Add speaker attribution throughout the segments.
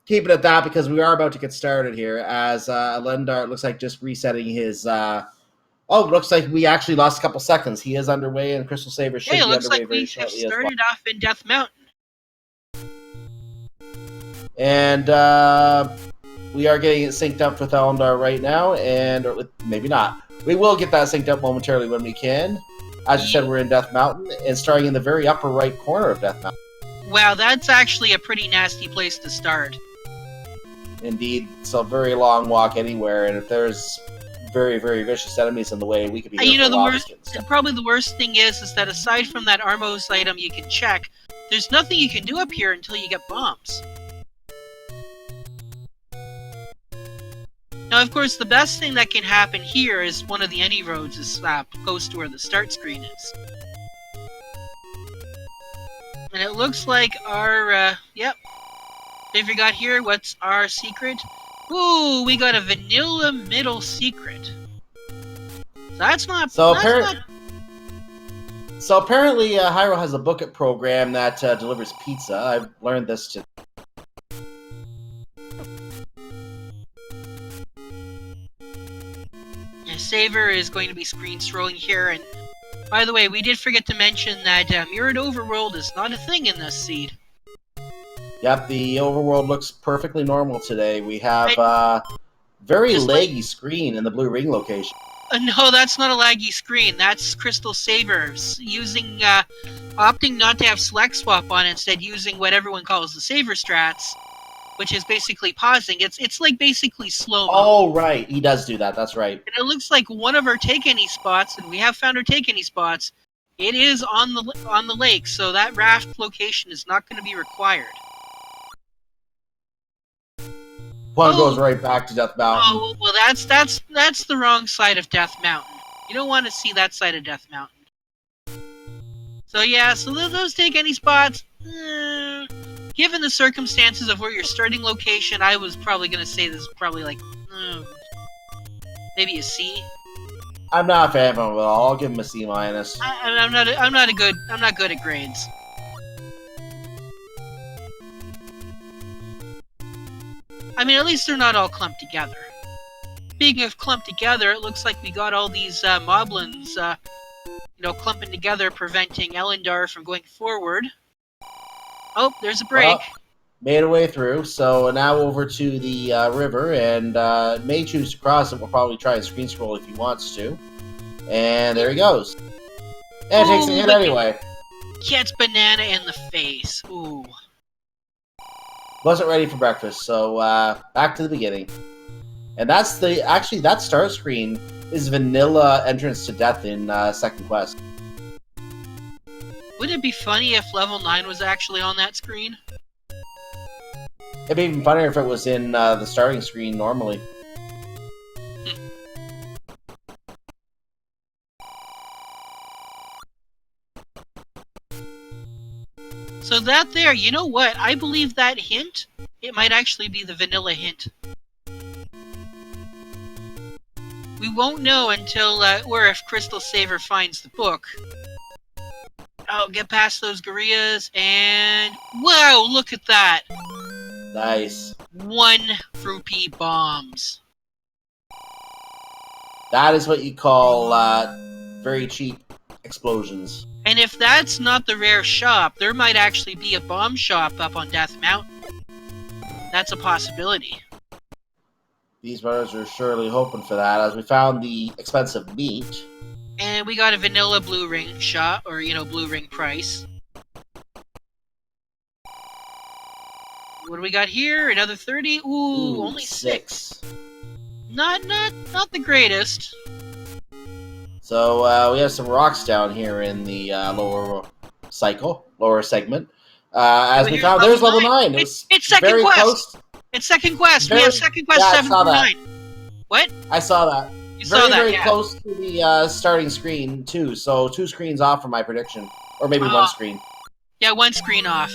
Speaker 1: keep it at that because we are about to get started here. As Ellendar looks like just resetting his. Looks like we actually lost a couple seconds. He is underway, and CrystalSaver should
Speaker 2: Hey, it
Speaker 1: be
Speaker 2: looks
Speaker 1: underway
Speaker 2: like
Speaker 1: very
Speaker 2: we have
Speaker 1: shortly as well.
Speaker 2: started off in Death Mountain.
Speaker 1: And we are getting it synced up with Ellendar right now, and maybe not. We will get that synced up momentarily when we can. As you said, we're in Death Mountain, and starting in the very upper right corner of Death Mountain.
Speaker 2: Wow, that's actually a pretty nasty place to start.
Speaker 1: Indeed, it's a very long walk anywhere, and if there's very, very vicious enemies in the way, we could be here for a while.
Speaker 2: Probably the worst thing is that aside from that Armos item you can check, there's nothing you can do up here until you get bombs. Now, of course, the best thing that can happen here is one of the any roads is goes to where the start screen is. And it looks like our, yep. If you got here, what's our secret? Ooh, we got a vanilla middle secret. So that's not...
Speaker 1: So apparently, Hyrule has a book it program that delivers pizza. I've learned this to...
Speaker 2: Saver is going to be screen scrolling here, and by the way, we did forget to mention that mirrored overworld is not a thing in this seed.
Speaker 1: Yep, the overworld looks perfectly normal today. We have a very laggy screen in the blue ring location.
Speaker 2: No, that's not a laggy screen. That's CrystalSaver using, opting not to have select swap on, instead using what everyone calls the saver strats, which is basically pausing. It's like basically slow-mo.
Speaker 1: Oh, right. He does do that. That's right.
Speaker 2: And it looks like one of our take any spots, and we have found our take any spots, it is on the lake, so that raft location is not going to be required.
Speaker 1: One goes right back to Death Mountain.
Speaker 2: Oh, well, that's the wrong side of Death Mountain. You don't want to see that side of Death Mountain. So yeah, so those take any spots. Given the circumstances of where your starting location, I was probably going to say this is probably like maybe a C.
Speaker 1: I'm not a fan of him at all. I'll give him a C minus.
Speaker 2: I'm not good at grades. I mean, at least they're not all clumped together. Speaking of clumped together, it looks like we got all these moblins, clumping together, preventing Ellendar from going forward. Oh, there's a break.
Speaker 1: Well, made a way through, so now over to the river, and may choose to cross it. We'll probably try and screen scroll if he wants to. And there he goes. And it takes a hit anyway.
Speaker 2: Gets banana in the face. Ooh.
Speaker 1: Wasn't ready for breakfast, so back to the beginning. And that's that start screen is vanilla entrance to death in second quest.
Speaker 2: Wouldn't it be funny if level 9 was actually on that screen?
Speaker 1: It'd be even funnier if it was in the starting screen normally.
Speaker 2: So that there, you know what? I believe that hint, it might actually be the vanilla hint. We won't know until, or if CrystalSaver finds the book. Oh, get past those gorillas, and... Wow, look at that!
Speaker 1: Nice.
Speaker 2: 1 rupee bombs.
Speaker 1: That is what you call very cheap explosions.
Speaker 2: And if that's not the rare shop, there might actually be a bomb shop up on Death Mountain. That's a possibility.
Speaker 1: These brothers are surely hoping for that, as we found the expensive meat.
Speaker 2: And we got a vanilla blue ring shop, or, blue ring price. What do we got here? Another 30? Ooh, only 6. Not the greatest.
Speaker 1: So we have some rocks down here in the lower segment. As we found, there's level 9.
Speaker 2: It's second quest. It's second quest. We have second quest 7 from 9. What?
Speaker 1: I saw that.
Speaker 2: You saw that,
Speaker 1: very close to the starting screen too. So 2 screens off from my prediction, or maybe 1 screen.
Speaker 2: Yeah, 1 screen off.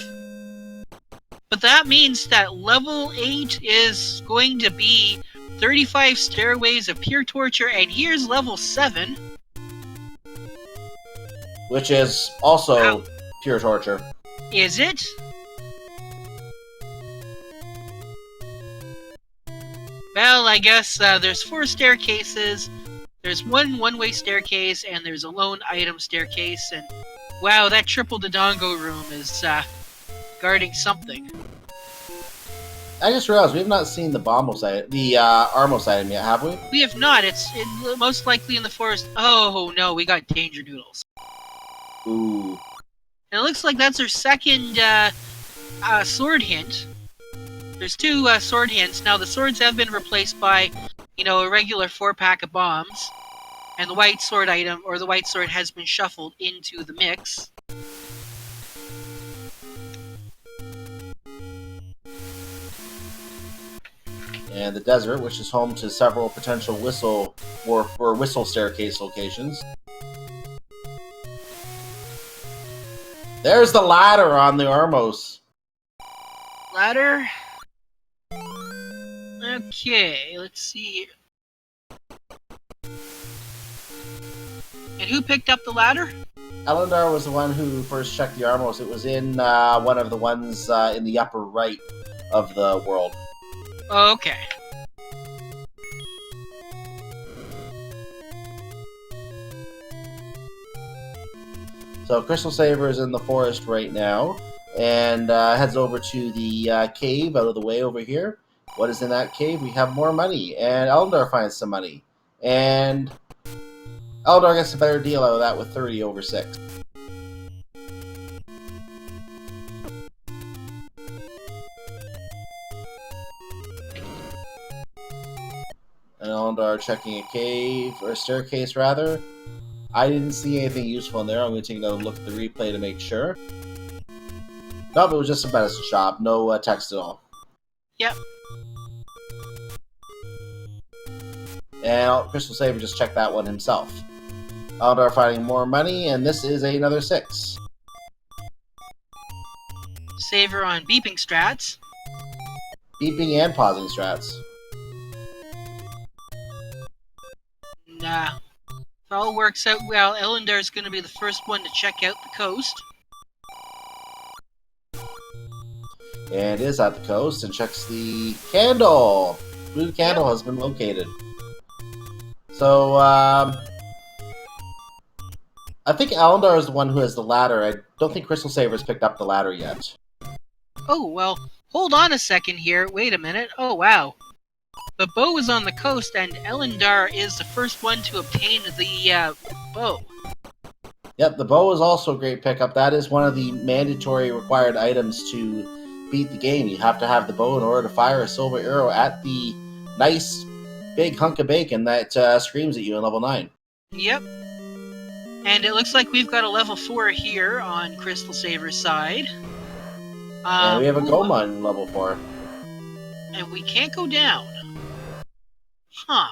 Speaker 2: But that means that level 8 is going to be 35 stairways of pure torture, and here's level 7.
Speaker 1: Which is also pure torture.
Speaker 2: Is it? Well, I guess there's 4 staircases. There's one-way staircase, and there's a lone item staircase. And wow, that triple Dodongo room is guarding something.
Speaker 1: I just realized we have not seen the Bombos item, the Armos item yet, have we?
Speaker 2: We have not. It's most likely in the forest. Oh no, we got danger noodles.
Speaker 1: Ooh.
Speaker 2: And it looks like that's our second sword hint. There's 2 sword hints. Now the swords have been replaced by, a regular 4-pack of bombs. And the white sword item, or the white sword, has been shuffled into the mix.
Speaker 1: And the desert, which is home to several potential whistle staircase locations. There's the ladder on the Armos.
Speaker 2: Ladder. Okay, let's see here. And who picked up the ladder?
Speaker 1: Ellendar was the one who first checked the Armos. It was in one of the ones in the upper right of the world.
Speaker 2: Okay.
Speaker 1: So CrystalSaver is in the forest right now, and heads over to the cave out of the way over here. What is in that cave? We have more money, and Ellendar finds some money. And Ellendar gets a better deal out of that with 30 over 6. And Ellendar checking a cave, or a staircase rather. I didn't see anything useful in there. I'm going to take another look at the replay to make sure. Nope, it was just a medicine shop. No text at all.
Speaker 2: Yep.
Speaker 1: And CrystalSaver just checked that one himself. Ellendar finding more money, and this is another 6.
Speaker 2: Saver on beeping strats.
Speaker 1: Beeping and pausing strats.
Speaker 2: Nah. If all works out well, Ellendar is going to be the first one to check out the coast.
Speaker 1: And is at the coast and checks the candle. Blue candle has been located. So, I think Ellendar is the one who has the ladder. I don't think CrystalSaver has picked up the ladder yet.
Speaker 2: Oh, well, hold on a second here. Wait a minute. Oh, wow. The bow is on the coast, and Ellendar is the first one to obtain the bow.
Speaker 1: Yep, the bow is also a great pickup. That is one of the mandatory required items to beat the game. You have to have the bow in order to fire a silver arrow at the nice big hunk of bacon that screams at you in level 9.
Speaker 2: Yep. And it looks like we've got a level 4 here on CrystalSaver's side.
Speaker 1: And we have a Goma in level 4.
Speaker 2: And we can't go down. Huh.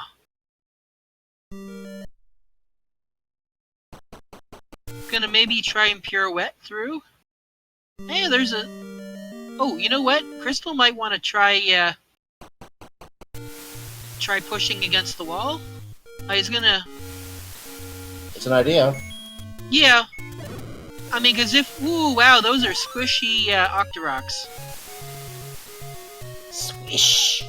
Speaker 2: Gonna maybe try and pirouette through? Hey, there's a... Oh, you know what? Crystal might want to try pushing against the wall. He's gonna...
Speaker 1: It's an idea.
Speaker 2: Yeah. I mean, because if... Ooh, wow, those are squishy Octoroks.
Speaker 1: Swish.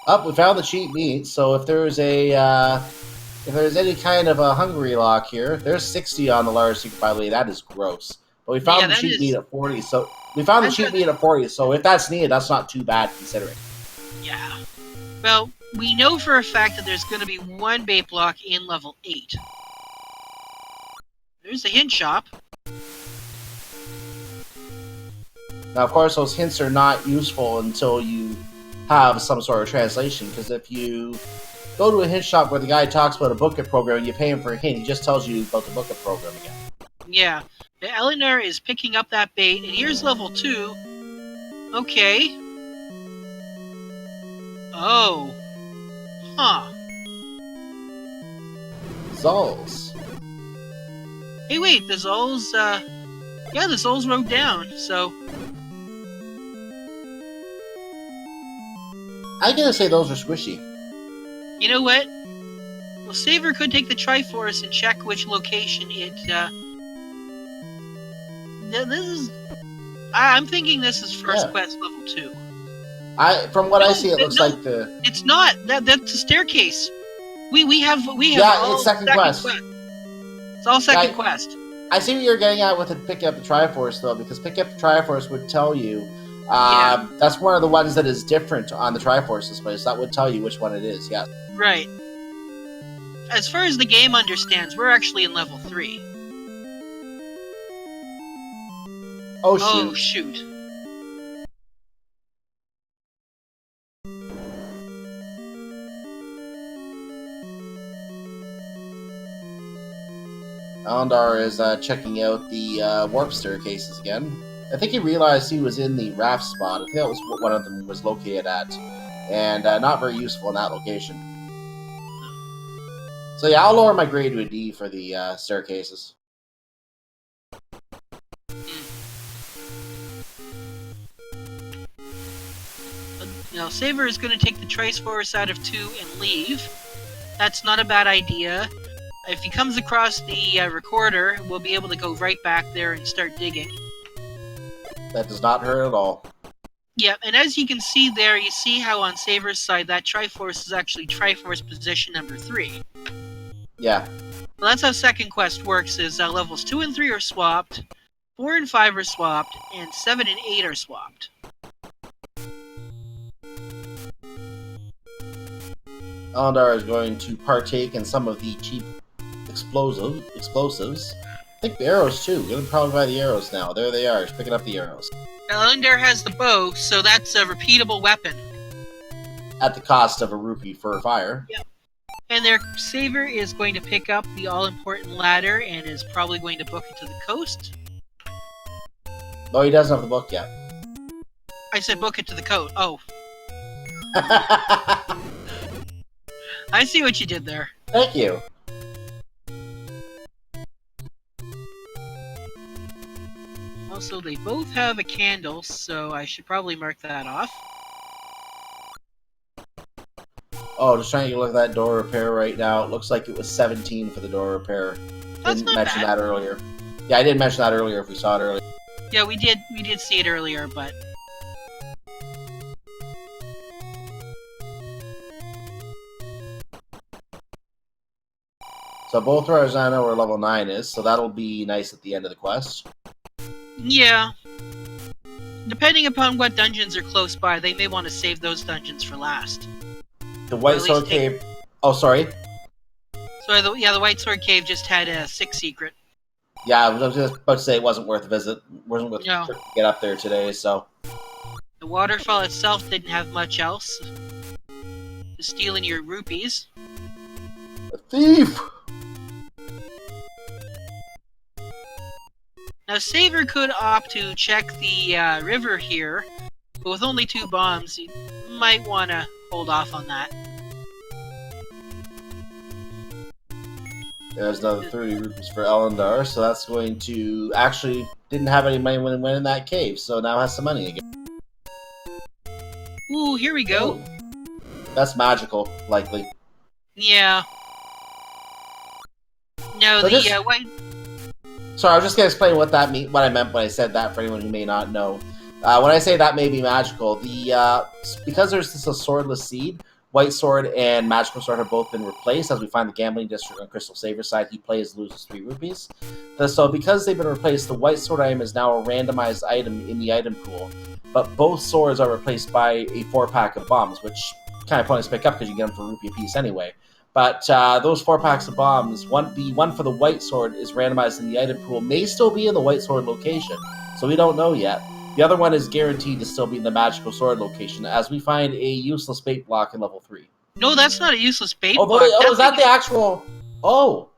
Speaker 1: Up, we found the cheap meat. So if there's any kind of a hungry lock here, there's 60 on the large secret by the way. That is gross. But we found the cheap meat at 40. So we found the cheap meat at 40. So if that's needed, that's not too bad considering.
Speaker 2: Yeah. Well, we know for a fact that there's going to be one bait block in level 8. There's the hint shop.
Speaker 1: Now, of course, those hints are not useful until you have some sort of translation, because if you go to a hint shop where the guy talks about a booklet program and you pay him for a hint, he just tells you about the booklet program again.
Speaker 2: Yeah. The Ellendar is picking up that bait, and here's level 2. Okay. Oh. Huh.
Speaker 1: Zulls.
Speaker 2: Hey, wait, the Zulls, yeah, the Zulls rode down, so...
Speaker 1: I'm gonna say those are squishy.
Speaker 2: You know what? Well, Saver could take the Triforce and check which location it. This is. I'm thinking this is first quest level 2.
Speaker 1: From what I see, it looks like the.
Speaker 2: It's not. That's a staircase. We have.
Speaker 1: Yeah,
Speaker 2: all
Speaker 1: it's second quest.
Speaker 2: It's all second quest.
Speaker 1: I see what you're getting at with it, picking up the Triforce, though, because picking up the Triforce would tell you. That's one of the ones that is different on the Triforce display, so that would tell you which one it is, yeah.
Speaker 2: Right. As far as the game understands, we're actually in level 3.
Speaker 1: Oh, shoot.
Speaker 2: Oh, shoot.
Speaker 1: Ellendar is checking out the warp staircases again. I think he realized he was in the raft spot. I think that was what one of them was located at. And not very useful in that location. So yeah, I'll lower my grade to a D for the staircases.
Speaker 2: Now, Saver is going to take the Triforce out of 2 and leave. That's not a bad idea. If he comes across the recorder, we'll be able to go right back there and start digging.
Speaker 1: That does not hurt at all.
Speaker 2: Yeah, and as you can see there, you see how on Saver's side, that Triforce is actually Triforce position number 3.
Speaker 1: Yeah.
Speaker 2: Well, that's how second quest works, is levels 2 and 3 are swapped, 4 and 5 are swapped, and 7 and 8 are swapped.
Speaker 1: Ellendar is going to partake in some of the cheap explosives. I think the arrows too. We're gonna probably buy the arrows now. There they are. He's picking up the arrows.
Speaker 2: Ellendar has the bow, so that's a repeatable weapon.
Speaker 1: At the cost of a rupee for fire.
Speaker 2: Yep. And their Saver is going to pick up the all-important ladder and is probably going to book it to the coast.
Speaker 1: No, he doesn't have the book yet.
Speaker 2: I said book it to the coast. Oh. I see what you did there.
Speaker 1: Thank you.
Speaker 2: Also, they both have a candle, so I should probably mark that off.
Speaker 1: Oh, just trying to look at that door repair right now. It looks like it was 17 for the door repair.
Speaker 2: That's
Speaker 1: Didn't
Speaker 2: not
Speaker 1: mention
Speaker 2: bad.
Speaker 1: that earlier. Yeah, I did mention that earlier if we saw it earlier.
Speaker 2: Yeah, we did see it earlier, but...
Speaker 1: So both rows I know where level 9 is, so that'll be nice at the end of the quest.
Speaker 2: Yeah. Depending upon what dungeons are close by, they may want to save those dungeons for last.
Speaker 1: The White Sword Cave... Oh, sorry.
Speaker 2: So, the White Sword Cave just had a 6 secret.
Speaker 1: Yeah, I was just about to say it wasn't worth a visit. Wasn't worth
Speaker 2: No.
Speaker 1: to get up there today, so...
Speaker 2: The waterfall itself didn't have much else. Just stealing your rupees.
Speaker 1: A thief!
Speaker 2: Now, Saver could opt to check the river here, but with only 2 bombs, you might want to hold off on that.
Speaker 1: There's another 30 rupees for Ellendar, so that's going to... Actually, didn't have any money when it went in that cave, so now has some money again.
Speaker 2: Ooh, here we go.
Speaker 1: That's magical, likely.
Speaker 2: Yeah. No,
Speaker 1: So
Speaker 2: the white...
Speaker 1: Sorry, I was just going to explain what I meant when I said that for anyone who may not know. When I say that may be magical, because there's this a swordless seed, White Sword and Magical Sword have both been replaced. As we find the gambling district on CrystalSaver's side, he plays loses 3 rupees. So because they've been replaced, the White Sword item is now a randomized item in the item pool. But both swords are replaced by a 4-pack of bombs, which kind of pointless to pick up because you get them for a rupee a piece anyway. But those 4 packs of bombs, the one for the White Sword is randomized in the item pool, may still be in the White Sword location. So we don't know yet. The other one is guaranteed to still be in the Magical Sword location, as we find a useless bait block in level 3.
Speaker 2: No, that's not a useless bait
Speaker 1: Oh,
Speaker 2: block.
Speaker 1: is that the actual... Oh!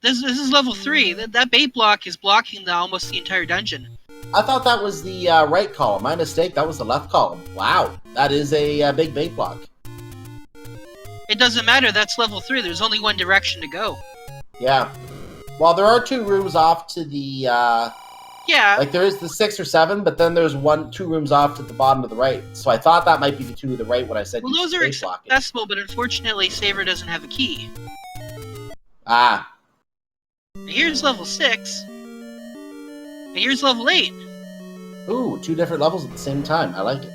Speaker 2: This is level 3. That bait block is blocking almost the entire dungeon.
Speaker 1: I thought that was the right column. My mistake, that was the left column. Wow, that is a big bait block.
Speaker 2: It doesn't matter, that's level 3. There's only one direction to go.
Speaker 1: Yeah. Well, there are 2 rooms off to the...
Speaker 2: Yeah.
Speaker 1: Like, there is the 6 or 7, but then there's 2 rooms off to the bottom of the right. So I thought that might be the 2 to the right when I said...
Speaker 2: Well, those are accessible, but unfortunately, Saver doesn't have a key.
Speaker 1: Ah.
Speaker 2: And here's level 6. And here's level 8.
Speaker 1: Ooh, 2 different levels at the same time. I like it.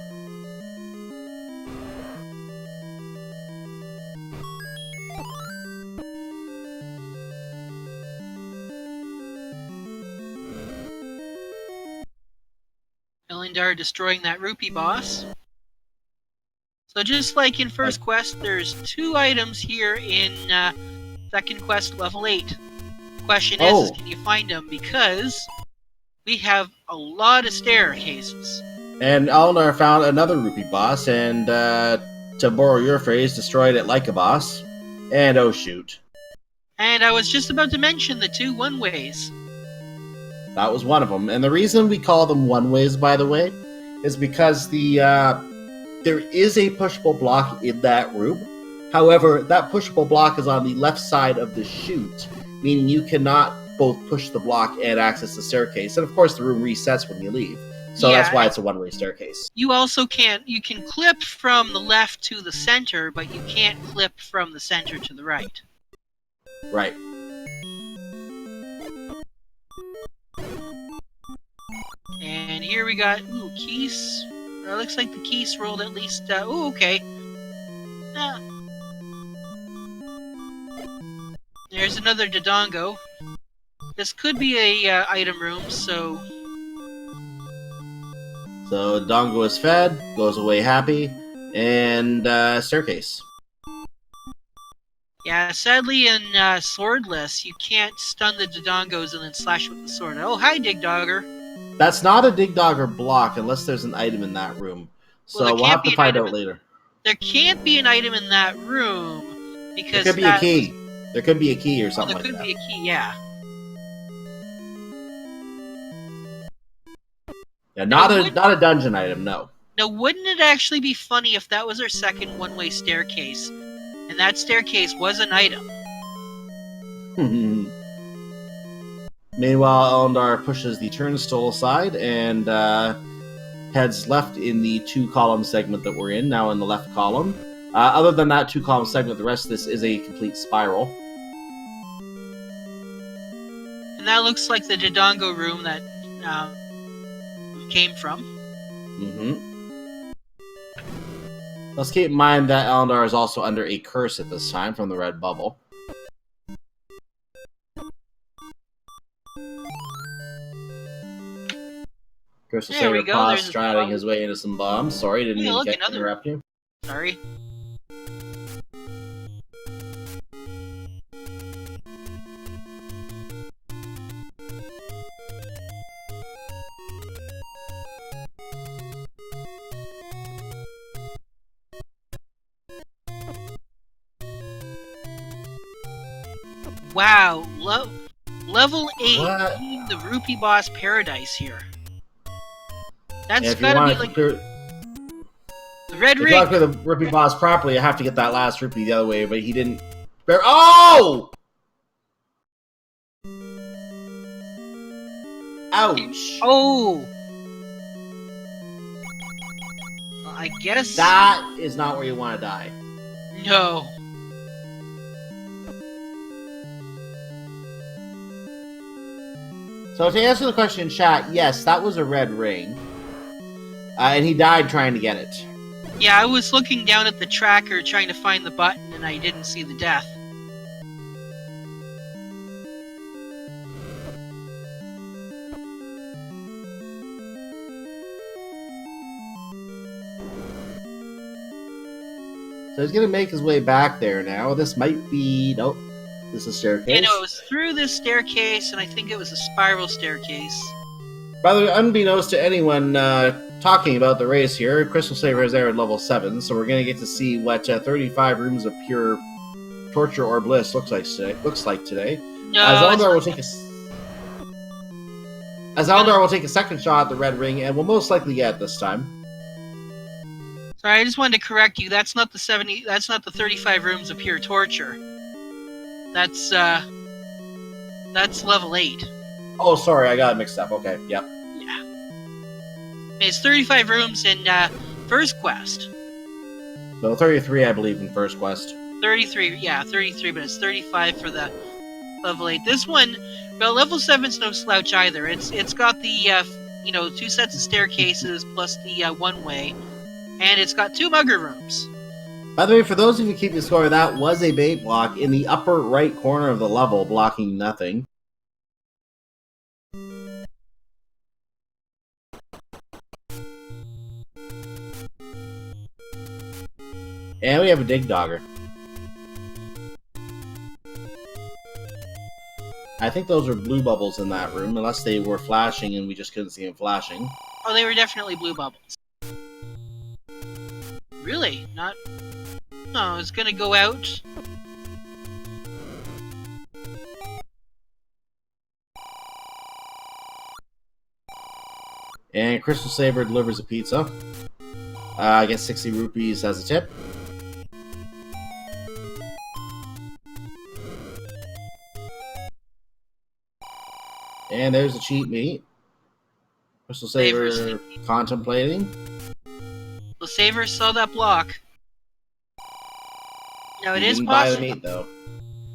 Speaker 2: Ellendar destroying that rupee boss. So just like in first quest, there's 2 items here in second quest level 8. The question is can you find them? Because we have a lot of staircases.
Speaker 1: And Ellendar found another rupee boss, and to borrow your phrase, destroyed it like a boss. And oh shoot.
Speaker 2: And I was just about to mention the 2 one-ways.
Speaker 1: That was one of them. And the reason we call them one-ways, by the way, is because there is a pushable block in that room. However, that pushable block is on the left side of the chute, meaning you cannot both push the block and access the staircase. And of course, the room resets when you leave. So that's why it's a one-way staircase.
Speaker 2: You also you can clip from the left to the center, but you can't clip from the center to the right.
Speaker 1: Right.
Speaker 2: And here we got, keys. It looks like the keys rolled at least, okay. There's another Dodongo. This could be a item room, so...
Speaker 1: So Dodongo is fed, goes away happy, and staircase.
Speaker 2: Yeah, sadly in Swordless, you can't stun the Dodongos and then slash with the sword. Oh, hi, Digdogger.
Speaker 1: That's not a Digdogger block unless there's an item in that room. So we'll have to find out later.
Speaker 2: There can't be an item in that room because
Speaker 1: there could be a key. There could be a key or something like that.
Speaker 2: There could be a key, yeah.
Speaker 1: Yeah, not a dungeon item, no.
Speaker 2: Now, wouldn't it actually be funny if that was our second one-way staircase, and that staircase was an item?
Speaker 1: Meanwhile, Ellendar pushes the turnstile aside and heads left in the 2-column segment that we're in, now in the left column. Other than that 2-column segment, the rest of this is a complete spiral.
Speaker 2: And that looks like the Dodongo room that came from.
Speaker 1: Let's keep in mind that Ellendar is also under a curse at this time from the red bubble. CrystalSaver paused, striding his way into some bombs. Sorry, didn't mean to interrupt you.
Speaker 2: Sorry. Wow, level 8, the Rupee Boss Paradise here. That's gotta be like the red ring.
Speaker 1: If you want to clear the Rupee Boss properly, I have to get that last rupee the other way, but he didn't. Oh! Ouch!
Speaker 2: Oh! Well, I guess
Speaker 1: that is not where you want to die.
Speaker 2: No.
Speaker 1: So to answer the question in chat, yes, that was a red ring. And he died trying to get it.
Speaker 2: Yeah, I was looking down at the tracker trying to find the button and I didn't see the death.
Speaker 1: So he's going to make his way back there now. This might be... Nope. This is a staircase.
Speaker 2: Yeah, no, it was through this staircase, and I think it was a spiral staircase.
Speaker 1: By the way, unbeknownst to anyone talking about the race here, CrystalSaver is there at level 7, so we're going to get to see what 35 rooms of pure torture or bliss looks like today.
Speaker 2: No,
Speaker 1: As Ellendar will take a second shot at the red ring, and will most likely get it this time.
Speaker 2: Sorry, I just wanted to correct you. That's not the 70. That's not the 35 rooms of pure torture. That's level 8.
Speaker 1: Oh, sorry, I got it mixed up. Okay, yep.
Speaker 2: Yeah. It's 35 rooms in first quest.
Speaker 1: No, 33, I believe, in first quest.
Speaker 2: 33, yeah, 33, but it's 35 for the level 8. This one, well, level 7's no slouch either. It's got the 2 sets of staircases plus the one-way, and it's got 2 mugger rooms.
Speaker 1: By the way, for those of you keeping score, that was a bait block in the upper right corner of the level, blocking nothing. And we have a dig dogger. I think those were blue bubbles in that room, unless they were flashing and we just couldn't see them flashing.
Speaker 2: Oh, they were definitely blue bubbles. Really? Not... Oh, it's gonna go out.
Speaker 1: And CrystalSaver delivers a pizza. I guess 60 rupees as a tip. And there's a cheap meat. CrystalSaver contemplating.
Speaker 2: Well, Saver saw that block. Now, it is
Speaker 1: Didn't buy the
Speaker 2: possible.
Speaker 1: meat, though.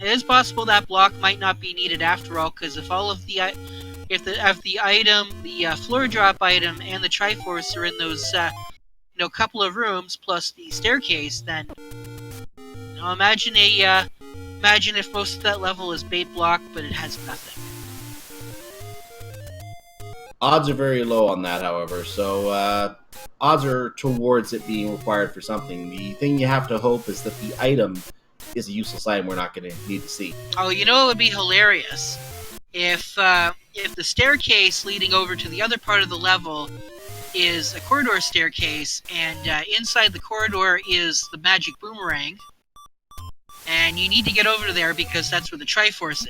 Speaker 2: It is possible that block might not be needed after all, because if all of the item, the floor drop item, and the Triforce are in those couple of rooms plus the staircase, then imagine if most of that level is bait block, but it has nothing.
Speaker 1: Odds are very low on that, however, so odds are towards it being required for something. The thing you have to hope is that the item is a useless item we're not going to need to see.
Speaker 2: Oh, it would be hilarious if the staircase leading over to the other part of the level is a corridor staircase, and inside the corridor is the magic boomerang, and you need to get over there because that's where the Triforce is.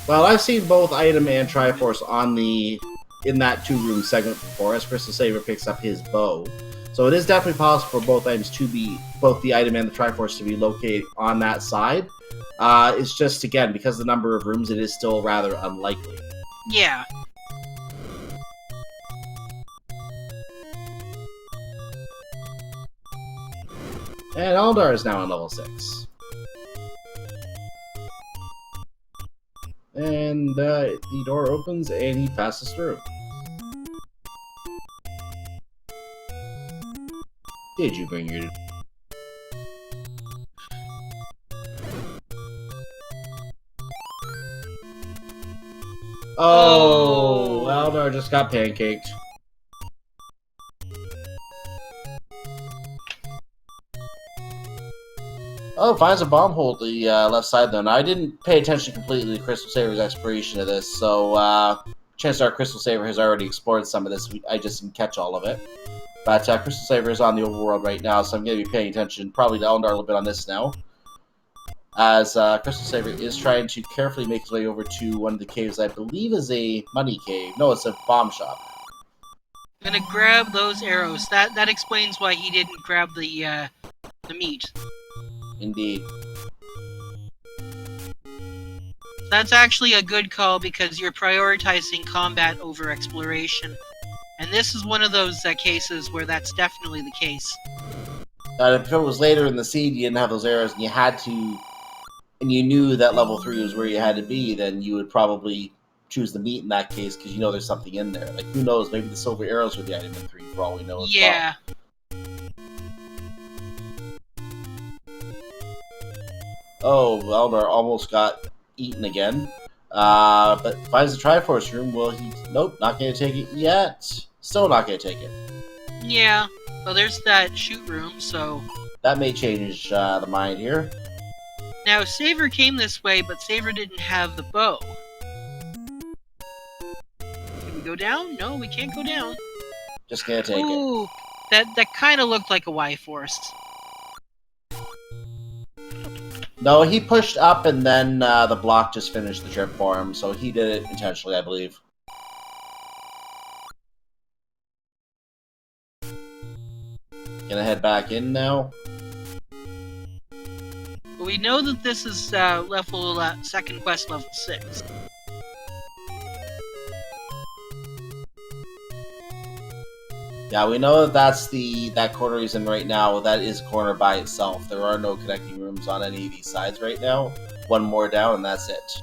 Speaker 1: Well, I've seen both item and Triforce in that 2-room segment before, as CrystalSaver picks up his bow. So it is definitely possible for both items both the item and the Triforce to be located on that side. It's just, again, because of the number of rooms, it is still rather unlikely.
Speaker 2: Yeah.
Speaker 1: And Ellendar is now on level 6. And the door opens and he passes through. Did you bring your... Oh, Ellendar just got pancaked. Oh, finds a bomb hole at the left side, though. Now, I didn't pay attention completely to CrystalSaver's exploration of this, so chances are CrystalSaver has already explored some of this. I just didn't catch all of it. But CrystalSaver is on the overworld right now, so I'm going to be paying attention probably to Ellendar a little bit on this now. As CrystalSaver is trying to carefully make his way over to one of the caves I believe is a money cave. No, it's a bomb shop.
Speaker 2: I'm gonna grab those arrows. That explains why he didn't grab the meat.
Speaker 1: Indeed.
Speaker 2: That's actually a good call because you're prioritizing combat over exploration. And this is one of those cases where that's definitely the case.
Speaker 1: If it was later in the seed, you didn't have those arrows, and you had to, and you knew that level 3 was where you had to be, then you would probably choose the meat in that case because you know there's something in there. Like, who knows? Maybe the silver arrows were the item in 3 for all we know as well.
Speaker 2: Yeah.
Speaker 1: Oh, Ellendar almost got eaten again. But finds the Triforce room. Well, nope, not going to take it yet. Still not going to take it.
Speaker 2: Yeah. Well, there's that shoot room, so...
Speaker 1: That may change the mind here.
Speaker 2: Now, Saver came this way, but Saver didn't have the bow. Can we go down? No, we can't go down.
Speaker 1: Just going to take it.
Speaker 2: Ooh, that kind of looked like a Y-Force.
Speaker 1: No, he pushed up and then the block just finished the trip for him, so he did it intentionally, I believe. Gonna head back in now.
Speaker 2: We know that this is second quest level 6.
Speaker 1: Yeah, we know that corner he's in right now. That is a corner by itself. There are no connecting rooms on any of these sides right now. One more down, and that's it.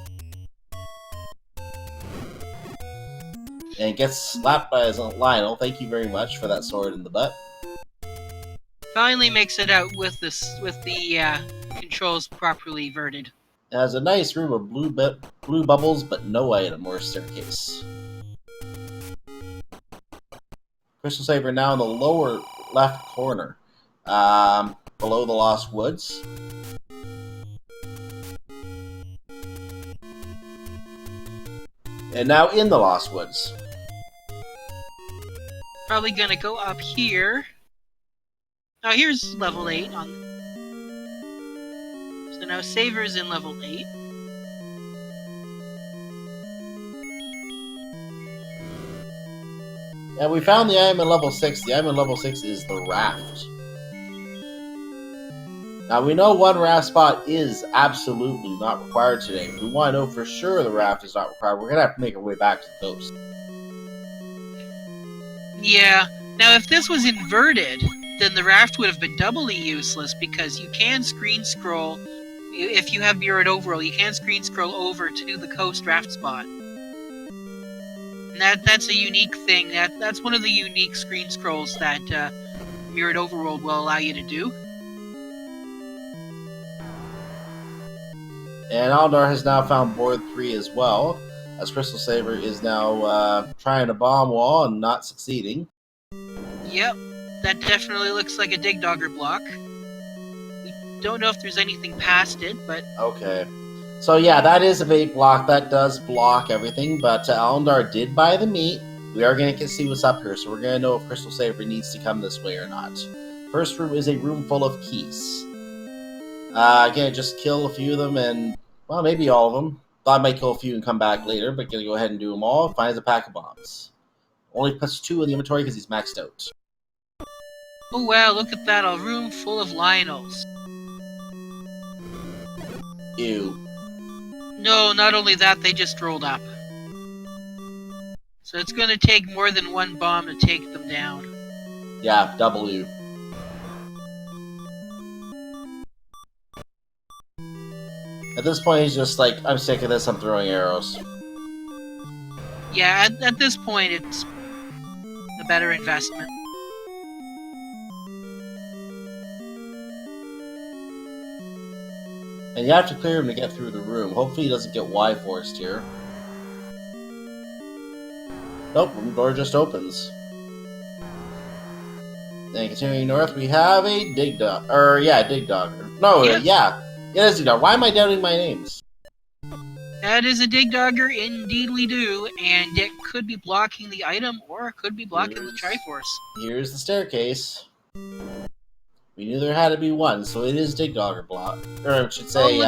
Speaker 1: And gets slapped by his Lionel. Thank you very much for that sword in the butt.
Speaker 2: Finally makes it out with the controls properly verted.
Speaker 1: It has a nice room of blue bubbles, but no item or staircase. CrystalSaver now in the lower left corner, below the Lost Woods. And now in the Lost Woods.
Speaker 2: Probably gonna go up here. Oh, here's level 8 on. So now Saver's in level 8.
Speaker 1: And we found the item in level 6. The item in level 6 is the raft. Now we know one raft spot is absolutely not required today. If we want to know for sure the raft is not required, we're going to have to make our way back to the coast.
Speaker 2: Yeah. Now if this was inverted, then the raft would have been doubly useless because you can screen scroll. If you have mirrored overall, you can screen scroll over to the coast raft spot. And that's a unique thing. That's one of the unique screen scrolls that mirrored overworld will allow you to do.
Speaker 1: And Ellendar has now found board 3 as well, as CrystalSaver is now trying to bomb wall and not succeeding.
Speaker 2: Yep, that definitely looks like a Dig Dogger block. We don't know if there's anything past it, but...
Speaker 1: Okay. So yeah, that is a bait block. That does block everything, but Ellendar did buy the meat. We are going to see what's up here, so we're going to know if CrystalSaver needs to come this way or not. First room is a room full of keys. Again, just kill a few of them and, well, maybe all of them. Thought I might kill a few and come back later, but gonna go ahead and do them all. Finds a pack of bombs. Only puts 2 in the inventory because he's maxed out.
Speaker 2: Oh wow, look at that, a room full of Lionels.
Speaker 1: Ew.
Speaker 2: No, not only that, they just rolled up. So it's gonna take more than one bomb to take them down.
Speaker 1: Yeah, W. At this point, he's just like, I'm sick of this, I'm throwing arrows.
Speaker 2: Yeah, at this point, it's a better investment.
Speaker 1: And you have to clear him to get through the room. Hopefully he doesn't get Y-forced here. Nope, room door just opens. And continuing north, we have a Dig Dog. Dig Dogger. No, yeah. It is Dig Dog. Why am I doubting my names?
Speaker 2: That is a Dig Dogger, indeed we do, and it could be blocking the item, or it could be blocking the Triforce.
Speaker 1: Here's the staircase. We knew there had to be one, so it is Dig Dogger blocked. Or I should say,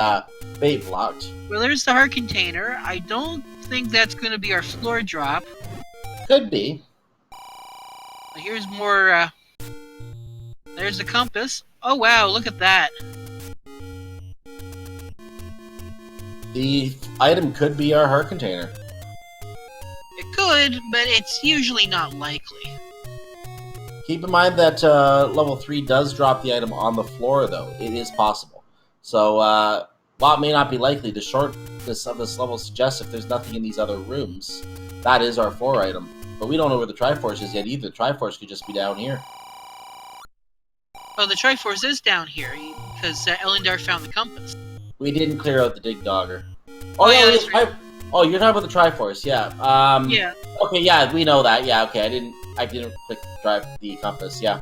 Speaker 1: bait blocked.
Speaker 2: Well, there's the heart container. I don't think that's going to be our floor drop.
Speaker 1: Could be.
Speaker 2: Here's more, there's the compass. Oh wow, look at that.
Speaker 1: The item could be our heart container.
Speaker 2: It could, but it's usually not likely.
Speaker 1: Keep in mind that level 3 does drop the item on the floor, though. It is possible. So, while it may not be likely, the shortness of this level suggests if there's nothing in these other rooms, that is our floor item. But we don't know where the Triforce is yet either. The Triforce could just be down here.
Speaker 2: Oh, the Triforce is down here, because Ellendar found the compass.
Speaker 1: We didn't clear out the Dig Dogger. Oh, yeah, you're talking about the Triforce, yeah.
Speaker 2: Yeah.
Speaker 1: Okay, yeah, we know that. Yeah, okay, I didn't click drive the compass, yeah.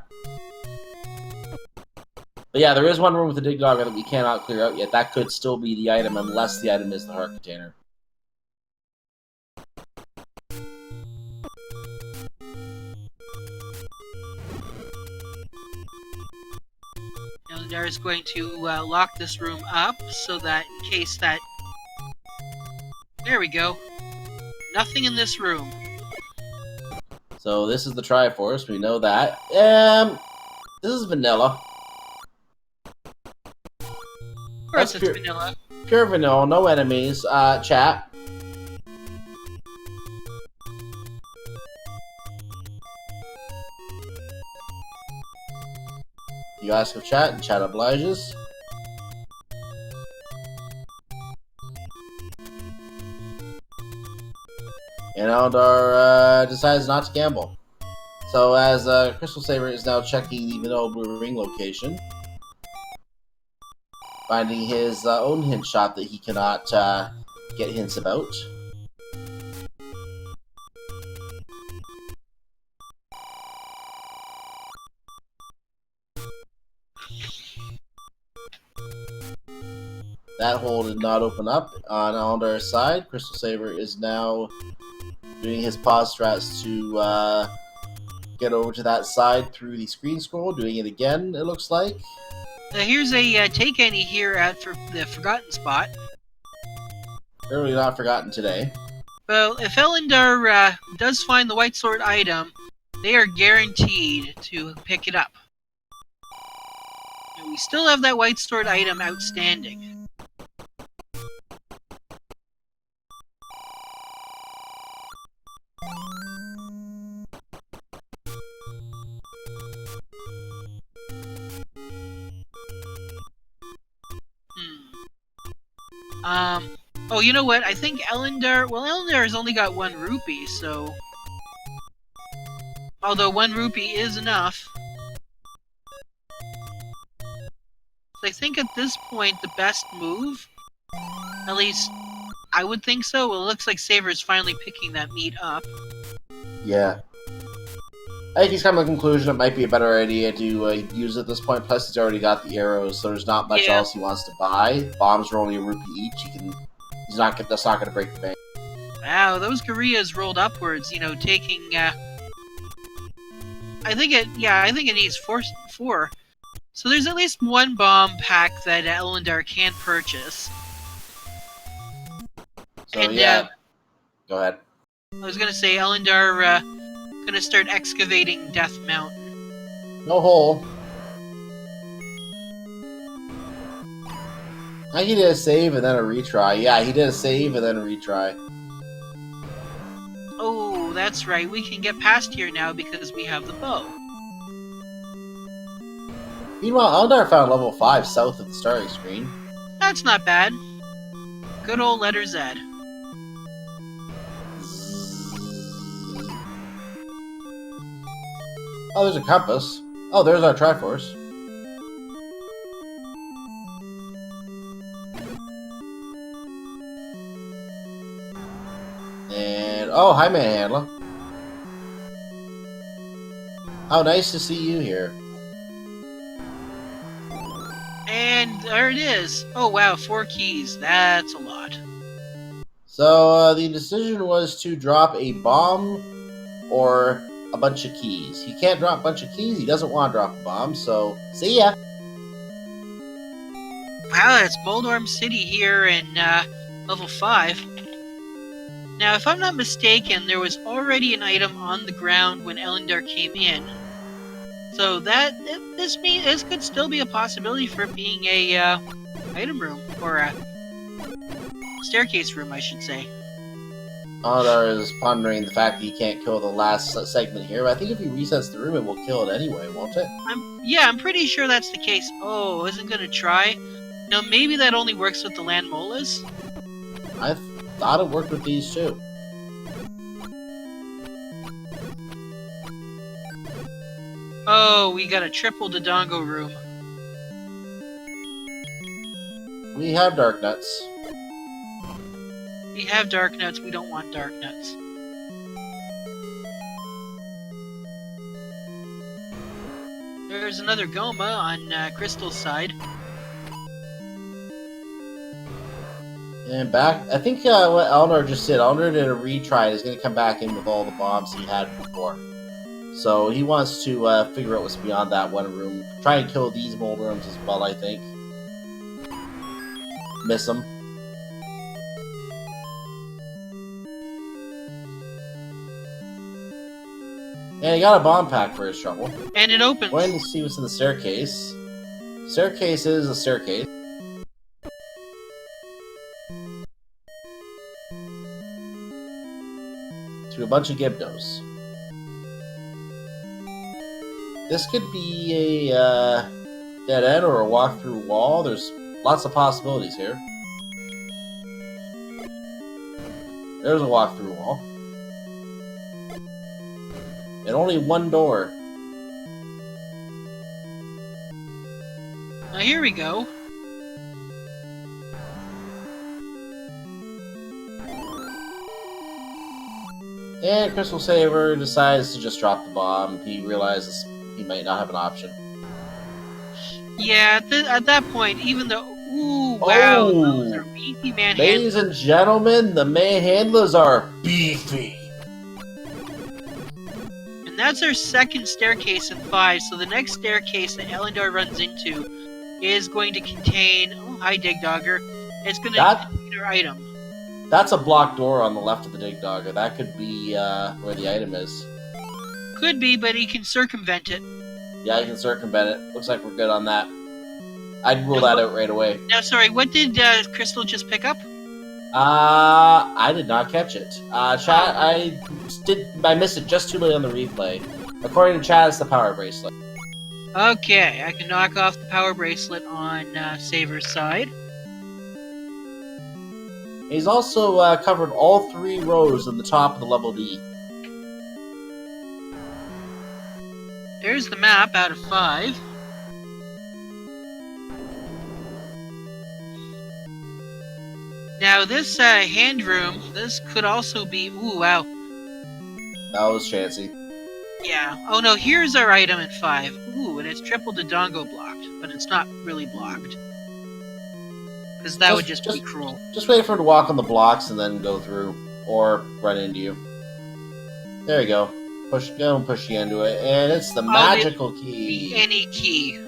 Speaker 1: But yeah, there is one room with the Dig Dogger that we cannot clear out yet. That could still be the item unless the item is the heart container.
Speaker 2: Ellendar is going to lock this room up so that in case that... There we go. Nothing in this room.
Speaker 1: So this is the Triforce, we know that. This is vanilla.
Speaker 2: Of course it's vanilla.
Speaker 1: Pure vanilla, no enemies. Chat. you ask of chat, and chat obliges. And Ellendar decides not to gamble. So as CrystalSaver is now checking the Vanilla Blue Ring location, finding his own hint shop that he cannot get hints about. That hole did not open up on Ellendar's side. CrystalSaver is now doing his pause strats to get over to that side through the screen scroll, doing it again, it looks like.
Speaker 2: Here's a take any here at the forgotten spot.
Speaker 1: Clearly not forgotten today.
Speaker 2: Well, if Ellendar does find the white sword item, they are guaranteed to pick it up. And we still have that white sword item outstanding. Oh, you know what? I think Ellendar... Well, Ellendar has only got 1 rupee, so... Although 1 rupee is enough. So I think at this point, the best move... At least, I would think so. Well, it looks like Saver's finally picking that meat up.
Speaker 1: Yeah. I think he's come to the conclusion it might be a better idea to use it at this point. Plus, he's already got the arrows, so there's not much else he wants to buy. Bombs are only a rupee each. That's not going to break the bank.
Speaker 2: Wow, those Koreas rolled upwards, you know, taking, I think it needs 4. So there's at least 1 bomb pack that Ellendar can purchase.
Speaker 1: So, yeah. Go ahead.
Speaker 2: I was gonna say, Ellendar, gonna start excavating Death Mountain.
Speaker 1: No hole. I think he did a save and then a retry. Yeah, he did a save and then a retry.
Speaker 2: Oh, that's right. We can get past here now because we have the bow.
Speaker 1: Meanwhile, Ellendar found level 5 south of the starting screen.
Speaker 2: That's not bad. Good old letter Z.
Speaker 1: Oh, there's a compass. Oh, there's our Triforce. And, oh, hi, Manhandler. How nice to see you here.
Speaker 2: And there it is. Oh, wow, 4 keys. That's a lot.
Speaker 1: So, the decision was to drop a bomb or a bunch of keys. He can't drop a bunch of keys. He doesn't want to drop a bomb, so see ya.
Speaker 2: Wow, that's Moldorm City here in level 5. Now, if I'm not mistaken, there was already an item on the ground when Ellendar came in. So this could still be a possibility for it being a item room, or a staircase room, I should say.
Speaker 1: Ellendar is pondering the fact that he can't kill the last segment here, but I think if he resets the room, it will kill it anyway, won't it?
Speaker 2: I'm pretty sure that's the case. Oh, isn't gonna try? No, maybe that only works with the land molas.
Speaker 1: I thought it worked with these too.
Speaker 2: Oh, we got a triple Dodongo room.
Speaker 1: We have Dark Nuts.
Speaker 2: We have Dark Nuts, we don't want Dark Nuts. There's another Goma on Crystal's side.
Speaker 1: And back, I think what Ellendar just did, Ellendar did a retry and is going to come back in with all the bombs he had before. So he wants to figure out what's beyond that 1 room. Try and kill these mold rooms as well, I think. Miss them. And he got a bomb pack for his trouble.
Speaker 2: And it opens.
Speaker 1: Going to see what's in the staircase. Staircase is a staircase. To a bunch of Gibdos. This could be a dead end or a walk-through wall. There's lots of possibilities here. There's a walk-through wall. And only one door.
Speaker 2: Now here we go.
Speaker 1: And CrystalSaver decides to just drop the bomb. He realizes he might not have an option.
Speaker 2: Yeah, at that point, even though... Ooh, wow,
Speaker 1: Oh,
Speaker 2: those are beefy manhandlers.
Speaker 1: ladies and gentlemen, the manhandlers are beefy.
Speaker 2: And that's our second staircase in 5, so the next staircase that Ellendar runs into is going to contain... Oh, hi, Dig Dogger. It's going to contain our item.
Speaker 1: That's a blocked door on the left of the Dig Dogger. That could be where the item is.
Speaker 2: Could be, but he can circumvent it.
Speaker 1: Yeah, I can circumvent it. Looks like we're good on that. I'd rule that out right away.
Speaker 2: Now, sorry, what did Crystal just pick up?
Speaker 1: I did not catch it. Chat, I missed it just too late on the replay. According to chat, it's the power bracelet.
Speaker 2: Okay, I can knock off the power bracelet on Saver's side.
Speaker 1: He's also covered all 3 rows in the top of the level D.
Speaker 2: There's the map out of 5. Now this hand room, this could also be... Ooh, wow.
Speaker 1: That was chancy.
Speaker 2: Yeah. Oh no, here's our item in 5. Ooh, and it's triple Dodongo blocked, but it's not really blocked. Because that would just be cruel.
Speaker 1: Just wait for him to walk on the blocks and then go through. Or run into you. There you go. Don't push you into it. And it's the magical key.
Speaker 2: Any key.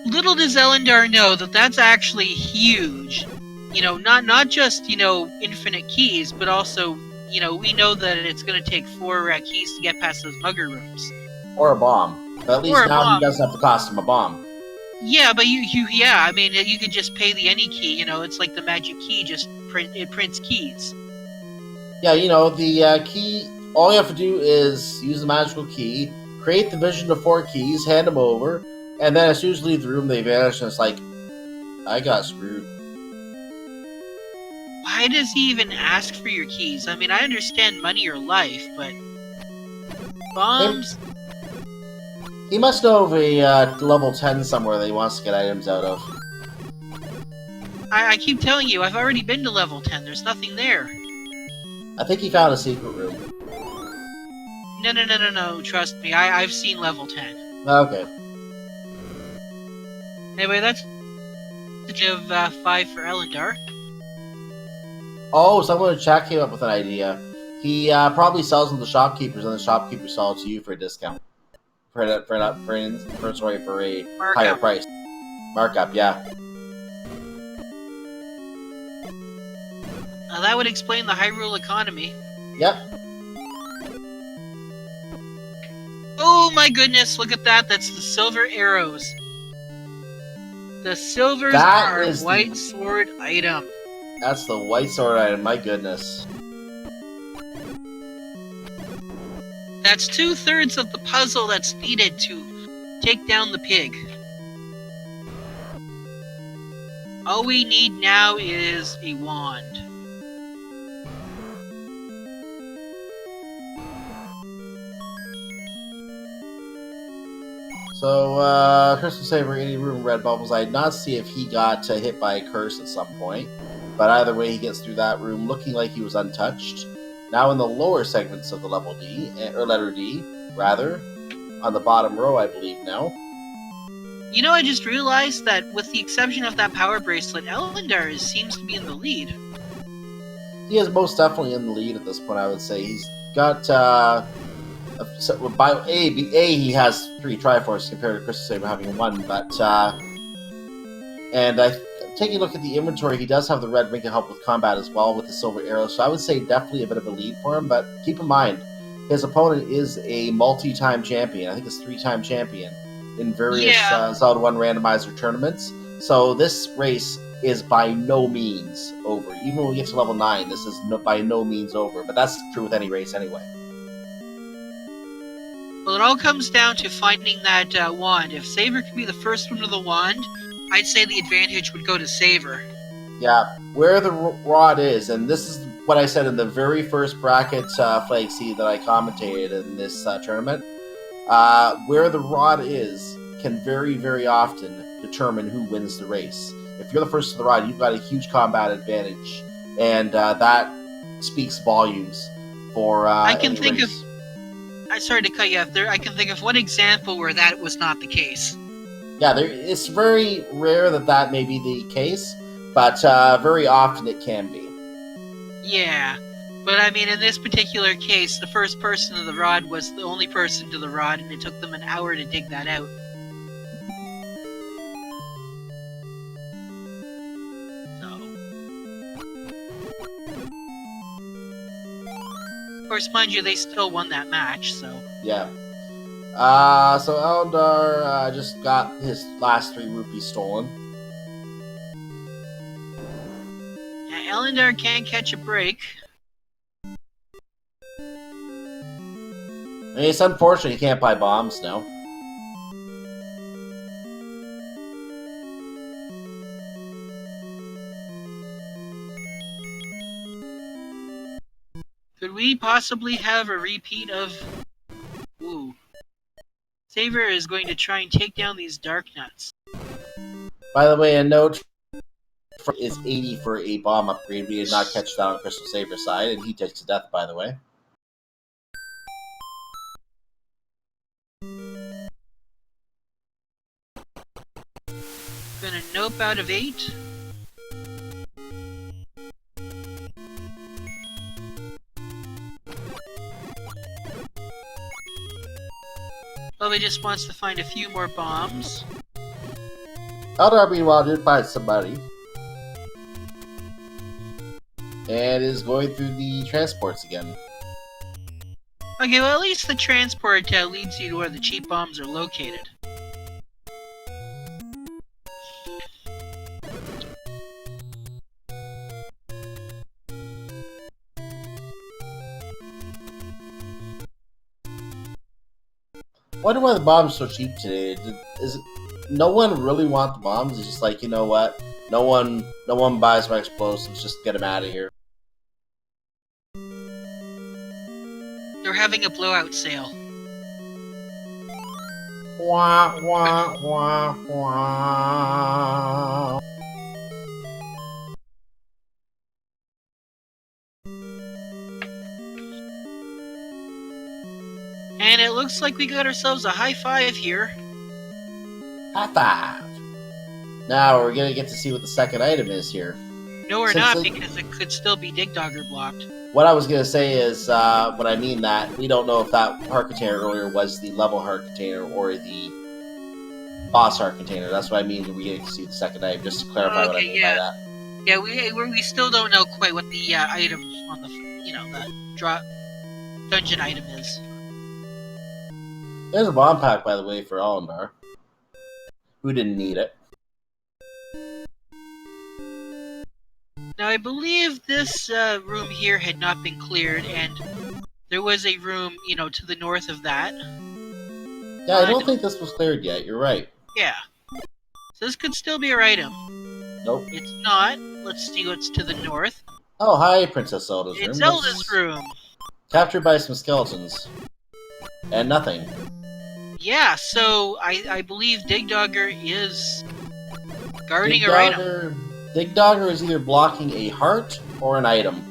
Speaker 2: Little does Ellendar know that that's actually huge. You know, not just, you know, infinite keys, but also, you know, we know that it's going to take 4 keys to get past those mugger rooms.
Speaker 1: Or a bomb. But at least now he doesn't have to cost him a bomb.
Speaker 2: Yeah, but yeah, I mean, you could just pay the any key, you know, it's like the magic key, just it prints keys.
Speaker 1: Yeah, you know, the key, all you have to do is use the magical key, create the vision of 4 keys, hand them over, and then as soon as you leave the room, they vanish, and it's like, I got screwed.
Speaker 2: Why does he even ask for your keys? I mean, I understand money or life, but... Bombs?
Speaker 1: He must know of a level 10 somewhere that he wants to get items out of.
Speaker 2: I keep telling you, I've already been to level 10. There's nothing there.
Speaker 1: I think he found a secret room.
Speaker 2: No. Trust me. I've seen level 10.
Speaker 1: Okay.
Speaker 2: Anyway, that's of 5 for Ellendar.
Speaker 1: Oh, someone in chat came up with an idea. He probably sells them to shopkeepers, and the shopkeepers sell it to you for a discount. For a higher price. Markup, yeah.
Speaker 2: That would explain the Hyrule economy.
Speaker 1: Yep.
Speaker 2: Oh my goodness, look at that. That's the silver arrows. The silvers are a white sword item.
Speaker 1: That's the white sword item, my goodness.
Speaker 2: That's 2/3 of the puzzle that's needed to take down the pig. All we need now is a wand.
Speaker 1: So, CrystalSaver, any room red bubbles. I did not see if he got hit by a curse at some point. But either way, he gets through that room looking like he was untouched. Now in the lower segments of the level D, or letter D, rather, on the bottom row, I believe now.
Speaker 2: You know, I just realized that with the exception of that power bracelet, Ellendar seems to be in the lead.
Speaker 1: He is most definitely in the lead at this point, I would say. He's got, by he has 3 Triforce compared to CrystalSaver having 1, but, and taking a look at the inventory, he does have the red ring to help with combat as well with the silver arrow, so I would say definitely a bit of a lead for him, but keep in mind, his opponent is a multi-time champion. I think it's 3-time champion in various Zelda 1 randomizer tournaments, so this race is by no means over. Even when we get to level 9, this is by no means over, but that's true with any race anyway.
Speaker 2: Well, it all comes down to finding that wand. If Saver could be the first one with the wand, I'd say the advantage would go to Saver.
Speaker 1: Yeah, where the rod is, and this is what I said in the very first bracket Flag C that I commentated in this tournament. Where the rod is can very, very often determine who wins the race. If you're the first to the rod, you've got a huge combat advantage, and that speaks volumes for
Speaker 2: I can
Speaker 1: any
Speaker 2: think
Speaker 1: race.
Speaker 2: I'm sorry to cut you off there. I can think of one example where that was not the case.
Speaker 1: Yeah, it's very rare that may be the case, but very often it can be.
Speaker 2: Yeah. But I mean, in this particular case, the first person to the rod was the only person to the rod, and it took them an hour to dig that out. Of course, mind you, they still won that match, so...
Speaker 1: Yeah. So Ellendar just got his last 3 rupees stolen.
Speaker 2: Yeah, Ellendar can't catch a break.
Speaker 1: I mean, it's unfortunate he can't buy bombs now.
Speaker 2: Could we possibly have a repeat of... Ooh. Saver is going to try and take down these Dark Nuts.
Speaker 1: By the way, a note is 80 for a bomb upgrade. We did not catch that on CrystalSaver's side, and he takes to death, by the way.
Speaker 2: Gonna nope out of 8. Probably just wants to find a few more bombs.
Speaker 1: Ellendar, meanwhile, did find somebody. And is going through the transports again.
Speaker 2: Okay, well, at least the transport leads you to where the cheap bombs are located.
Speaker 1: Wonder why the bombs are so cheap today. Is it, no one really want the bombs? It's just like, you know what? No one buys my explosives. Just get them out of here.
Speaker 2: They're having a blowout sale.
Speaker 1: Wah, wah, wah, wah.
Speaker 2: And it looks like we got ourselves a high 5 here.
Speaker 1: High five. Now we're gonna get to see what the second item is here.
Speaker 2: No, we're not, because it could still be Dig Dogger blocked.
Speaker 1: What I was gonna say is, what I mean that we don't know if that heart container earlier was the level heart container or the boss heart container. That's what I mean. We get to see the second item, just to clarify what I mean by that.
Speaker 2: Yeah, we still don't know quite what the item on the the dungeon item is.
Speaker 1: There's a bomb pack, by the way, for Ellendar, who didn't need it.
Speaker 2: Now, I believe this room here had not been cleared, and there was a room, to the north of that.
Speaker 1: Yeah, I don't think this was cleared yet. You're right.
Speaker 2: Yeah. So this could still be our item.
Speaker 1: Nope.
Speaker 2: It's not. Let's see what's to the north.
Speaker 1: Oh, hi, Princess Zelda's room.
Speaker 2: It's Zelda's room.
Speaker 1: Captured by some skeletons. And nothing.
Speaker 2: Yeah, so I believe Dig Dogger is guarding her item.
Speaker 1: Dig Dogger is either blocking a heart or an item.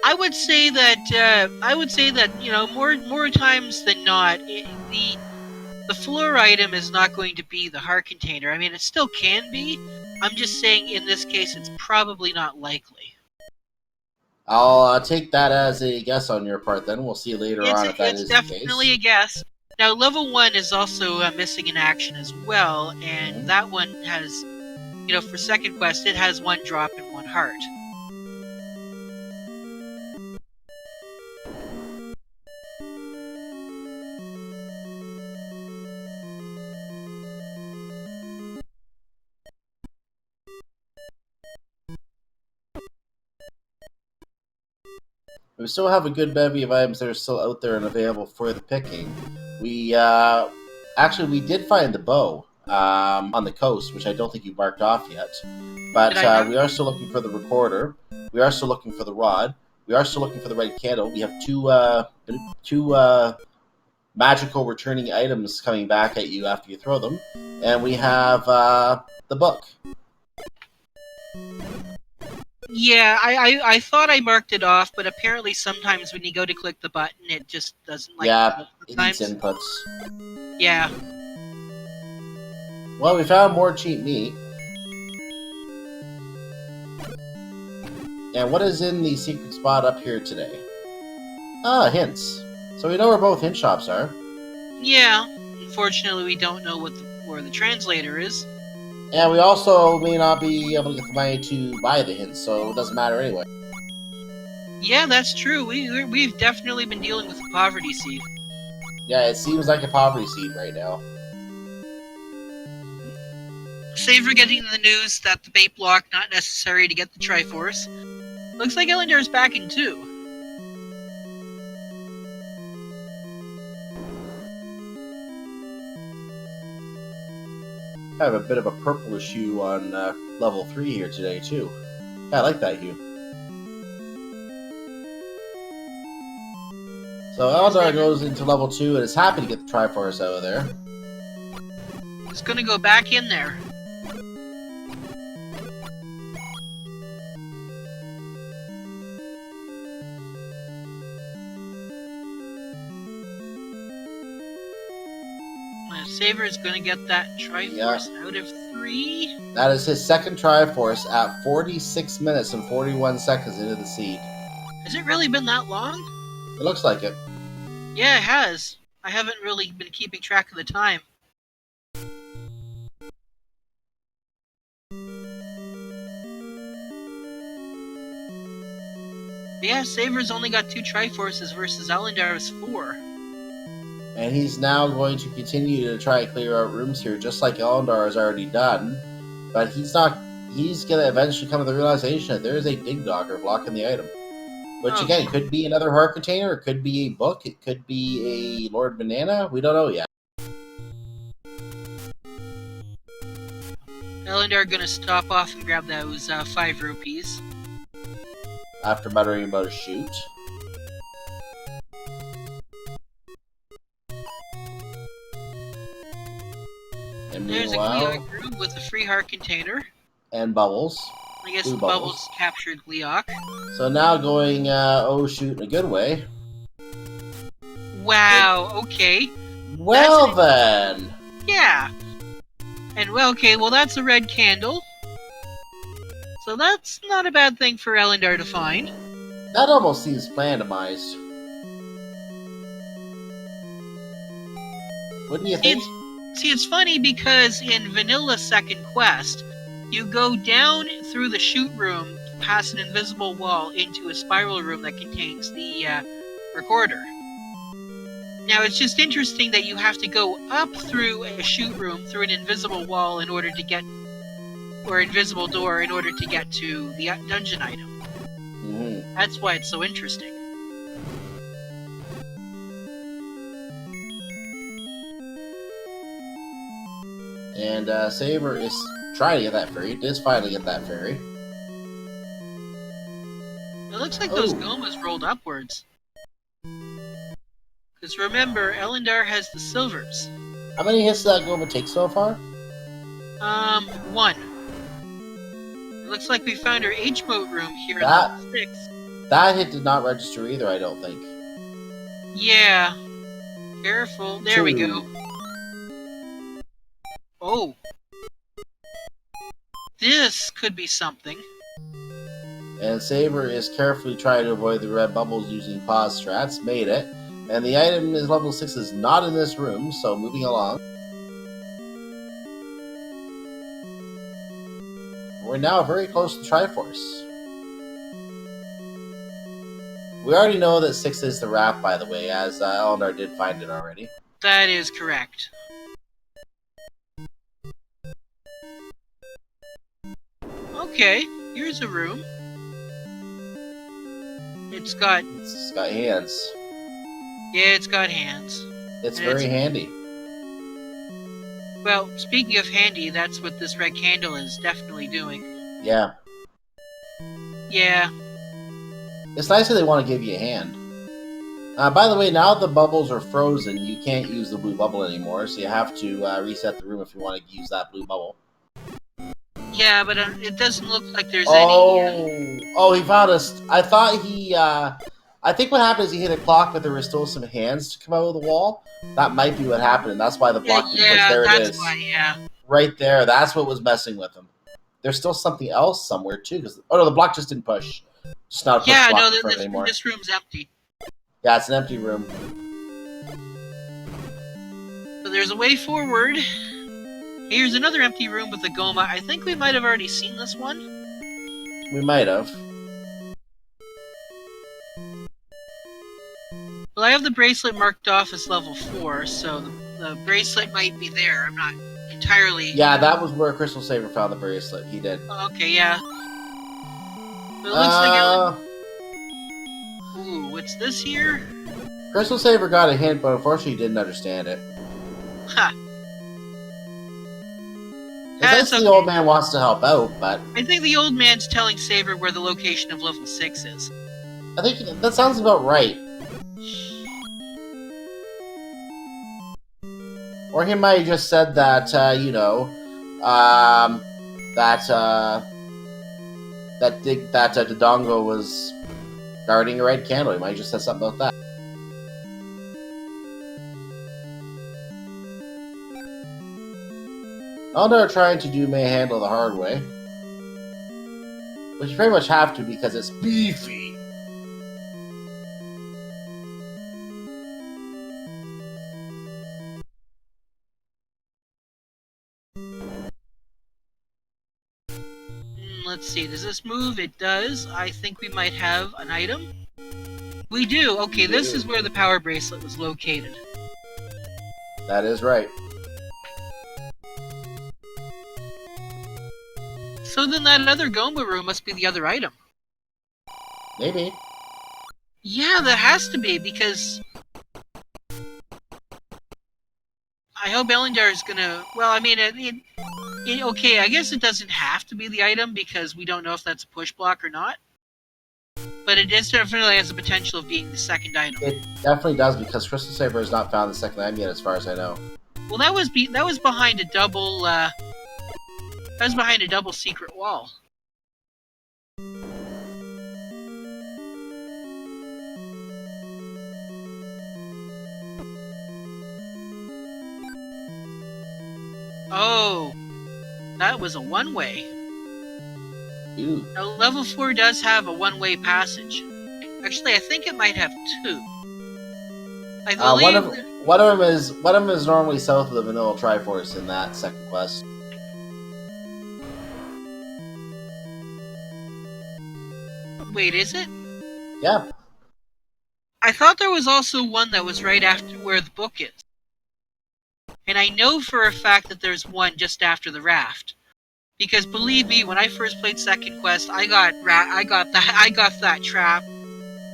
Speaker 2: I would say that more times than not, the floor item is not going to be the heart container. I mean, it still can be. I'm just saying in this case, it's probably not likely.
Speaker 1: I'll take that as a guess on your part. Then we'll see later on if that is the case.
Speaker 2: It's definitely a guess. Now, level 1 is also missing in action as well, and that one has, for second quest, it has 1 drop and 1 heart.
Speaker 1: We still have a good bevy of items that are still out there and available for the picking. We actually we did find the bow on the coast, which I don't think you marked off yet. But
Speaker 2: Did I not?
Speaker 1: we are still looking for the recorder. We are still looking for the rod. We are still looking for the red candle. We have two magical returning items coming back at you after you throw them, and we have the book.
Speaker 2: Yeah, I thought I marked it off, but apparently sometimes when you go to click the button, it just doesn't like
Speaker 1: Yeah,
Speaker 2: it
Speaker 1: it needs
Speaker 2: sometimes.
Speaker 1: inputs.
Speaker 2: Yeah.
Speaker 1: Well, we found more cheap meat. And what is in the secret spot up here today? Ah, hints. So we know where both hint shops are.
Speaker 2: Yeah. Unfortunately, we don't know where the translator is.
Speaker 1: And we also may not be able to get the money to buy the hints, so it doesn't matter anyway.
Speaker 2: Yeah, that's true. We've definitely been dealing with the poverty seed.
Speaker 1: Yeah, it seems like a poverty seed right now.
Speaker 2: Saver getting the news that the bait block not necessary to get the Triforce. Looks like Ellendar's backing too.
Speaker 1: I have a bit of a purplish hue on level 3 here today, too. Yeah, I like that hue. So Ellendar goes into level 2 and is happy to get the Triforce out of there.
Speaker 2: He's gonna go back in there. Saver is gonna get that Triforce out of 3.
Speaker 1: That is his second Triforce at 46 minutes and 41 seconds into the seed.
Speaker 2: Has it really been that long?
Speaker 1: It looks like it.
Speaker 2: Yeah, it has. I haven't really been keeping track of the time. But yeah, Saver's only got 2 Triforces versus Ellendar's 4.
Speaker 1: And he's now going to continue to try to clear out rooms here, just like Ellendar has already done. But he's not. He's going to eventually come to the realization that there is a Dig Dogger blocking the item. Which, again, could be another heart container, it could be a book, it could be a Lord Banana. We don't know yet.
Speaker 2: Ellendar gonna stop off and grab those 5 rupees.
Speaker 1: After muttering about a shoot. And
Speaker 2: there's a Gleok room with a free heart container.
Speaker 1: And bubbles.
Speaker 2: I guess bubbles captured Gleok.
Speaker 1: So now going, oh shoot, in a good way.
Speaker 2: Wow, okay.
Speaker 1: Well then!
Speaker 2: Yeah. And well, okay, well that's a red candle. So that's not a bad thing for Ellendar to find.
Speaker 1: That almost seems randomized. Wouldn't you think?
Speaker 2: See, it's funny because in Vanilla Second Quest, you go down through the chute room, past an invisible wall, into a spiral room that contains the recorder. Now, it's just interesting that you have to go up through a chute room, through an invisible wall in order to get... or invisible door in order to get to the dungeon item.
Speaker 1: Mm-hmm.
Speaker 2: That's why it's so interesting.
Speaker 1: And Saber is trying to get that fairy. It is finally get that fairy.
Speaker 2: It looks like those Gomas rolled upwards. Because remember, Ellendar has the silvers.
Speaker 1: How many hits did that Goma take so far?
Speaker 2: 1. It looks like we found our H-Mote room here in level 6.
Speaker 1: That hit did not register either, I don't think.
Speaker 2: Yeah. Careful. There
Speaker 1: 2.
Speaker 2: we go. Oh. This could be something.
Speaker 1: And Saber is carefully trying to avoid the red bubbles using pause strats. Made it. And the item is level 6 is not in this room, so moving along. We're now very close to Triforce. We already know that 6 is the wrap, by the way, as Ellendar did find it already.
Speaker 2: That is correct. Okay, here's a room. It's got
Speaker 1: It's got hands.
Speaker 2: yeah, it's got hands.
Speaker 1: It's
Speaker 2: And
Speaker 1: very handy.
Speaker 2: Well, speaking of handy, that's what this red candle is definitely doing.
Speaker 1: Yeah.
Speaker 2: Yeah.
Speaker 1: It's nice that they want to give you a hand. By the way, now the bubbles are frozen. You can't use the blue bubble anymore, so you have to reset the room if you want to use that blue bubble.
Speaker 2: Yeah, but it doesn't look like there's
Speaker 1: any... Oh, he found us. I thought he... I think what happened is he hit a clock, but there were still some hands to come out of the wall. That might be what happened, and that's why the block didn't push. There it is.
Speaker 2: Why, yeah.
Speaker 1: Right there. That's what was messing with him. There's still something else somewhere, too. Oh, no, the block just didn't push. Just not a push block in front anymore.
Speaker 2: This room's empty.
Speaker 1: Yeah, it's an empty room.
Speaker 2: So there's a way forward. Here's another empty room with a Goma. I think we might have already seen this one.
Speaker 1: We might have.
Speaker 2: Well, I have the bracelet marked off as level 4, so the bracelet might be there. I'm not entirely...
Speaker 1: Yeah, that was where CrystalSaver found the bracelet. He did.
Speaker 2: Okay, yeah. But it looks like Ooh, what's this here?
Speaker 1: CrystalSaver got a hint, but unfortunately he didn't understand it.
Speaker 2: Ha.
Speaker 1: It's okay. The old man wants to help out, but...
Speaker 2: I think the old man's telling Saver where the location of level 6 is.
Speaker 1: I think that sounds about right. Or he might have just said that, you know, that Dodongo was guarding a red candle. He might have just said something about that. Ellendar trying to do may handle the hard way. Which you pretty much have to because it's beefy.
Speaker 2: Let's see, does this move? It does. I think we might have an item. We do! Okay, this is where the power bracelet was located.
Speaker 1: That is right.
Speaker 2: So then that other Goma room must be the other item.
Speaker 1: Maybe.
Speaker 2: Yeah, that has to be, because... I hope Ellendar is gonna... Well, I mean, okay, I guess it doesn't have to be the item, because we don't know if that's a push block or not. But it is definitely has the potential of being the second item.
Speaker 1: It definitely does, because CrystalSaver has not found the second item yet, as far as I know.
Speaker 2: Well, that was behind a double, that was behind a double secret wall. Oh, that was a one-way.
Speaker 1: Ooh.
Speaker 2: Now, level 4 does have a one-way passage. Actually, I think it might have 2. I believe
Speaker 1: one of them is normally south of the vanilla Triforce in that second quest.
Speaker 2: Wait, is it?
Speaker 1: Yeah.
Speaker 2: I thought there was also one that was right after where the book is. And I know for a fact that there's one just after the raft. Because believe me, when I first played Second Quest, I got that trap.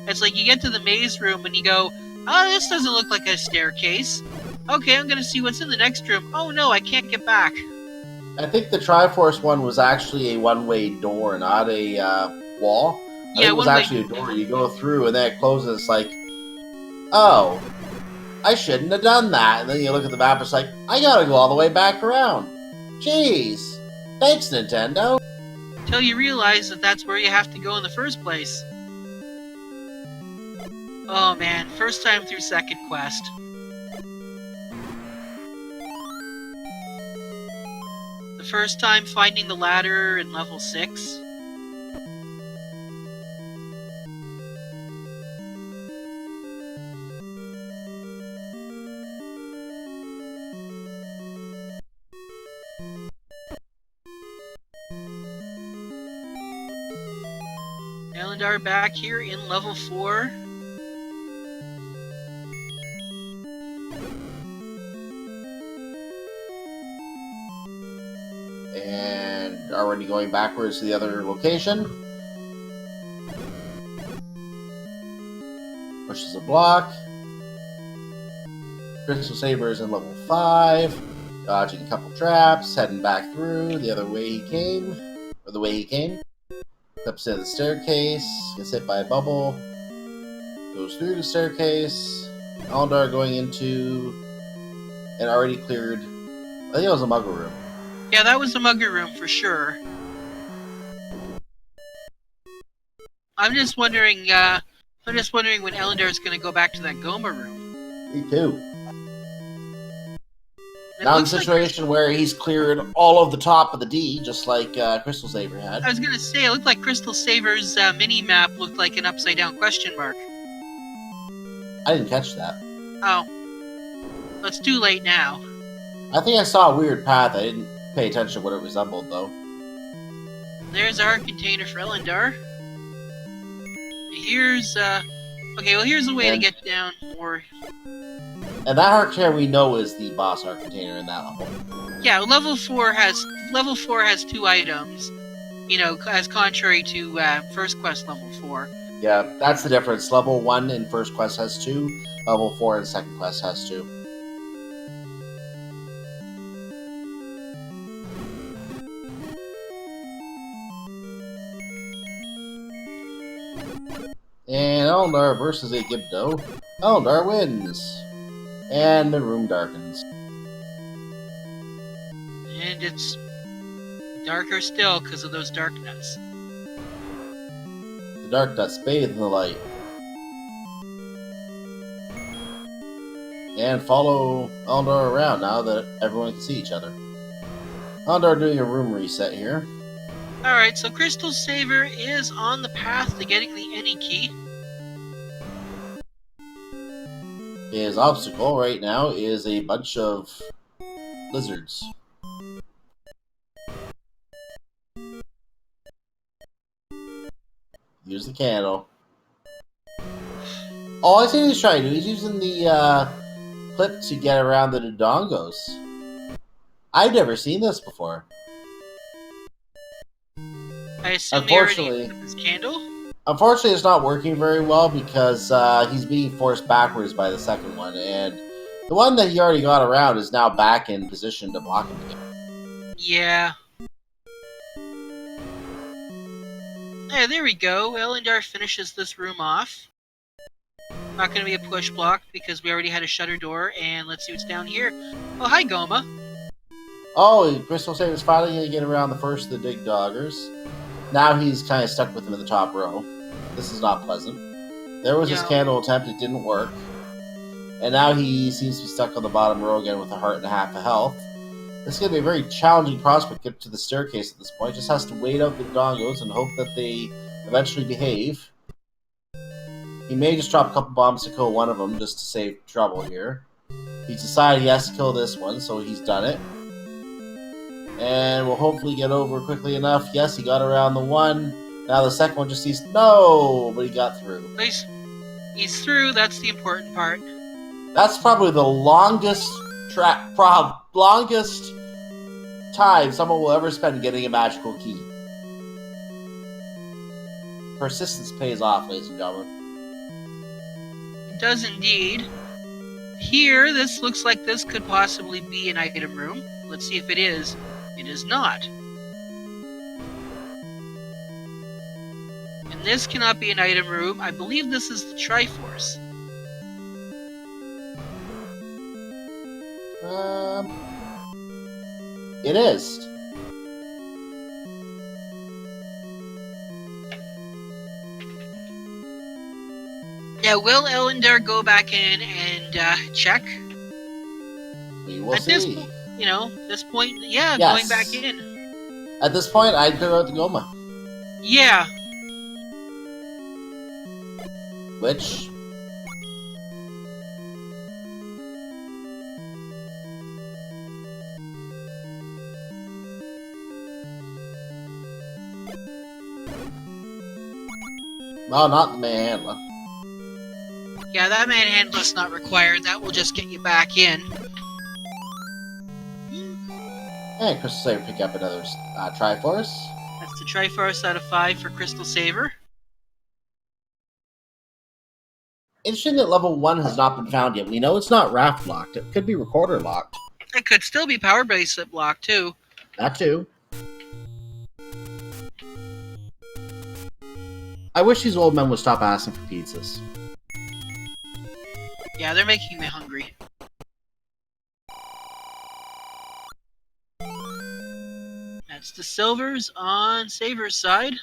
Speaker 2: It's like you get to the maze room and you go, oh, this doesn't look like a staircase. Okay, I'm gonna see what's in the next room. Oh no, I can't get back.
Speaker 1: I think the Triforce one was actually a one-way door, not a wall. I think it was actually a door. You go through and then it closes. It's like, oh, I shouldn't have done that. And then you look at the map. It's like, I gotta go all the way back around. Jeez. Thanks, Nintendo.
Speaker 2: Until you realize that that's where you have to go in the first place. Oh man, first time through Second Quest. The first time finding the ladder in level 6. Ellendar back here in level 4.
Speaker 1: And already going backwards to the other location. pushes a block. CrystalSaver is in level 5, dodging a couple traps, heading back through the other way he came, or the way he came. Steps to the staircase, gets hit by a bubble, goes through the staircase. Ellendar going into an already cleared, I think it was a mugger room.
Speaker 2: Yeah, that was the mugger room for sure. I'm just wondering when Ellendar is going to go back to that Goma room.
Speaker 1: Me too.
Speaker 2: It
Speaker 1: Now in the
Speaker 2: looks like
Speaker 1: situation where he's cleared all of the top of the D, just like CrystalSaver had.
Speaker 2: I was going to say, it looked like CrystalSaver's mini-map looked like an upside-down question mark.
Speaker 1: I didn't catch that.
Speaker 2: Oh. Well, it's too late now.
Speaker 1: I think I saw a weird path. I didn't pay attention to what it resembled, though.
Speaker 2: There's our container for Ellendar. Here's, okay, well, here's a way to get down more.
Speaker 1: And that heart container we know is the boss heart container in that level.
Speaker 2: Yeah, level 4 has 2 items, you know, as contrary to First Quest level 4.
Speaker 1: Yeah, that's the difference. Level 1 in First Quest has 2, level 4 in Second Quest has 2. And Ellendar versus a Gibdo. Ellendar wins. And the room darkens.
Speaker 2: And it's darker still because of those dark nuts.
Speaker 1: The dark nuts bathe in the light. And follow Ellendar around now that everyone can see each other. Ellendar doing a room reset here.
Speaker 2: Alright, so CrystalSaver is on the path to getting the any key.
Speaker 1: His obstacle right now is a bunch of lizards. Use the candle. Oh, I see what he's trying to do. He's using the clip to get around the Dodongos. I've never seen this before.
Speaker 2: I assume he already lit his candle?
Speaker 1: Unfortunately, it's not working very well because he's being forced backwards by the second one, and the one that he already got around is now back in position to block him again.
Speaker 2: Yeah. Yeah, there we go. Ellendar finishes this room off. Not going to be a push block because we already had a shutter door, and let's see what's down here. Oh, hi, Goma.
Speaker 1: Oh, CrystalSaver's finally going to get around the first of the Dig Doggers. Now he's kind of stuck with him in the top row. This is not pleasant. There was his candle attempt, it didn't work. And now he seems to be stuck on the bottom row again with a heart and a half of health. This is going to be a very challenging prospect to get to the staircase at this point. Just has to wait out the Dongos and hope that they eventually behave. He may just drop a couple bombs to kill one of them just to save trouble here. He's decided he has to kill this one, so he's done it. And we'll hopefully get over quickly enough. Yes, he got around the one. Now the second one just sees no, but he got through.
Speaker 2: He's through. That's the important part.
Speaker 1: That's probably the longest longest time someone will ever spend getting a magical key. Persistence pays off, ladies and gentlemen.
Speaker 2: It does indeed. Here, this looks like this could possibly be an item room. Let's see if it is. It is not. And this cannot be an item room. I believe this is the Triforce.
Speaker 1: It is.
Speaker 2: Yeah, will Ellendar go back in and check?
Speaker 1: We will see.
Speaker 2: This point, yeah,
Speaker 1: yes.
Speaker 2: Going back in.
Speaker 1: At this point, I'd clear out the Goma.
Speaker 2: Yeah.
Speaker 1: Which... well, not the manhandler.
Speaker 2: Yeah, that manhandler's not required. That will just get you back in.
Speaker 1: And CrystalSaver pick up another Triforce.
Speaker 2: That's the Triforce out of 5 for CrystalSaver.
Speaker 1: interesting that level 1 has not been found yet. We know it's not raft locked. It could be recorder locked.
Speaker 2: It could still be power bracelet blocked, too.
Speaker 1: That too. I wish these old men would stop asking for pizzas.
Speaker 2: Yeah, they're making me hungry. That's the silvers on Saver's side.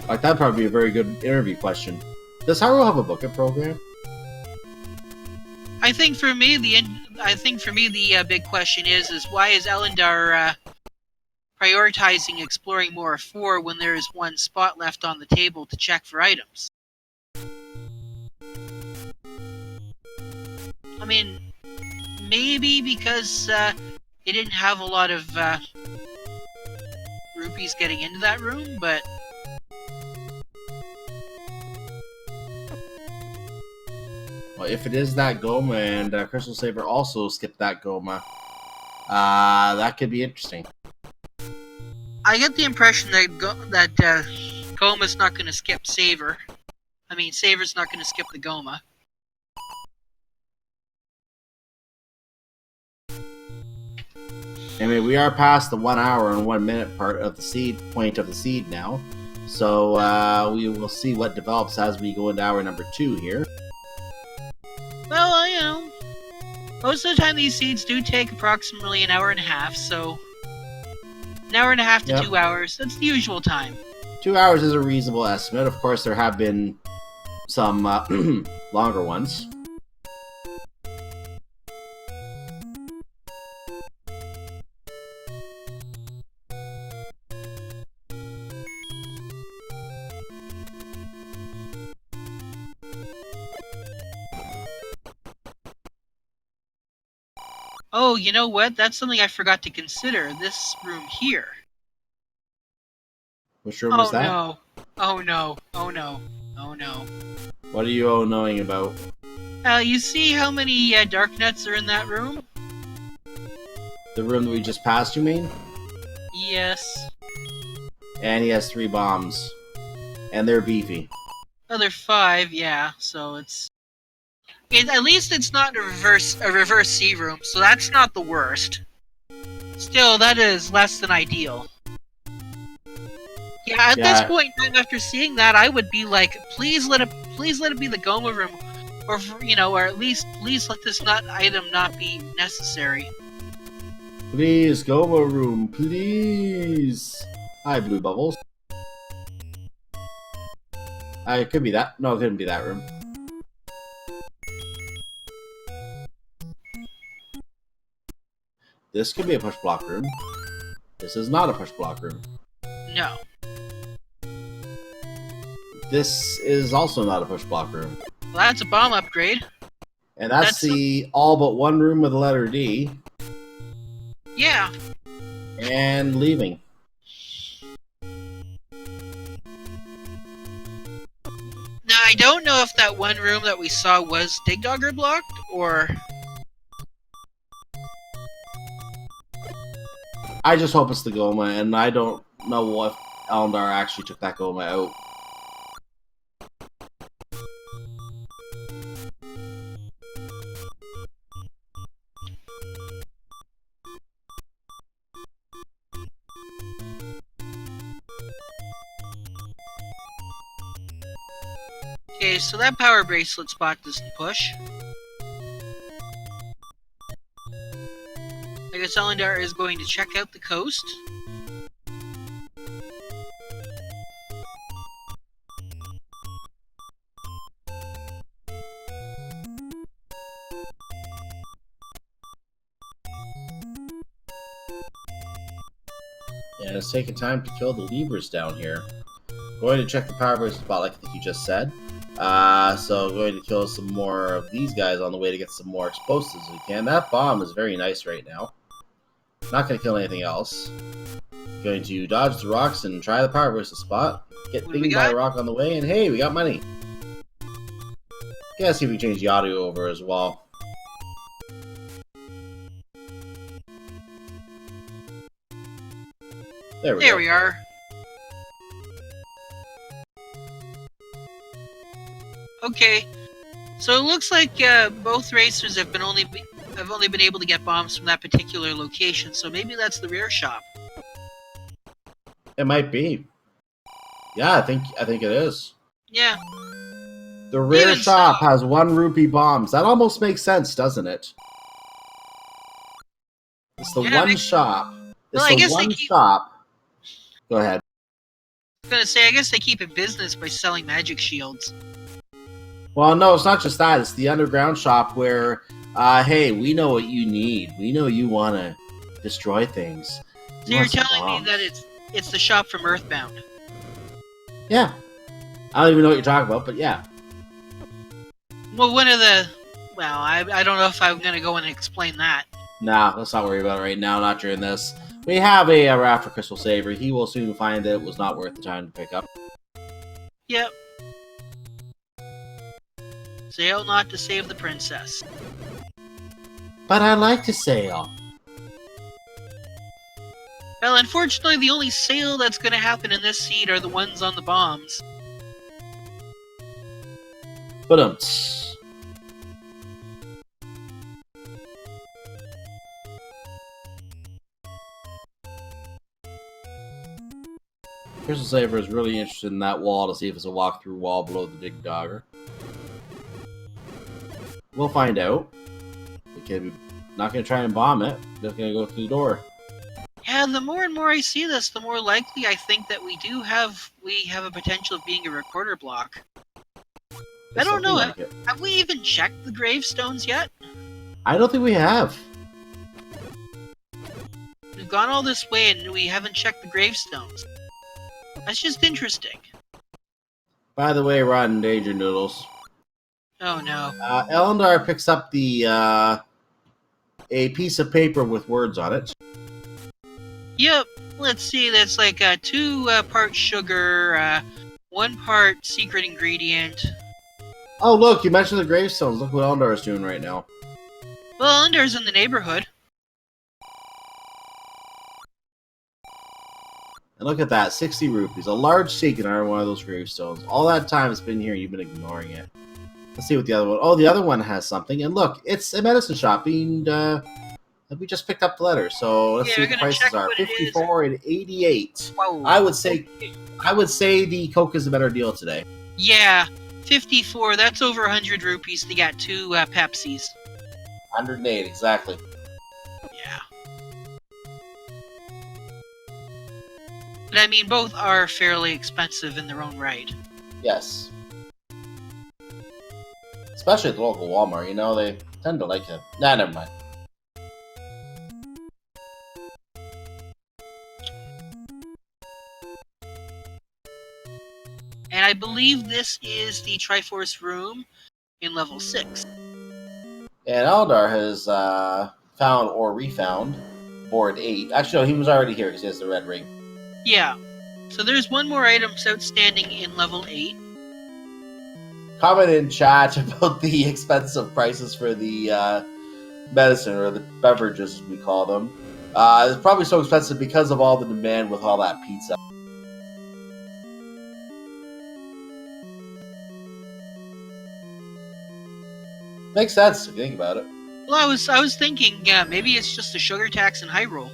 Speaker 1: Like, that'd probably be a very good interview question. Does Hyrule have a bucket program?
Speaker 2: I think for me the big question is why is Ellendar prioritizing exploring more of 4 when there is one spot left on the table to check for items? I mean, maybe because it didn't have a lot of rupees getting into that room, but
Speaker 1: Well, if it is that Goma and CrystalSaver also skipped that Goma, that could be interesting.
Speaker 2: I get the impression that Goma's not going to skip Saver. I mean, Saver's not going to skip the Goma.
Speaker 1: I mean, we are past the 1 hour and 1 minute part of the seed point of the seed now, so we will see what develops as we go into hour number 2 here.
Speaker 2: Well, you know, most of the time these seeds do take approximately an hour and a half, so an hour and a half to 2 hours, that's the usual time.
Speaker 1: 2 hours is a reasonable estimate. Of course, there have been some longer ones.
Speaker 2: Oh, you know what? That's something I forgot to consider. This room here.
Speaker 1: Which room is that?
Speaker 2: No. Oh no. Oh no. Oh no.
Speaker 1: What are you all knowing about?
Speaker 2: You see how many dark nuts are in that room?
Speaker 1: The room that we just passed, you mean?
Speaker 2: Yes.
Speaker 1: And he has 3 bombs. And they're beefy.
Speaker 2: Oh, they're 5, yeah, so it's... at least it's not a reverse C room, so that's not the worst. Still, that is less than ideal. Yeah, at this point, after seeing that, I would be like, please let it be the Goma room, or or at least please let this item not be necessary.
Speaker 1: Please, Goma room, please. Hi, Blue Bubbles. It could be that. No, it couldn't be that room. This could be a push block room. This is not a push block room.
Speaker 2: No.
Speaker 1: This is also not a push block room.
Speaker 2: Well, that's a bomb upgrade.
Speaker 1: And that's the all but one room with the letter D.
Speaker 2: Yeah.
Speaker 1: And leaving.
Speaker 2: Now, I don't know if that one room that we saw was Digdogger blocked, or...
Speaker 1: I just hope it's the Goma, and I don't know if Ellendar actually took that Goma out.
Speaker 2: Okay, so that power bracelet spot doesn't push. I guess Ellendar is going to check out the coast.
Speaker 1: Yeah, it's taking time to kill the levers down here. Going to check the power bracelet spot like I think you just said. So going to kill some more of these guys on the way to get some more explosives if we can. That bomb is very nice right now. Not going to kill anything else. Going to dodge the rocks and try the power bracelet spot. Get dinged by a rock on the way, and hey, we got money. Gotta see if we change the audio over as well. There we go.
Speaker 2: There we are. Okay, so it looks like both racers have only been able to get bombs from that particular location. So maybe that's the rare shop.
Speaker 1: It might be. Yeah, I think it is.
Speaker 2: Yeah.
Speaker 1: The rare
Speaker 2: Even
Speaker 1: shop
Speaker 2: so.
Speaker 1: has 1 rupee bombs. That almost makes sense, doesn't it? It's the
Speaker 2: Yeah,
Speaker 1: one shop. It's
Speaker 2: Well, I
Speaker 1: the
Speaker 2: guess they
Speaker 1: one
Speaker 2: keep-
Speaker 1: shop. Go ahead.
Speaker 2: I was gonna say, I guess they keep it business by selling magic shields.
Speaker 1: Well, no, it's not just that. It's the underground shop where, hey, we know what you need. We know you want to destroy things.
Speaker 2: So you're telling me that it's the shop from Earthbound?
Speaker 1: Yeah. I don't even know what you're talking about, but yeah.
Speaker 2: Well, one of the... Well, I don't know if I'm gonna go in and explain that.
Speaker 1: Nah, let's not worry about it right now. Not during this. We have a raft for CrystalSaver. He will soon find that it was not worth the time to pick up.
Speaker 2: Yep. Sail not to save the princess.
Speaker 1: But I like to sail.
Speaker 2: Well, unfortunately, the only sale that's gonna happen in this seed are the ones on the bombs.
Speaker 1: But CrystalSaver is really interested in that wall to see if it's a walk-through wall below the Dig Dogger. We'll find out. We're not going to try and bomb it. Just going to go through the door.
Speaker 2: Yeah, the more and more I see this, the more likely I think that we have a potential of being a recorder block. I don't know.
Speaker 1: Like
Speaker 2: have we even checked the gravestones yet?
Speaker 1: I don't think we have.
Speaker 2: We've gone all this way and we haven't checked the gravestones. That's just interesting.
Speaker 1: By the way, Rotten Danger Noodles.
Speaker 2: Oh no.
Speaker 1: Ellendar picks up the a piece of paper with words on it.
Speaker 2: Yep. Let's see. That's like 2 parts sugar, 1 part secret ingredient.
Speaker 1: Oh, look! You mentioned the gravestones. Look what Ellendar is doing right now.
Speaker 2: Well, Ellendar's in the neighborhood.
Speaker 1: And look at that, 60 rupees. A large stake in one of those gravestones. All that time it's been here, you've been ignoring it. Let's see what the other one... Oh, the other one has something. And look, it's a medicine shop. And we just picked up the letter. So let's see what the prices are. 54 and 88.
Speaker 2: Whoa.
Speaker 1: I would say the Coke is a better deal today.
Speaker 2: Yeah, 54. That's over 100 rupees to get 2 Pepsis.
Speaker 1: 108, exactly.
Speaker 2: Yeah. But I mean, both are fairly expensive in their own right.
Speaker 1: Yes. Especially at the local Walmart, you know, they tend to like it. Nah, never mind.
Speaker 2: And I believe this is the Triforce room in level 6.
Speaker 1: And Ellendar has found or refound board 8. Actually, no, he was already here because he has the red ring.
Speaker 2: Yeah. So there's one more item outstanding in level 8.
Speaker 1: Comment in chat about the expensive prices for the medicine, or the beverages as we call them. It's probably so expensive because of all the demand with all that pizza. Makes sense if you think about it.
Speaker 2: Well, I was thinking, maybe it's just a sugar tax in Hyrule.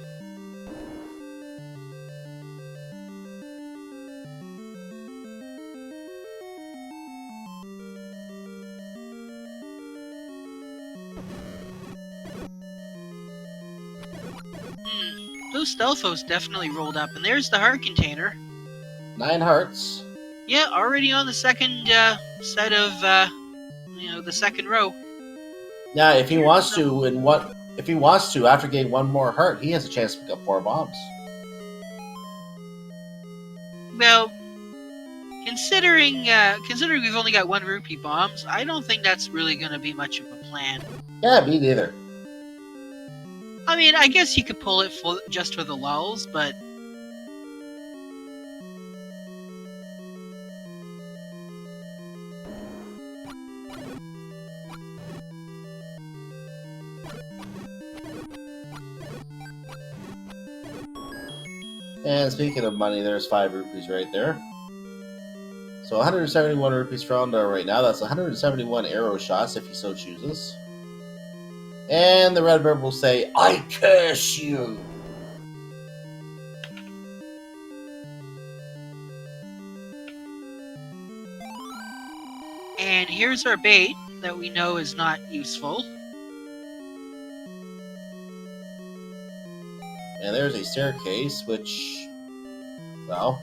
Speaker 2: Those Stelphos definitely rolled up, and there's the heart container.
Speaker 1: 9 hearts.
Speaker 2: Yeah, already on the second set of, the second row.
Speaker 1: Yeah, if he wants to, after getting 1 more heart, he has a chance to pick up 4 bombs.
Speaker 2: Well, considering we've only got 1 rupee bombs, I don't think that's really going to be much of a plan.
Speaker 1: Yeah, me neither.
Speaker 2: I mean, I guess you could pull it just for the lulls, but...
Speaker 1: And speaking of money, there's 5 rupees right there. So 171 rupees for Ellendar right now. That's 171 arrow shots if he so chooses. And the red bird will say, I curse you!
Speaker 2: And here's our bait that we know is not useful.
Speaker 1: And there's a staircase, which, well,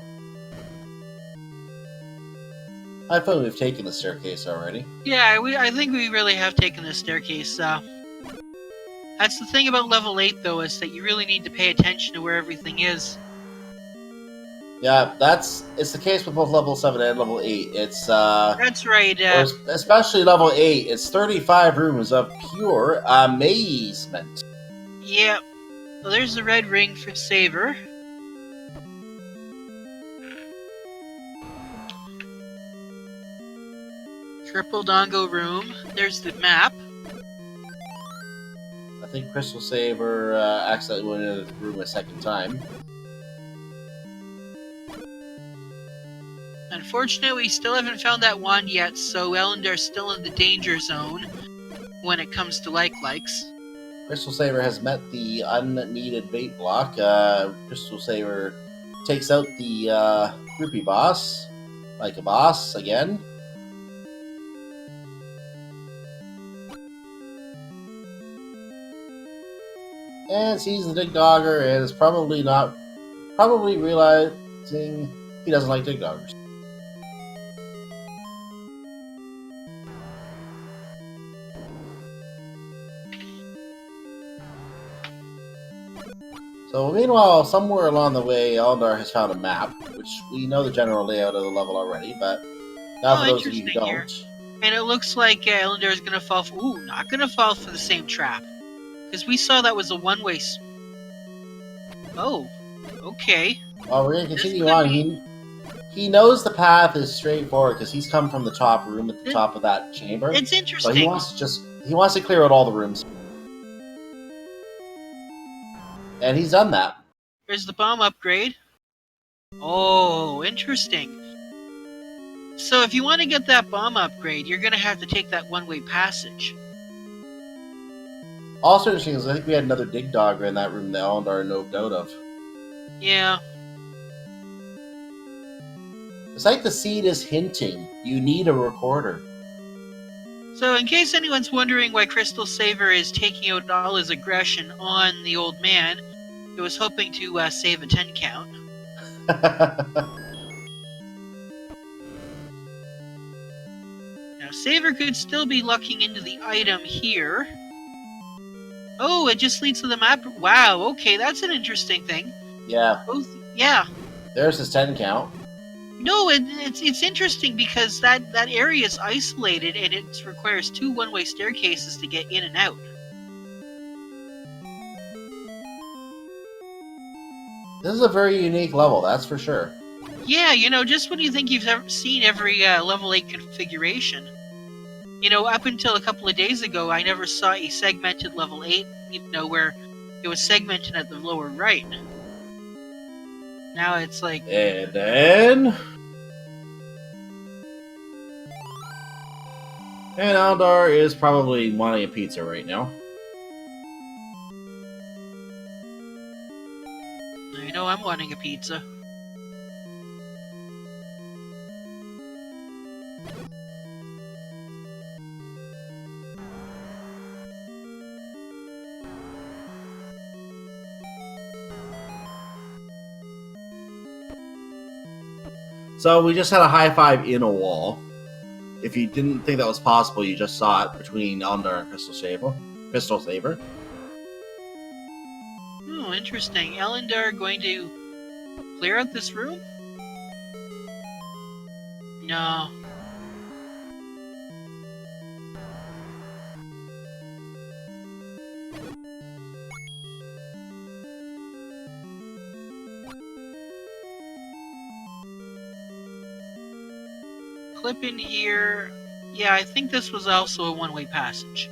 Speaker 1: I thought we've taken the staircase already.
Speaker 2: Yeah, I think we really have taken the staircase. That's the thing about level 8, though, is that you really need to pay attention to where everything is.
Speaker 1: Yeah, it's the case with both level 7 and level 8. It's,
Speaker 2: That's right.
Speaker 1: especially level 8, it's 35 rooms of pure amazement.
Speaker 2: Yeah. So there's the red ring for Saver. Triple Dongo room. There's the map.
Speaker 1: I think CrystalSaver accidentally went into the room a second time.
Speaker 2: Unfortunately, we still haven't found that wand yet, so Ellendar's still in the danger zone when it comes to likes.
Speaker 1: CrystalSaver has met the unneeded bait block. CrystalSaver takes out the rupee boss, like a boss again. And sees the Dig Dogger and is probably realizing he doesn't like Dig Doggers. So meanwhile, somewhere along the way, Ellendar has found a map, which we know the general layout of the level already, but now for those of you who don't.
Speaker 2: Here. And it looks like Ellendar is going to fall for... Ooh, not going to fall for the same trap. Because we saw that was a one-way... Oh, okay.
Speaker 1: Well, we're going to continue on. He knows the path is straightforward because he's come from the top room at the top of that chamber.
Speaker 2: It's interesting.
Speaker 1: So he wants to clear out all the rooms. And he's done that.
Speaker 2: There's the bomb upgrade. Oh, interesting. So if you want to get that bomb upgrade, you're going to have to take that one-way passage.
Speaker 1: Also interesting is I think we had another Dig Dogger in that room that Ellendar noped out of.
Speaker 2: Yeah.
Speaker 1: It's like the seed is hinting, you need a recorder.
Speaker 2: So in case anyone's wondering why CrystalSaver is taking out all his aggression on the old man, he was hoping to save a 10 count. Now, Saver could still be lucking into the item here. Oh, it just leads to the map. Wow, okay, that's an interesting thing.
Speaker 1: Yeah.
Speaker 2: Yeah.
Speaker 1: There's his 10 count.
Speaker 2: No, it's interesting because that area is isolated and it requires 2 one-way staircases to get in and out.
Speaker 1: This is a very unique level, that's for sure.
Speaker 2: Yeah, just when you think you've seen every level 8 configuration. Up until a couple of days ago, I never saw a segmented level 8, where it was segmented at the lower right. Now it's like...
Speaker 1: And then... And Ellendar is probably wanting a pizza right now.
Speaker 2: I know I'm wanting a pizza.
Speaker 1: So we just had a high five in a wall. If you didn't think that was possible, you just saw it between Ellendar and CrystalSaver.
Speaker 2: Oh, interesting. Ellendar going to clear out this room? No. Clip in here. Yeah, I think this was also a one-way passage.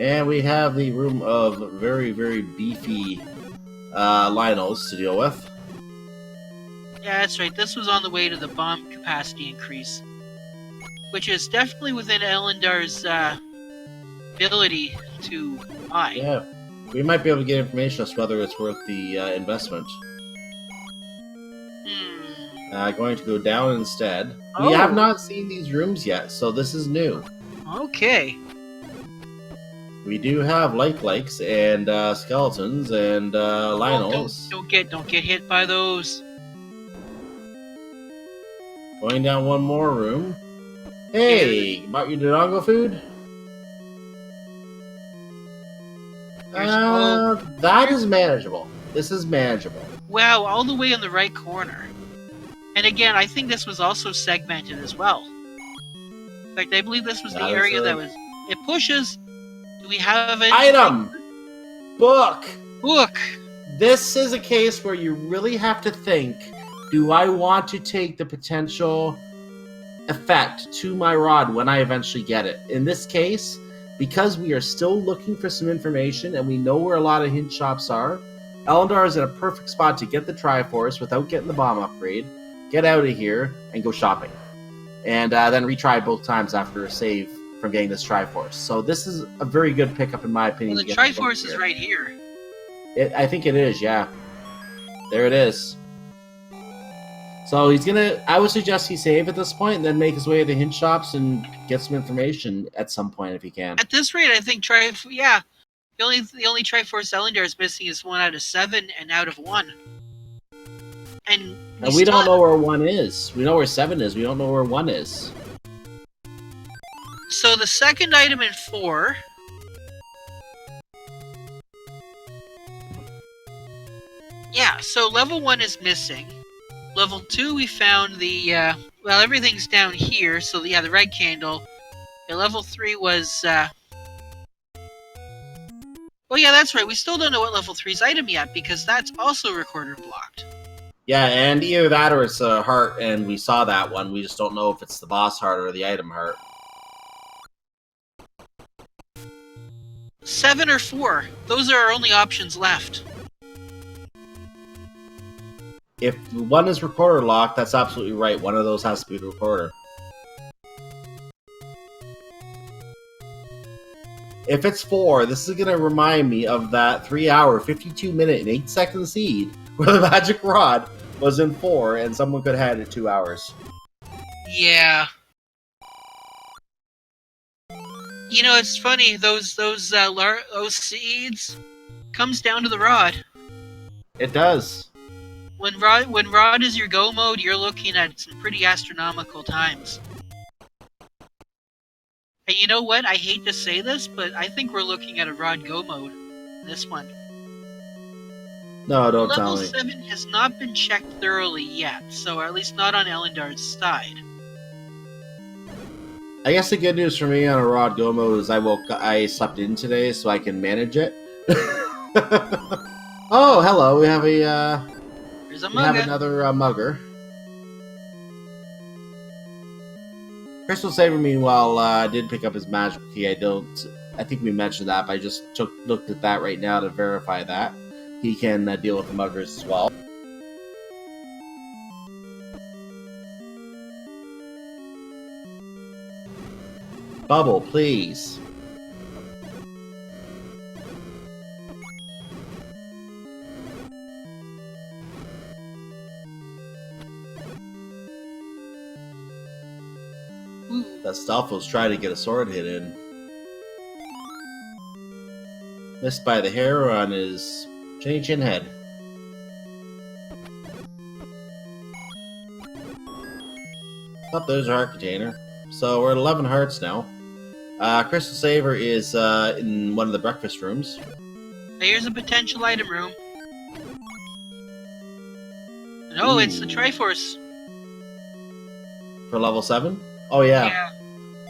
Speaker 1: And we have the room of very, very beefy Lionels to deal with.
Speaker 2: Yeah, that's right. This was on the way to the bomb capacity increase, which is definitely within Ellendar's ability to buy.
Speaker 1: Yeah, we might be able to get information as to whether it's worth the investment. Going to go down instead. We have not seen these rooms yet, so this is new.
Speaker 2: Okay.
Speaker 1: We do have likes and skeletons and Lionels.
Speaker 2: Don't get hit by those.
Speaker 1: Going down one more room. Hey, bought your Dodongo food? That is manageable. This is manageable.
Speaker 2: Wow, all the way in the right corner. And again, I think this was also segmented as well. In fact, I believe this was the area that was... It pushes... Do we have an...
Speaker 1: Item! Book!
Speaker 2: Book!
Speaker 1: This is a case where you really have to think, do I want to take the potential effect to my rod when I eventually get it? In this case, because we are still looking for some information and we know where a lot of hint shops are, Ellendar is in a perfect spot to get the Triforce without getting the bomb upgrade, get out of here, and go shopping. And then retry both times after a save from getting this Triforce. So this is a very good pickup in my opinion.
Speaker 2: Well, the Triforce is right here.
Speaker 1: I think it is, yeah. There it is. So he's gonna... I would suggest he save at this point and then make his way to the hint shops and get some information at some point if he can.
Speaker 2: At this rate, I think yeah. The only Triforce Ellendar is missing is 1 out of 7 and out of 1. And
Speaker 1: we don't know where 1 is. We know where 7 is. We don't know where 1 is.
Speaker 2: So the second item in 4... Yeah, so level 1 is missing. Level 2 we found the... well, everything's down here, so yeah, the red candle. Yeah, level 3 was... Oh yeah, that's right, we still don't know what level 3's item yet, because that's also recorder blocked.
Speaker 1: Yeah, and either that or it's a heart, and we saw that one. We just don't know if it's the boss heart or the item heart.
Speaker 2: 7 or 4. Those are our only options left.
Speaker 1: If 1 is recorder locked, that's absolutely right. One of those has to be the recorder. If it's 4, this is going to remind me of that 3-hour, 52-minute, and 8-second seed where the magic rod was in 4 and someone could have had it 2 hours.
Speaker 2: Yeah. You know, it's funny, those seeds comes down to the rod.
Speaker 1: It does.
Speaker 2: When rod is your go mode, you're looking at some pretty astronomical times. And you know what? I hate to say this, but I think we're looking at a rod go mode. This one.
Speaker 1: No, don't tell me.
Speaker 2: Level 7 has not been checked thoroughly yet, so at least not on Ellendar's side.
Speaker 1: I guess the good news for me on a rod go mode is I slept in today, so I can manage it. Oh, hello. We have
Speaker 2: There's a
Speaker 1: we have
Speaker 2: mugger.
Speaker 1: another mugger. CrystalSaver, meanwhile, did pick up his magical key. I think we mentioned that, but I just looked at that right now to verify that. He can deal with the muggers as well. Bubble, please. That stuff was trying to get a sword hit in. Missed by the hair on his chinny chin head. Oh, there's our heart container. So we're at 11 hearts now. CrystalSaver is in one of the breakfast rooms.
Speaker 2: Here's a potential item room. No, it's the Triforce.
Speaker 1: For level 7? Oh, yeah.
Speaker 2: Yeah.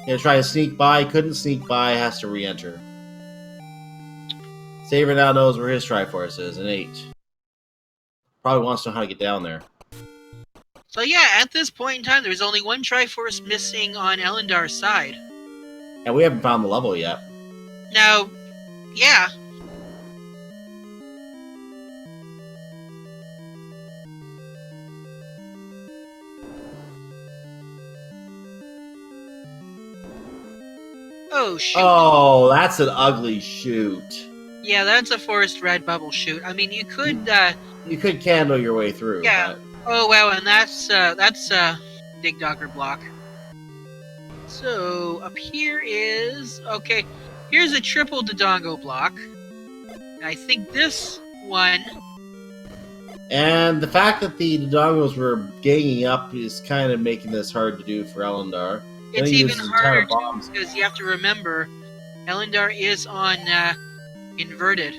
Speaker 1: Gonna try to sneak by, couldn't sneak by, has to re-enter. Saver now knows where his Triforce is, an 8. Probably wants to know how to get down there.
Speaker 2: So yeah, at this point in time, there's only one Triforce missing on Ellendar's side.
Speaker 1: And we haven't found the level yet.
Speaker 2: Now, Yeah. Oh, shoot.
Speaker 1: Oh, that's an ugly shoot.
Speaker 2: Yeah, that's a forest red bubble shoot. I mean, you could,
Speaker 1: You could candle your way through,
Speaker 2: yeah.
Speaker 1: but
Speaker 2: Oh, wow, and that's Dig Dogger block. So, up here is... Okay, here's a triple Dodongo block. And I think this one...
Speaker 1: and the fact that the Dodongos were ganging up is kind of making this hard to do for Ellendar.
Speaker 2: It's
Speaker 1: Gonna
Speaker 2: even
Speaker 1: use his
Speaker 2: harder
Speaker 1: entire bombs.
Speaker 2: because you have to remember, Ellendar is on inverted.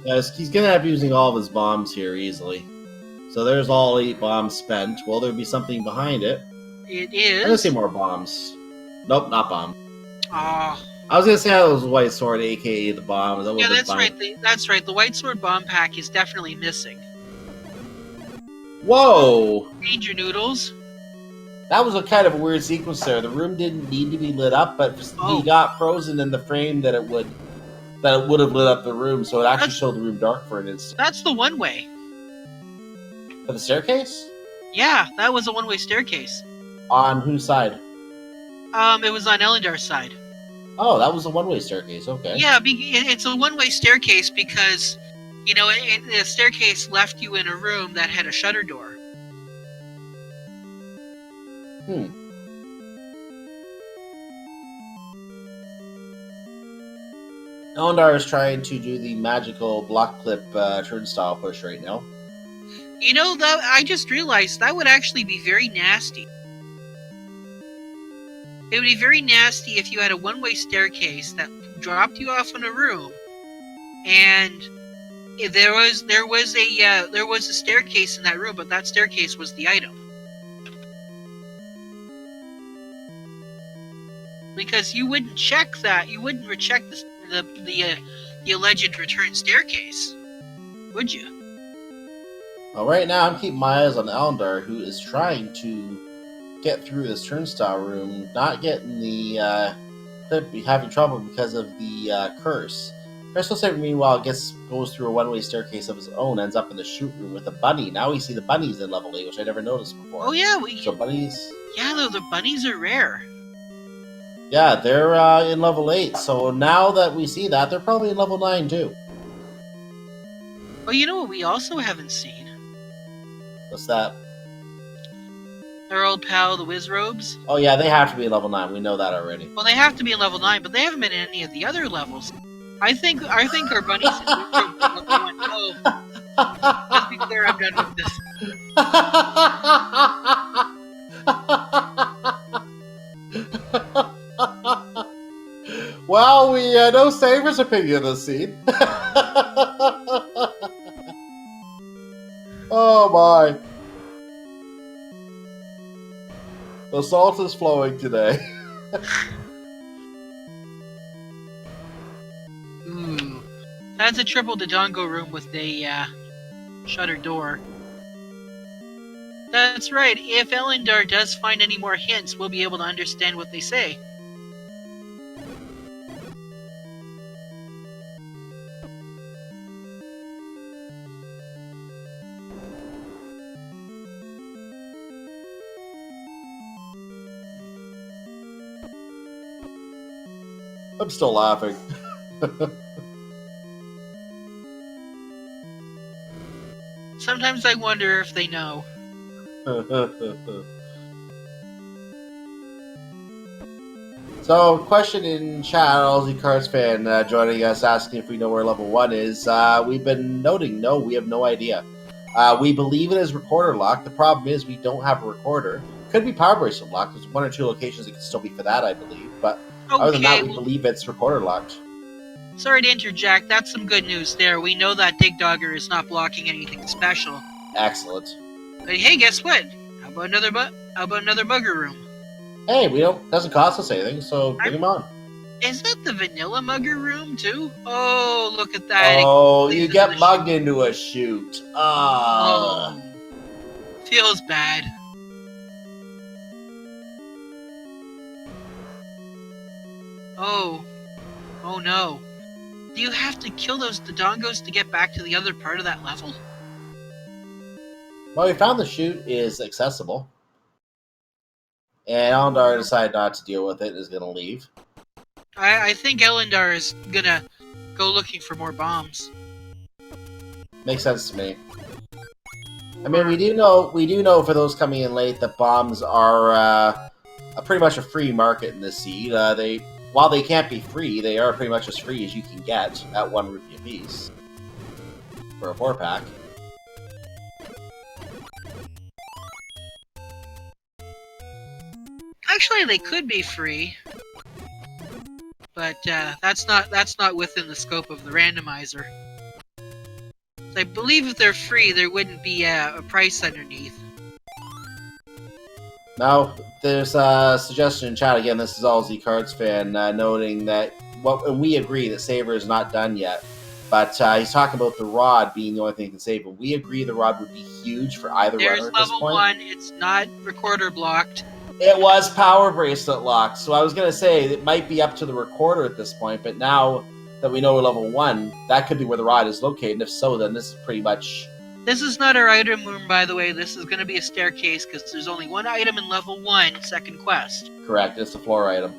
Speaker 1: Yes, he's gonna have using all of his bombs here easily. So there's all 8 bombs spent. Will there be something behind it?
Speaker 2: It
Speaker 1: I'm gonna
Speaker 2: is.
Speaker 1: see more bombs. Nope, not bomb.
Speaker 2: Oh,
Speaker 1: I was gonna say that was White Sword, aka the bomb. That
Speaker 2: yeah,
Speaker 1: would've
Speaker 2: that's
Speaker 1: been
Speaker 2: right.
Speaker 1: fine.
Speaker 2: That's right. The White Sword bomb pack is definitely missing.
Speaker 1: Whoa!
Speaker 2: Danger Noodles.
Speaker 1: That was a kind of a weird sequence there. The room didn't need to be lit up, but he got frozen in the frame that it would have lit up the room, so it actually showed the room dark for an instant.
Speaker 2: That's the one-way.
Speaker 1: For the staircase?
Speaker 2: Yeah, that was a one-way staircase.
Speaker 1: On whose side?
Speaker 2: It was on Ellendar's side.
Speaker 1: Oh, that was a one-way staircase. Okay.
Speaker 2: Yeah, it's a one-way staircase because, you know, the staircase left you in a room that had a shutter door.
Speaker 1: Ellendar is trying to do the magical block clip turnstile push right now.
Speaker 2: You know, that I just realized that would actually be very nasty. It would be very nasty if you had a one-way staircase that dropped you off in a room, and there was a staircase in that room, but that staircase was the item. Because you wouldn't check that. You wouldn't recheck the alleged return staircase, would you?
Speaker 1: Well, right now I'm keeping my eyes on Ellendar, who is trying to get through this turnstile room, not getting the clip, having trouble because of the curse. CrystalSaver, meanwhile, goes through a one-way staircase of his own, ends up in the shoot room with a bunny. Now we see the bunnies in level 8, which I never noticed before.
Speaker 2: Oh yeah,
Speaker 1: so bunnies.
Speaker 2: Yeah, though the bunnies are rare.
Speaker 1: Yeah, they're in level 8. So now that we see that, they're probably in level 9 too.
Speaker 2: Oh, you know what we also haven't seen?
Speaker 1: What's that?
Speaker 2: Our old pal, the Wizrobes.
Speaker 1: Oh yeah, they have to be level 9. We know that already.
Speaker 2: Well, they have to be in level 9, but they haven't been in any of the other levels. I think our bunnies and Wizrobes are level 1. Oh, let's be clear, I'm done with this.
Speaker 1: Well, we know Saver's opinion of the scene. Oh my. The salt is flowing today.
Speaker 2: Ooh. That's a triple Dodongo room with a shuttered door. That's right, if Ellendar does find any more hints, we'll be able to understand what they say.
Speaker 1: I'm still laughing.
Speaker 2: Sometimes I wonder if they know.
Speaker 1: So, question in chat, Aussie Cards fan joining us, asking if we know where level 1 is. We've been noting, no, we have no idea. We believe it is recorder locked. The problem is we don't have a recorder. Could be power bracelet locked. There's 1 or 2 locations it could still be for that, I believe. But other than that, we believe it's recorder locked.
Speaker 2: Sorry to interject, that's some good news there. We know that Dig Dogger is not blocking anything special.
Speaker 1: Excellent.
Speaker 2: But hey, guess what? How about another bugger room?
Speaker 1: Hey, doesn't cost us anything, so bring him on.
Speaker 2: Is that the vanilla mugger room too? Oh, look at that!
Speaker 1: Oh, you get mugged into a shoot.
Speaker 2: Oh, feels bad. Oh no. Do you have to kill those Dodongos to get back to the other part of that level?
Speaker 1: Well, we found the chute is accessible. And Ellendar decided not to deal with it and is going to leave.
Speaker 2: I think Ellendar is gonna go looking for more bombs.
Speaker 1: Makes sense to me. I mean, we do know for those coming in late that bombs are pretty much a free market in this seed. While they can't be free, they are pretty much as free as you can get at 1 rupee apiece for a 4-pack.
Speaker 2: Actually, they could be free, but that's not within the scope of the randomizer. I believe if they're free, there wouldn't be a price underneath.
Speaker 1: Now, there's a suggestion in chat again. This is all Z Cards fan noting that and we agree that Saver is not done yet, but he's talking about the rod being the only thing that can save. But we agree the rod would be huge for either runner at this
Speaker 2: There's level
Speaker 1: point.
Speaker 2: 1. It's not recorder blocked.
Speaker 1: It was power bracelet locked, so I was going to say it might be up to the recorder at this point, but now that we know we're level 1, that could be where the rod is located, and if so, then this is pretty much...
Speaker 2: This is not our item room, by the way. This is going to be a staircase, because there's only one item in level 1, second quest.
Speaker 1: Correct, it's the floor item.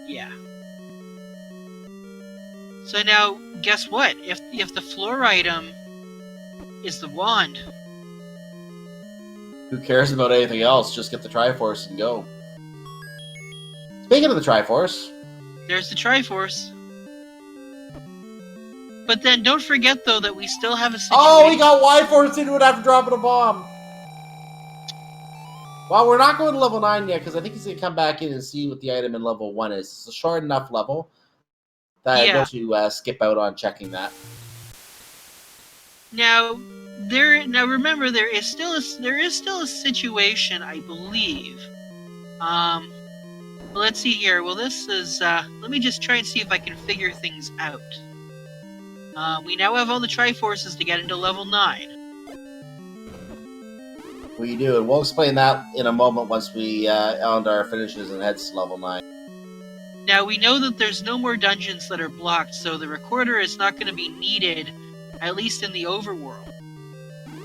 Speaker 2: Yeah. So now, guess what? If the floor item is the wand...
Speaker 1: Who cares about anything else? Just get the Triforce and go. Speaking of the Triforce...
Speaker 2: There's the Triforce. But then don't forget, though, that we still have a situation...
Speaker 1: Oh, we got Y-Force into it after dropping a bomb! Well, we're not going to level 9 yet, because I think he's going to come back in and see what the item in level 1 is. It's a short enough level that I don't to skip out on checking that.
Speaker 2: Now remember, there is still a situation, I believe. Let's see here. Well, this is let me just try and see if I can figure things out. We now have all the Triforces to get into level 9.
Speaker 1: We do, and we'll explain that in a moment once Ellendar finishes and heads to level 9.
Speaker 2: Now, we know that there's no more dungeons that are blocked, so the recorder is not going to be needed, at least in the overworld.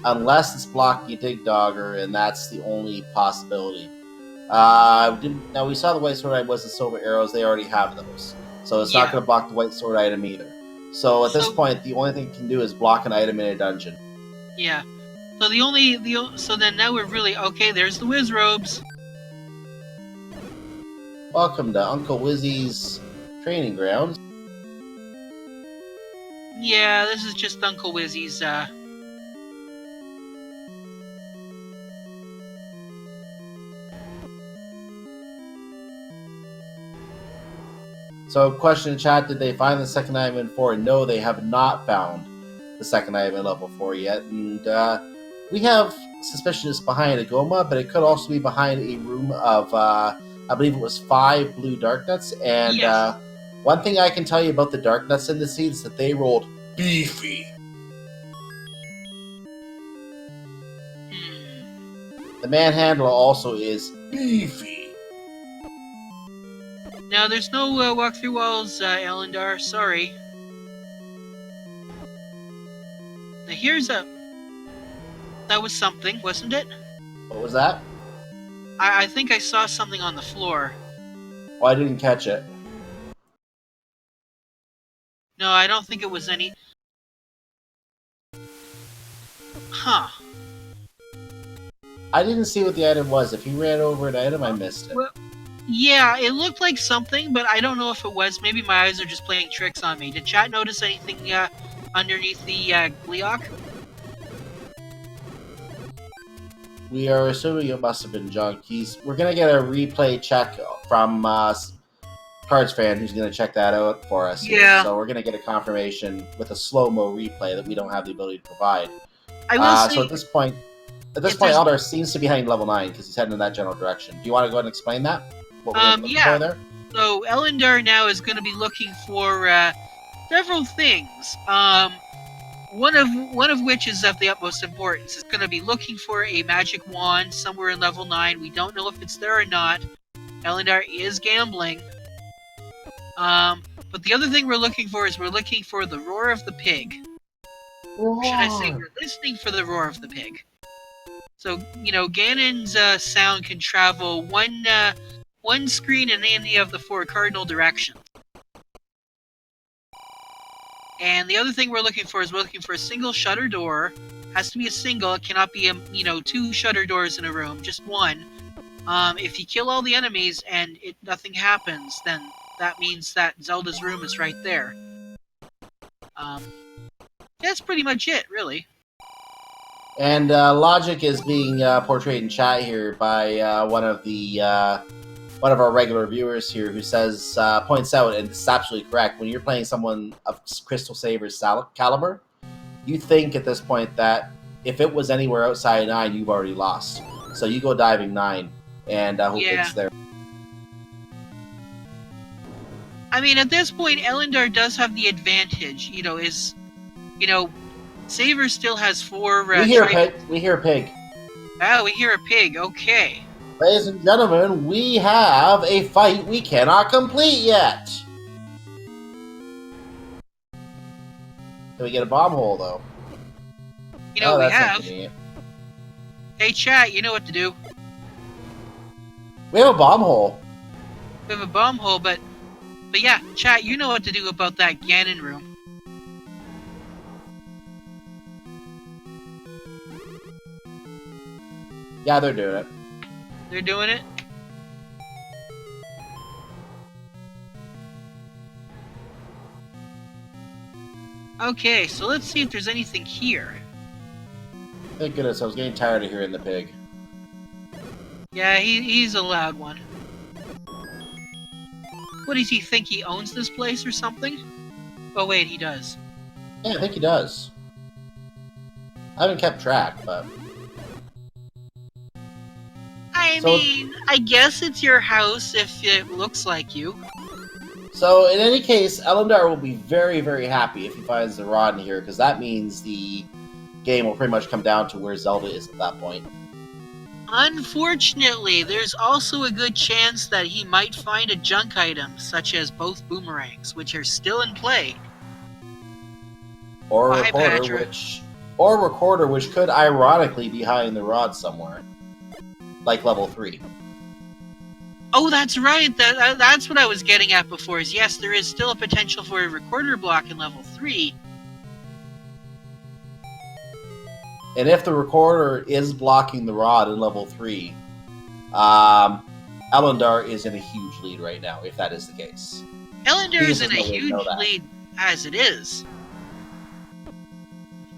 Speaker 1: Unless it's blocking a Dig Dogger, and that's the only possibility. Now, we saw the White Sword item was the Silver Arrows. They already have those. So it's not going to block the White Sword item either. So at this point, the only thing it can do is block an item in a dungeon.
Speaker 2: Yeah. So so then now we're really... Okay, there's the Wiz Robes.
Speaker 1: Welcome to Uncle Wizzy's training grounds.
Speaker 2: Yeah, this is just Uncle Wizzy's,
Speaker 1: So, question in chat, did they find the second item in 4? No, they have not found the second item in level 4 yet. And we have suspicion it's behind a Goma, but it could also be behind a room of, I believe it was 5 blue dark nuts. And one thing I can tell you about the dark nuts in the seed is that they rolled beefy. The manhandle also is beefy.
Speaker 2: Now, there's no walk-through walls, Ellendar. Sorry. Now, here's a... That was something, wasn't it?
Speaker 1: What was that?
Speaker 2: I think I saw something on the floor.
Speaker 1: Well, I didn't catch it.
Speaker 2: No, I don't think it was any... Huh.
Speaker 1: I didn't see what the item was. If you ran over an item, I missed it.
Speaker 2: Well, yeah, it looked like something, but I don't know if it was. Maybe my eyes are just playing tricks on me. Did chat notice anything underneath the Gleok?
Speaker 1: We are assuming it must have been junk. We're going to get a replay check from Cards Fan, who's going to check that out for us.
Speaker 2: Yeah.
Speaker 1: So we're going to get a confirmation with a slow-mo replay that we don't have the ability to provide.
Speaker 2: I will say,
Speaker 1: so at this point, Ellendar seems to be heading level 9 because he's heading in that general direction. Do you want to go ahead and explain that? What we're looking for there?
Speaker 2: So Ellendar now is going to be looking for several things. One of which is of the utmost importance. It's going to be looking for a magic wand somewhere in level 9. We don't know if it's there or not. Ellendar is gambling. But the other thing we're looking for is the roar of the pig. Or should I say we're listening for the roar of the pig. So, Ganon's sound can travel one screen in any of the 4 cardinal directions. And the other thing we're looking for a single shutter door. Has to be a single. It cannot be 2 shutter doors in a room, just one. If you kill all the enemies and nothing happens, then that means that Zelda's room is right there. That's pretty much it, really.
Speaker 1: And logic is being portrayed in chat here by one of our regular viewers here, who says points out, and it's absolutely correct. When you're playing someone of CrystalSaver's caliber, you think at this point that if it was anywhere outside 9, you've already lost. So you go diving 9, and hope it's there.
Speaker 2: I mean, at this point, Ellendar does have the advantage. Saver still has 4.
Speaker 1: We hear a pig. We hear a pig.
Speaker 2: Oh, we hear a pig. Okay.
Speaker 1: Ladies and gentlemen, we have a fight we cannot complete yet. Can we get a bomb hole, though?
Speaker 2: We have. Hey, chat, you know what to do.
Speaker 1: We have a bomb hole.
Speaker 2: We have a bomb hole, but yeah, chat, you know what to do about that Ganon room.
Speaker 1: Yeah, they're doing it.
Speaker 2: They're doing it? Okay, so let's see if there's anything here.
Speaker 1: Thank goodness, I was getting tired of hearing the pig.
Speaker 2: Yeah, he's a loud one. What does he think, he owns this place or something? Oh wait, he does.
Speaker 1: Yeah, I think he does. I haven't kept track, but...
Speaker 2: I mean, I guess it's your house if it looks like you.
Speaker 1: So, in any case, Ellendar will be very, very happy if he finds the rod in here, because that means the game will pretty much come down to where Zelda is at that point.
Speaker 2: Unfortunately, there's also a good chance that he might find a junk item, such as both boomerangs, which are still in play.
Speaker 1: Or a recorder, which could ironically be hiding the rod somewhere. Like level 3.
Speaker 2: Oh, that's right. That's what I was getting at before. Is yes, there is still a potential for a recorder block in level 3.
Speaker 1: And if the recorder is blocking the rod in level 3, Ellendar is in a huge lead right now, if that is the case.
Speaker 2: Ellendar is in a huge lead as it is.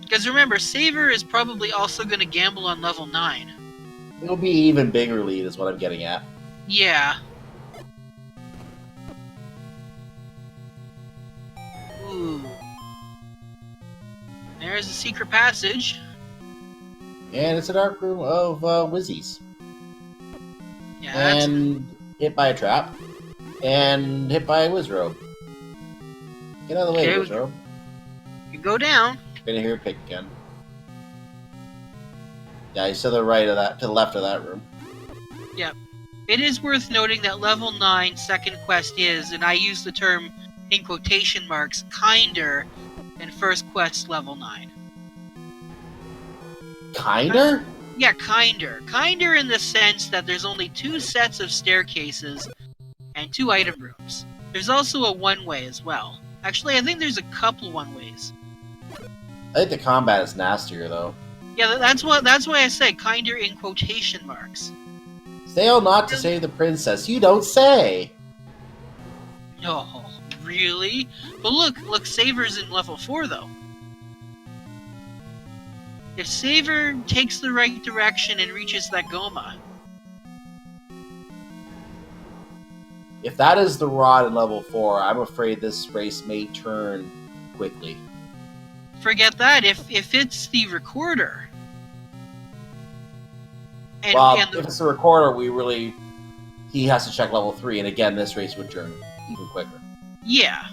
Speaker 2: Because remember, Saver is probably also going to gamble on level 9.
Speaker 1: It'll be even bigger lead is what I'm getting at.
Speaker 2: Yeah. Ooh. There's a secret passage.
Speaker 1: And it's a dark room of Wizzies.
Speaker 2: Yeah,
Speaker 1: and hit by a trap. And hit by a Wizrobe. Get out of the way, Wizrobe.
Speaker 2: You go down.
Speaker 1: You're gonna hear a pick again. Yeah, he's to the left of that room.
Speaker 2: Yep. It is worth noting that level 9 second quest is, and I use the term in quotation marks, kinder than first quest level 9.
Speaker 1: Kinder?
Speaker 2: Yeah, kinder. Kinder in the sense that there's only 2 sets of staircases and 2 item rooms. There's also a one-way as well. Actually, I think there's a couple one-ways.
Speaker 1: I think the combat is nastier, though.
Speaker 2: Yeah, that's why I say kinder in quotation marks.
Speaker 1: Sail not to save the princess, you don't say!
Speaker 2: No, really? But look, Saver's in level 4, though. If Saver takes the right direction and reaches that Goma...
Speaker 1: If that is the rod in level 4, I'm afraid this race may turn quickly.
Speaker 2: Forget that, if it's the recorder...
Speaker 1: if it's the recorder, he has to check level 3, and again, this race would turn even quicker.
Speaker 2: Yeah.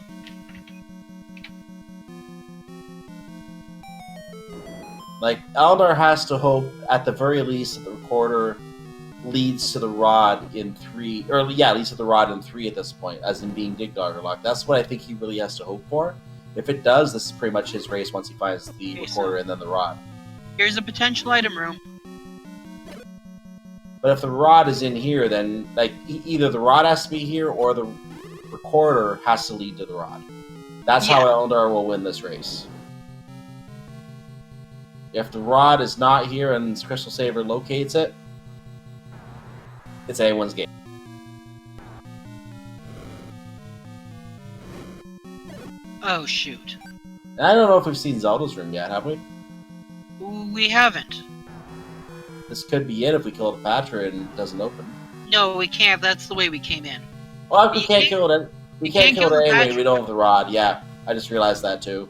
Speaker 1: Like, Ellendar has to hope, at the very least, that the recorder leads to the rod in 3, or yeah, leads to the rod in 3 at this point, as in being Dig Dog or Lock. That's what I think he really has to hope for. If it does, this is pretty much his race once he finds the recorder and then the rod.
Speaker 2: Here's a potential item room.
Speaker 1: But if the rod is in here, then like either the rod has to be here or the recorder has to lead to the rod. That's how Ellendar will win this race. If the rod is not here and CrystalSaver locates it, it's anyone's game.
Speaker 2: Oh, shoot.
Speaker 1: And I don't know if we've seen Zelda's room yet, have we?
Speaker 2: We haven't.
Speaker 1: This could be it if we kill the Patra and it doesn't open.
Speaker 2: No, we can't. That's the way we came in.
Speaker 1: Well, we can't kill it. We can't kill it anyway. We don't have the rod. Yeah, I just realized that too.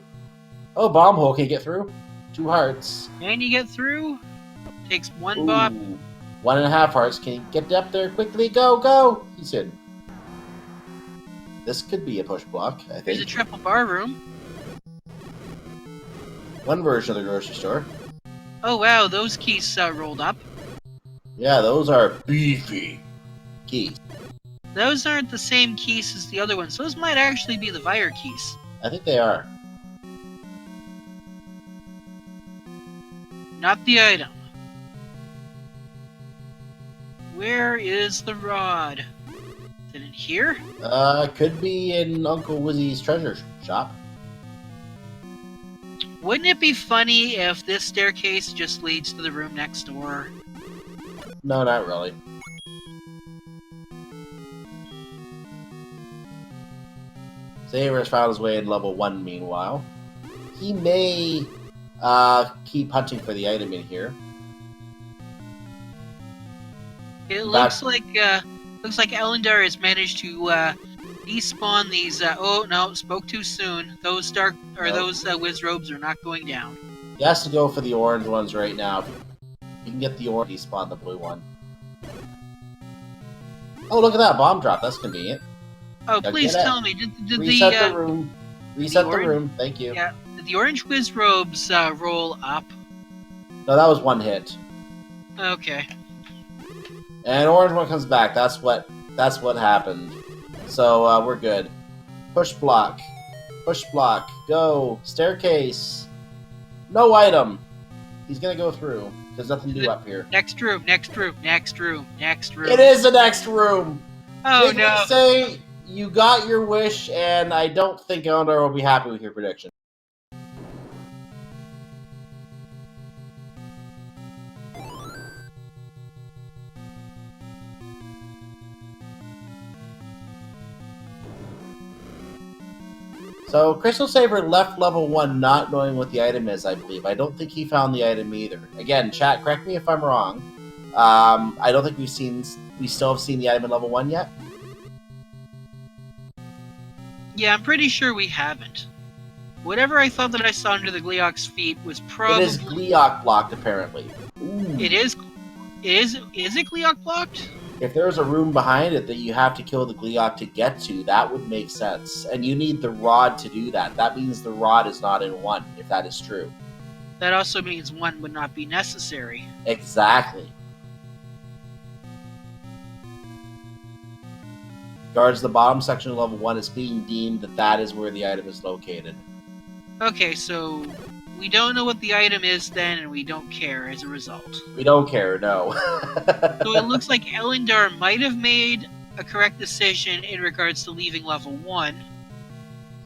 Speaker 1: Oh, bomb hole. Can you get through? 2 hearts.
Speaker 2: Can you get through? Takes 1 bop.
Speaker 1: 1.5 hearts. Can you get up there quickly? Go, go! He's in. This could be a push block, I think.
Speaker 2: There's a triple bar room.
Speaker 1: One version of the grocery store.
Speaker 2: Oh wow, those keys rolled up.
Speaker 1: Yeah, those are beefy keys.
Speaker 2: Those aren't the same keys as the other ones. Those might actually be the Vire keys.
Speaker 1: I think they are.
Speaker 2: Not the item. Where is the rod? Is it in here?
Speaker 1: Could be in Uncle Wizzy's treasure shop.
Speaker 2: Wouldn't it be funny if this staircase just leads to the room next door?
Speaker 1: No, not really. Saver has found his way in level 1 meanwhile. He may keep hunting for the item in here.
Speaker 2: It looks like Ellendar has managed to despawn these. Oh no, spoke too soon. Those those whiz robes are not going down.
Speaker 1: He has to go for the orange ones right now. You can get the orange, despawn the blue one. Oh, look at that bomb drop. That's convenient.
Speaker 2: Oh, please tell me, did
Speaker 1: reset the room? Reset the room. Thank you.
Speaker 2: Yeah, did the orange whiz robes roll up?
Speaker 1: No, that was 1 hit.
Speaker 2: Okay.
Speaker 1: And orange one comes back. That's what happened. So we're good. Push block. Push block. Go. Staircase. No item. He's gonna go through. There's nothing to do up here.
Speaker 2: Next room. Next room. Next room. Next room.
Speaker 1: It is the next room.
Speaker 2: Oh no!
Speaker 1: Say you got your wish, and I don't think Ellendar will be happy with your prediction. So, CrystalSaver left level 1 not knowing what the item is, I believe. I don't think he found the item either. Again, chat, correct me if I'm wrong. I don't think we still have seen the item in level 1 yet.
Speaker 2: Yeah, I'm pretty sure we haven't. Whatever I thought that I saw under the Gleok's feet was probably...
Speaker 1: It is Gleok blocked, apparently. Ooh.
Speaker 2: It is... Is it Gleok blocked?
Speaker 1: If there's a room behind it that you have to kill the Gleok to get to, that would make sense. And you need the rod to do that. That means the rod is not in 1, if that is true.
Speaker 2: That also means 1 would not be necessary.
Speaker 1: Exactly. Guards the bottom section of level 1 is being deemed that is where the item is located.
Speaker 2: Okay, so we don't know what the item is then, and we don't care as a result.
Speaker 1: We don't care, no.
Speaker 2: So it looks like Ellendar might have made a correct decision in regards to leaving level 1.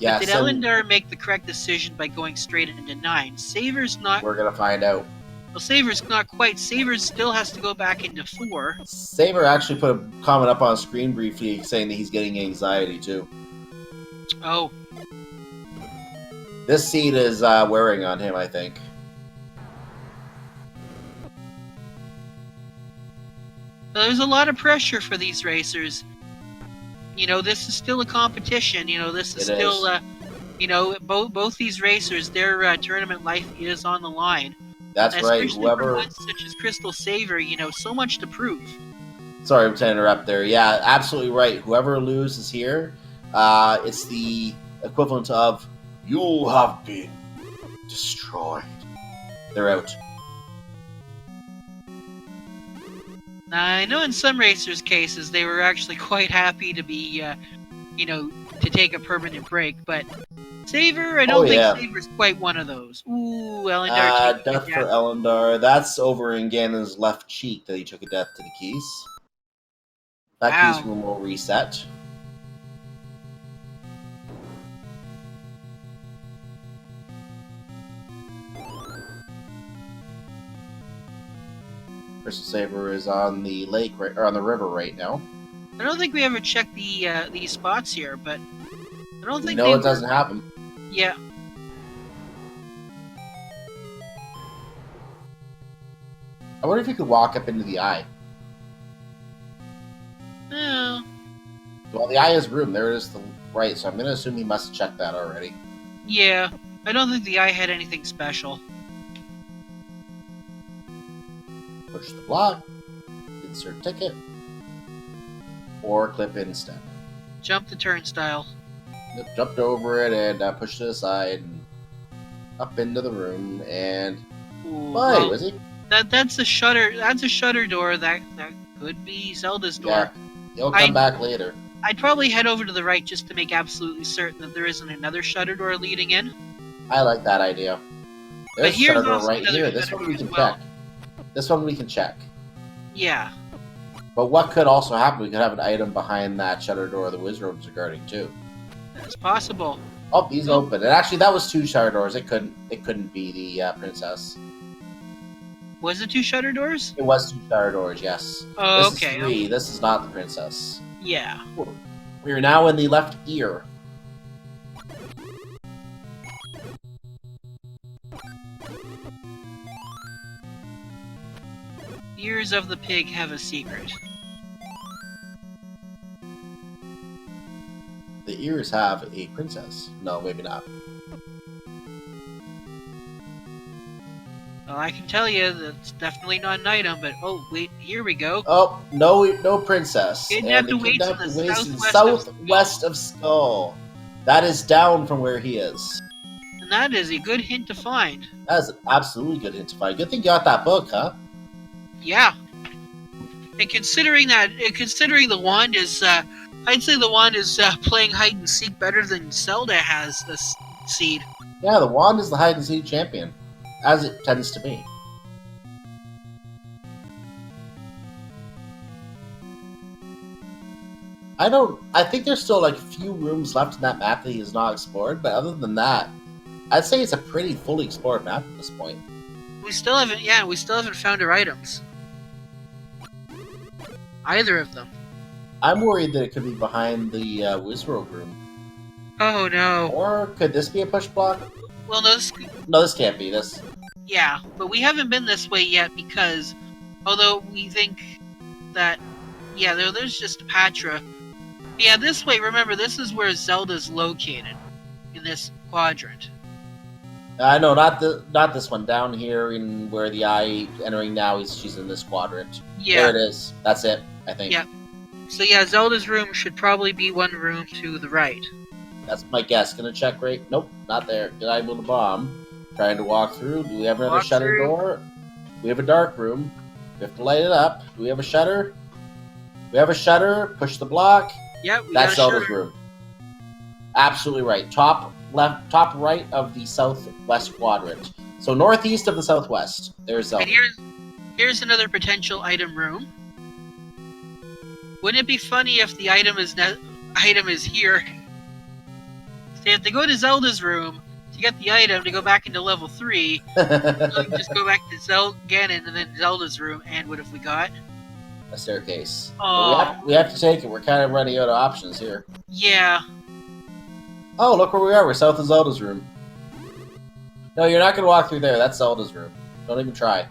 Speaker 1: Yeah,
Speaker 2: but did Ellendar make the correct decision by going straight into 9? Saver's not...
Speaker 1: We're gonna find out.
Speaker 2: Well, Saver's not quite. Saver still has to go back into 4.
Speaker 1: Saver actually put a comment up on screen briefly saying that he's getting anxiety, too.
Speaker 2: Oh.
Speaker 1: This seat is wearing on him, I think.
Speaker 2: There's a lot of pressure for these racers. You know, this is still a competition. You know, this is still, you know, both these racers, their tournament life is on the line.
Speaker 1: That's right. Whoever,
Speaker 2: ones such as CrystalSaver, you know, so much to prove.
Speaker 1: Sorry to interrupt there. Yeah, absolutely right. Whoever loses here, it's the equivalent of "You have been destroyed." They're out.
Speaker 2: Now, I know in some racers' cases they were actually quite happy to be, to take a permanent break, but Saver, I
Speaker 1: Oh
Speaker 2: don't think
Speaker 1: yeah.
Speaker 2: Saver's quite one of those. Ooh, Ellendar taking a
Speaker 1: Death for
Speaker 2: death.
Speaker 1: Ellendar. That's over in Ganon's left cheek that he took a death to the keys. That keys
Speaker 2: Wow.
Speaker 1: room will reset. CrystalSaver is on the lake or on the river right now.
Speaker 2: I don't think we ever checked these spots here, but I don't think
Speaker 1: No,
Speaker 2: they
Speaker 1: it
Speaker 2: were.
Speaker 1: doesn't happen.
Speaker 2: Yeah.
Speaker 1: I wonder if you could walk up into the eye.
Speaker 2: Oh.
Speaker 1: Well, the eye is room. There it is to the right, so I'm going to assume he must have checked that already.
Speaker 2: Yeah. I don't think the eye had anything special.
Speaker 1: Push the block, insert ticket, or clip instead.
Speaker 2: Jump the turnstile.
Speaker 1: Yep, jumped over it and pushed it aside and up into the room. And
Speaker 2: Ooh,
Speaker 1: why
Speaker 2: well,
Speaker 1: was he?
Speaker 2: that's a shutter. That's a shutter door. That could be Zelda's door.
Speaker 1: Yeah, he'll come back later.
Speaker 2: I'd probably head over to the right just to make absolutely certain that there isn't another shutter door leading in.
Speaker 1: I like that idea. There's a
Speaker 2: here's
Speaker 1: shutter door
Speaker 2: also
Speaker 1: right
Speaker 2: another
Speaker 1: here. This
Speaker 2: shutter
Speaker 1: one we
Speaker 2: door
Speaker 1: can
Speaker 2: as well.
Speaker 1: check. This one we can check.
Speaker 2: Yeah.
Speaker 1: But what could also happen? We could have an item behind that shutter door the wizards are guarding too.
Speaker 2: That's possible.
Speaker 1: Oh, he's open. And actually, that was two shutter doors. It couldn't be the princess.
Speaker 2: Was it two shutter doors?
Speaker 1: It was two shutter doors. Yes.
Speaker 2: Oh,
Speaker 1: This
Speaker 2: okay.
Speaker 1: is three. This is not the princess.
Speaker 2: Yeah.
Speaker 1: We are now in the left ear.
Speaker 2: Ears of the pig have a secret.
Speaker 1: The ears have a princess. No, maybe not.
Speaker 2: Well, I can tell you that's definitely not an item, but oh wait, here we go.
Speaker 1: Oh, no princess.
Speaker 2: Kidnapped
Speaker 1: And the
Speaker 2: awaits in
Speaker 1: kidnapped
Speaker 2: the
Speaker 1: awaits in
Speaker 2: southwest
Speaker 1: of Skull. That is down from where he is.
Speaker 2: And that is a good hint to find.
Speaker 1: That is an absolutely good hint to find. Good thing you got that book, huh?
Speaker 2: Yeah. And considering the wand is, I'd say the wand is playing hide and seek better than Zelda has this seed.
Speaker 1: Yeah, the wand is the hide and seek champion, as it tends to be. I think there's still like a few rooms left in that map that he has not explored, but other than that, I'd say it's a pretty fully explored map at this point.
Speaker 2: We still haven't found our items. Either of them.
Speaker 1: I'm worried that it could be behind the Wizworld room.
Speaker 2: Oh no.
Speaker 1: Or could this be a push block?
Speaker 2: Well, no,
Speaker 1: No, this can't be. This.
Speaker 2: yeah, but we haven't been this way yet because, although we think that, yeah, there's just Patra. Yeah, this way, remember, this is where Zelda's located, in this quadrant.
Speaker 1: No, not this one. Down here in where the eye entering now, she's in this quadrant.
Speaker 2: Yeah.
Speaker 1: There it is. That's it, I think.
Speaker 2: Yeah. So yeah, Zelda's room should probably be one room to the right.
Speaker 1: That's my guess. Gonna check right. Nope, not there. Did I build a bomb? Trying to walk through. Do we have another shutter door? We have a dark room. We have to light it up. Do we have a shutter? We have a shutter. Push the block.
Speaker 2: Yeah, we
Speaker 1: That's
Speaker 2: got a
Speaker 1: Zelda's
Speaker 2: shutter.
Speaker 1: room. Absolutely right. Top left, top right of the southwest quadrant. So northeast of the southwest. There's Zelda.
Speaker 2: And here's another potential item room. Wouldn't it be funny if the item is here? So you have to go to Zelda's room to get the item to go back into level 3. Just go back to Ganon and then Zelda's room, and what have we got?
Speaker 1: A staircase.
Speaker 2: Oh.
Speaker 1: We have to take it. We're kind of running out of options here.
Speaker 2: Yeah.
Speaker 1: Oh, look where we are. We're south of Zelda's room. No, you're not going to walk through there. That's Zelda's room. Don't even try.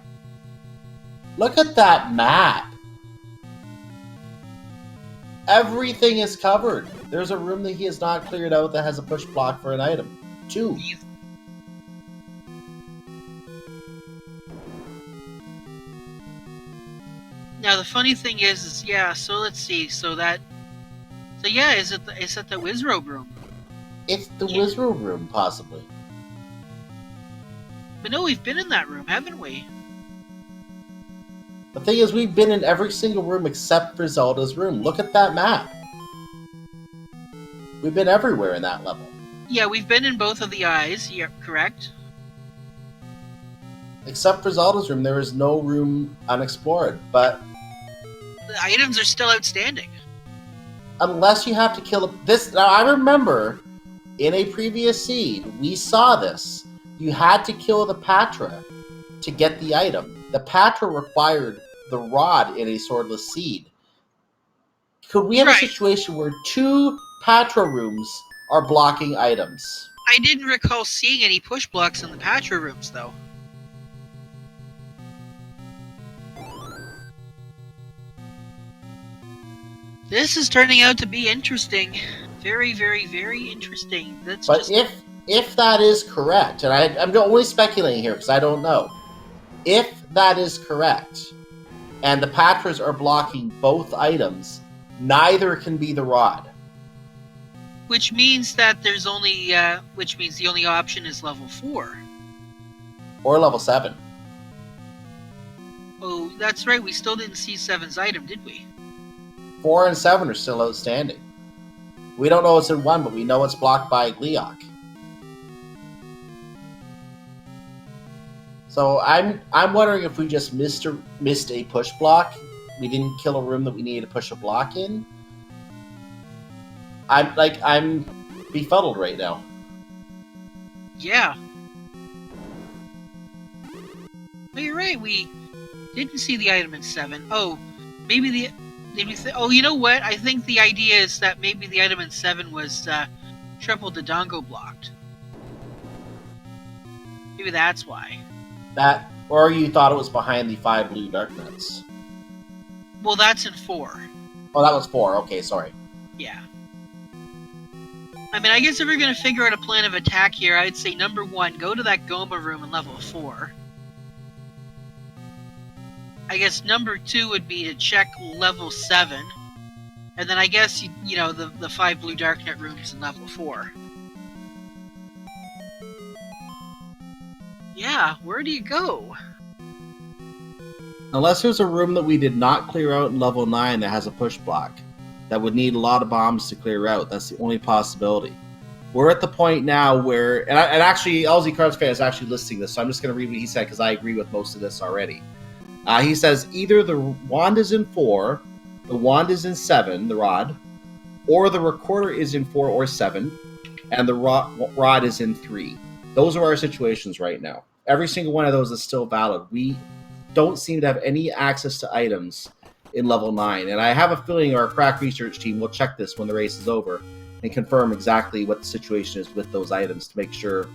Speaker 1: Look at that map. Everything is covered. There's a room that he has not cleared out that has a push block for an item. 2.
Speaker 2: Now the funny thing is yeah. So let's see. Is it the Wizrobe room?
Speaker 1: It's the Wizrobe room, possibly.
Speaker 2: But no, we've been in that room, haven't we?
Speaker 1: The thing is, we've been in every single room except for Zelda's room. Look at that map. We've been everywhere in that level.
Speaker 2: Yeah, we've been in both of the eyes. Yeah, correct.
Speaker 1: Except for Zelda's room, there is no room unexplored. But
Speaker 2: The items are still outstanding.
Speaker 1: unless you have to kill this, now I remember in a previous seed we saw this. You had to kill the Patra to get the item. The Patra required the rod in a swordless seed. Could we have a situation where 2 Patra rooms are blocking items?
Speaker 2: I didn't recall seeing any push blocks in the Patra rooms, though. This is turning out to be interesting. Very, very, very interesting.
Speaker 1: But if that is correct, and I'm only speculating here because I don't know. If that is correct, and the Patras are blocking both items, neither can be the rod.
Speaker 2: Which means that there's only, which means the only option is level 4.
Speaker 1: Or level 7.
Speaker 2: Oh, that's right, we still didn't see 7's item, did we?
Speaker 1: 4 and 7 are still outstanding. We don't know what's in 1, but we know it's blocked by Gleok. So I'm wondering if we just missed a push block. We didn't kill a room that we needed to push a block in. I'm befuddled right now.
Speaker 2: Yeah. Well, you're right, we didn't see the item in 7. Oh, maybe the... Oh, you know what? I think the idea is that maybe the item in 7 was triple Dodongo blocked. Maybe that's why.
Speaker 1: That, or you thought it was behind the 5 blue dark nuts.
Speaker 2: Well, that's in 4.
Speaker 1: Oh, that was 4. Okay, sorry.
Speaker 2: Yeah. I mean, I guess if we're going to figure out a plan of attack here, I'd say number 1, go to that Goma room in level 4. I guess number 2 would be to check level 7. And then I guess, you know, the 5 blue Darknet rooms in level 4. Yeah, where do you go?
Speaker 1: Unless there's a room that we did not clear out in level 9 that has a push block. That would need a lot of bombs to clear out. That's the only possibility. We're at the point now where... And actually, LZ Cards fan is actually listing this, so I'm just going to read what he said because I agree with most of this already. He says either the wand is in 4, the wand is in 7, the rod, or the recorder is in 4 or 7, and the rod is in 3. Those are our situations right now. Every single one of those is still valid. We don't seem to have any access to items in level 9, and I have a feeling our crack research team will check this when the race is over and confirm exactly what the situation is with those items to make sure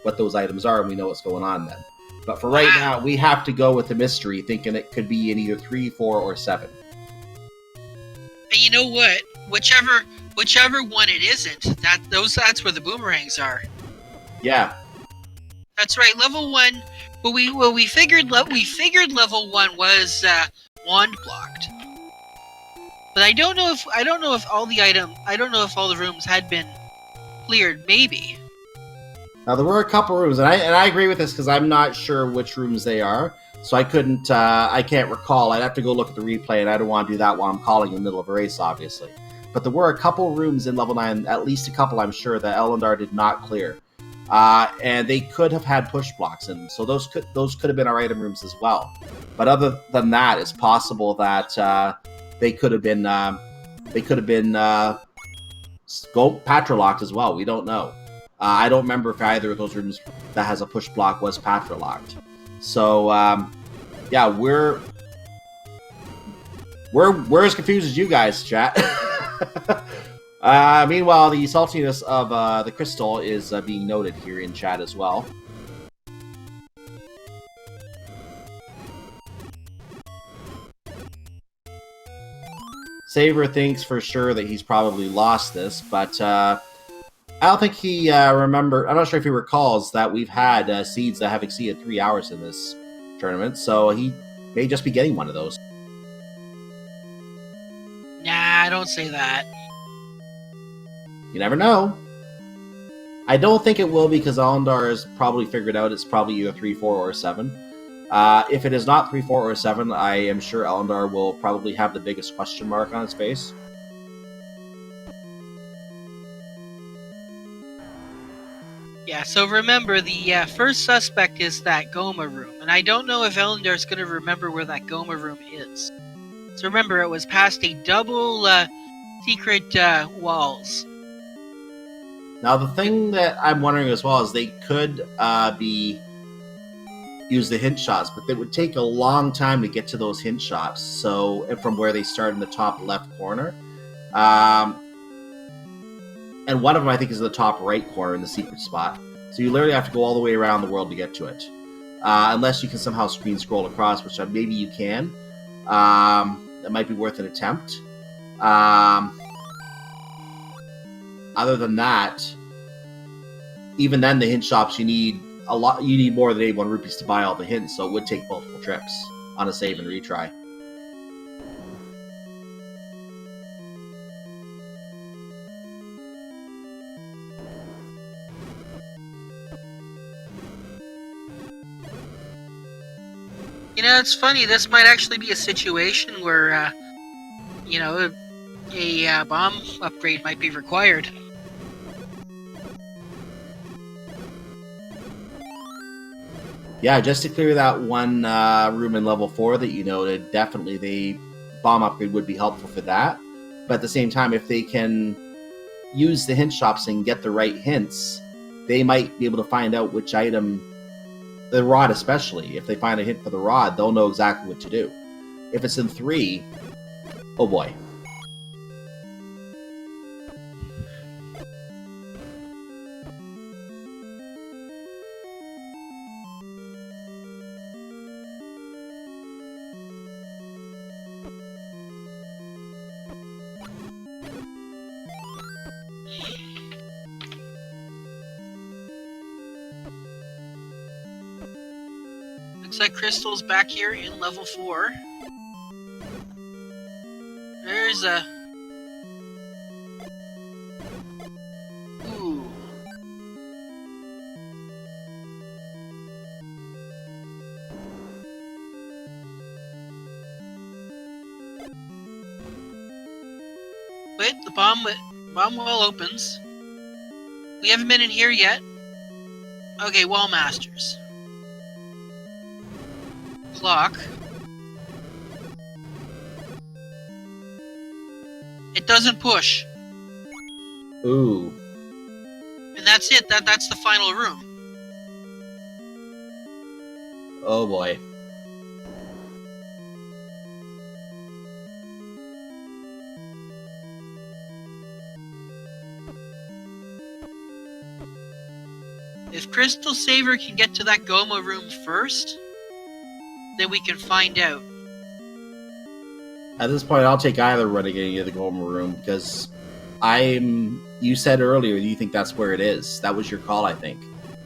Speaker 1: what those items are and we know what's going on then. But for right now, we have to go with the mystery, thinking it could be in either 3, 4, or 7.
Speaker 2: And you know what? Whichever one it isn't, that's where the boomerangs are.
Speaker 1: Yeah.
Speaker 2: That's right. Level 1. We figured level 1 was wand blocked. But I don't know if all the rooms had been cleared. Maybe.
Speaker 1: Now, there were a couple rooms, and I agree with this because I'm not sure which rooms they are, so I can't recall. I'd have to go look at the replay, and I don't want to do that while I'm calling in the middle of a race, obviously. But there were a couple rooms in level 9, at least a couple, I'm sure, that Ellendar did not clear. And they could have had push blocks in them, so those could have been our item rooms as well. But other than that, it's possible that they could have been Patra locked as well. We don't know. I don't remember if either of those rooms that has a push block was Patra locked. So, yeah, we're as confused as you guys, chat. Meanwhile, the saltiness of the crystal is being noted here in chat as well. Saver thinks for sure that he's probably lost this, but I don't think he remember. I'm not sure if he recalls that we've had seeds that have exceeded 3 hours in this tournament, so he may just be getting one of those.
Speaker 2: Nah, don't say that.
Speaker 1: You never know. I don't think it will because Ellendar has probably figured out it's probably either 3, 4, or 7. If it is not 3, 4, or 7, I am sure Ellendar will probably have the biggest question mark on his face.
Speaker 2: Yeah, so remember, the first suspect is that Goma room, and I don't know if Ellendar's going to remember where that Goma room is. So remember, it was past a double secret walls.
Speaker 1: Now, the thing that I'm wondering as well is they could use the hint shots, but it would take a long time to get to those hint shots. So, from where they start in the top left corner. And one of them, I think, is in the top right corner in the secret spot. So you literally have to go all the way around the world to get to it. Unless you can somehow screen scroll across, which maybe you can. That might be worth an attempt. Other than that, even then, the hint shops, you need a lot. You need more than 81 rupees to buy all the hints, so it would take multiple trips on a save and retry.
Speaker 2: You know, it's funny, this might actually be a situation where, you know, a bomb upgrade might be required.
Speaker 1: Yeah, just to clear that one room in level 4 that you noted, definitely the bomb upgrade would be helpful for that. But at the same time, if they can use the hint shops and get the right hints, they might be able to find out which item, the rod especially, if they find a hint for the rod, they'll know exactly what to do. If it's in 3, oh boy.
Speaker 2: Looks like Crystal's back here in level 4. There's a... Ooh. Wait, the bomb wall opens. We haven't been in here yet. Okay, wall masters. Clock. It doesn't push.
Speaker 1: Ooh.
Speaker 2: And that's it. That's the final room.
Speaker 1: Oh boy.
Speaker 2: If CrystalSaver can get to that Goma room first, then we can find out.
Speaker 1: At this point, I'll take either renegade of the Goma room, because you said earlier you think that's where it is. That was your call, I think.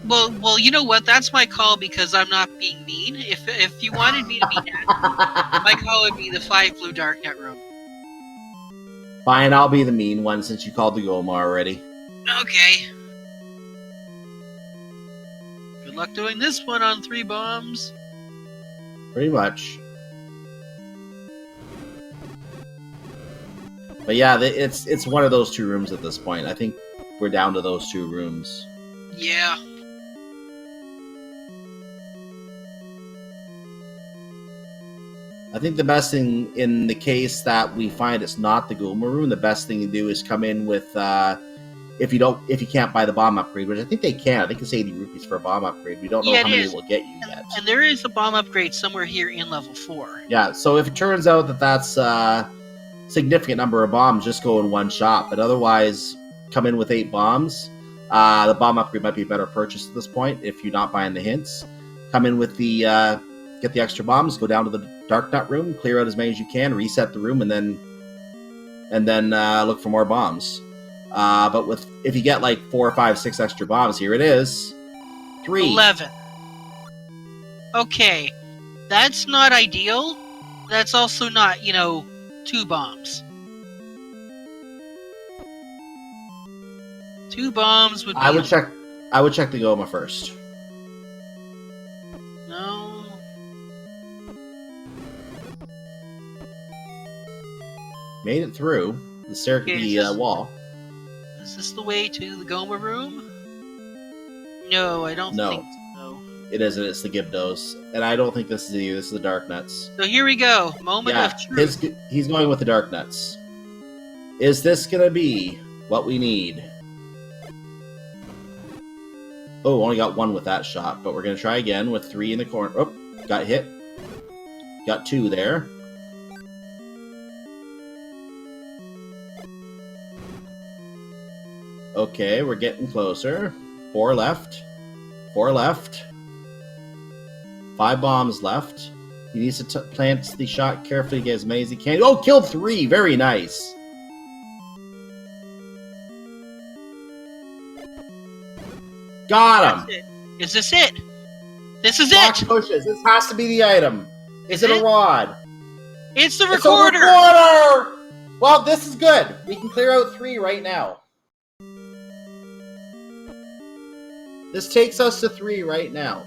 Speaker 2: Well, you know what? That's my call because I'm not being mean. If you wanted me to be nasty, my call would be the 5 blue Darknet room.
Speaker 1: Fine, I'll be the mean one since you called the Goma already.
Speaker 2: Okay. Good luck doing this one on 3 bombs.
Speaker 1: Pretty much. But yeah, it's one of those 2 rooms at this point. I think we're down to those 2 rooms.
Speaker 2: Yeah.
Speaker 1: I think the best thing, in the case that we find it's not the Goma room, the best thing to do is come in with, if you can't buy the bomb upgrade, which I think they can. I think it's 80 rupees for a bomb upgrade. We don't know how many it will get you yet.
Speaker 2: And there is a bomb upgrade somewhere here in level 4.
Speaker 1: Yeah, so if it turns out that that's a significant number of bombs, just go in one shot. But otherwise, come in with 8 bombs. The bomb upgrade might be a better purchase at this point if you're not buying the hints. Come in with the get the extra bombs, go down to the Dark Nut room, clear out as many as you can, reset the room, and then look for more bombs. But if you get like 4, 5, 6 extra bombs, here it is. 3.
Speaker 2: 11. Okay. That's not ideal. That's also not, 2 bombs. 2 bombs would be...
Speaker 1: I would check the Goma first.
Speaker 2: No.
Speaker 1: Made it through the wall.
Speaker 2: Is this the way to the Goma room? No, I don't think so.
Speaker 1: It isn't. It's the Gibdos. And I don't think this is you. This is the Dark Nuts.
Speaker 2: So here we go. Moment of truth.
Speaker 1: He's going with the Dark Nuts. Is this going to be what we need? Oh, only got one with that shot. But we're going to try again with 3 in the corner. Oh, got hit. Got 2 there. Okay, we're getting closer. 4 left. 4 left. 5 bombs left. He needs to plant the shot carefully, get as many as he can. Oh, killed 3! Very nice. Got him!
Speaker 2: Is this it? This is
Speaker 1: Box
Speaker 2: it!
Speaker 1: Pushes. This has to be the item. Is it a rod?
Speaker 2: It's the recorder!
Speaker 1: It's a recorder! Well, this is good. We can clear out 3 right now. This takes us to 3 right now.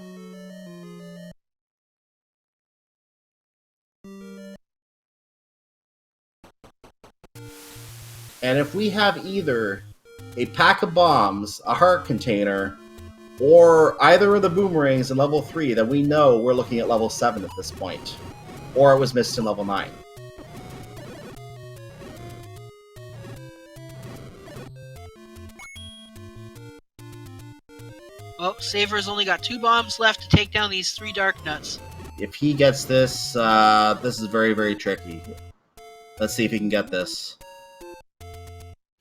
Speaker 1: And if we have either a pack of bombs, a heart container, or either of the boomerangs in level 3, then we know we're looking at level 7 at this point. Or it was missed in level 9.
Speaker 2: Oh, Saver's only got 2 bombs left to take down these 3 Dark Nuts.
Speaker 1: If he gets this, this is very, very tricky. Let's see if he can get this.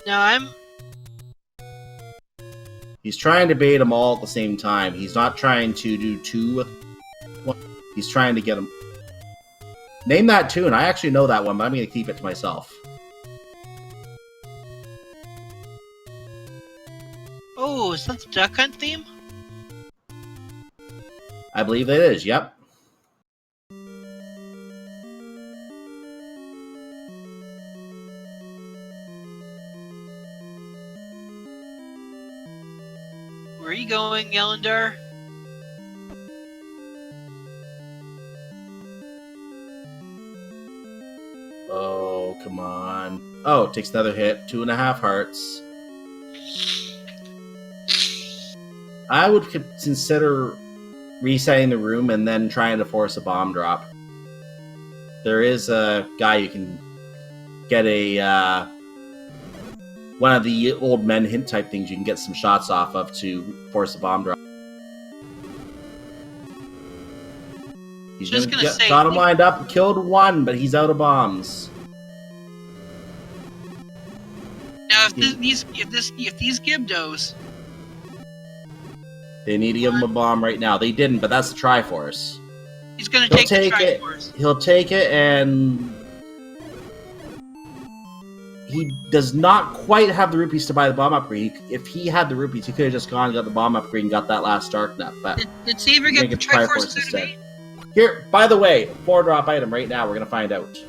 Speaker 2: Now
Speaker 1: He's trying to bait them all at the same time. He's not trying to do 2 with 1. He's trying to get them. Name that tune. I actually know that one, but I'm going to keep it to myself.
Speaker 2: Oh, is that the Duck Hunt theme?
Speaker 1: I believe it is, yep.
Speaker 2: Where are you going, Ellendar?
Speaker 1: Oh, come on. Oh, it takes another hit. 2.5 hearts. I would consider resetting the room and then trying to force a bomb drop. There is a guy you can get a one of the old men hint type things you can get some shots off of to force a bomb drop. He's just gonna say, got him lined up, killed 1, but he's out of bombs.
Speaker 2: Now, if these Gibdos,
Speaker 1: they need to give him a bomb right now. They didn't, but that's the Triforce.
Speaker 2: He's gonna take the Triforce.
Speaker 1: He'll take it, and he does not quite have the rupees to buy the bomb upgrade. If he had the rupees, he could have just gone and got the bomb upgrade and got that last Dark Nut. But
Speaker 2: did Saver get the Triforce instead?
Speaker 1: Here, by the way, 4-drop item right now. We're gonna find out.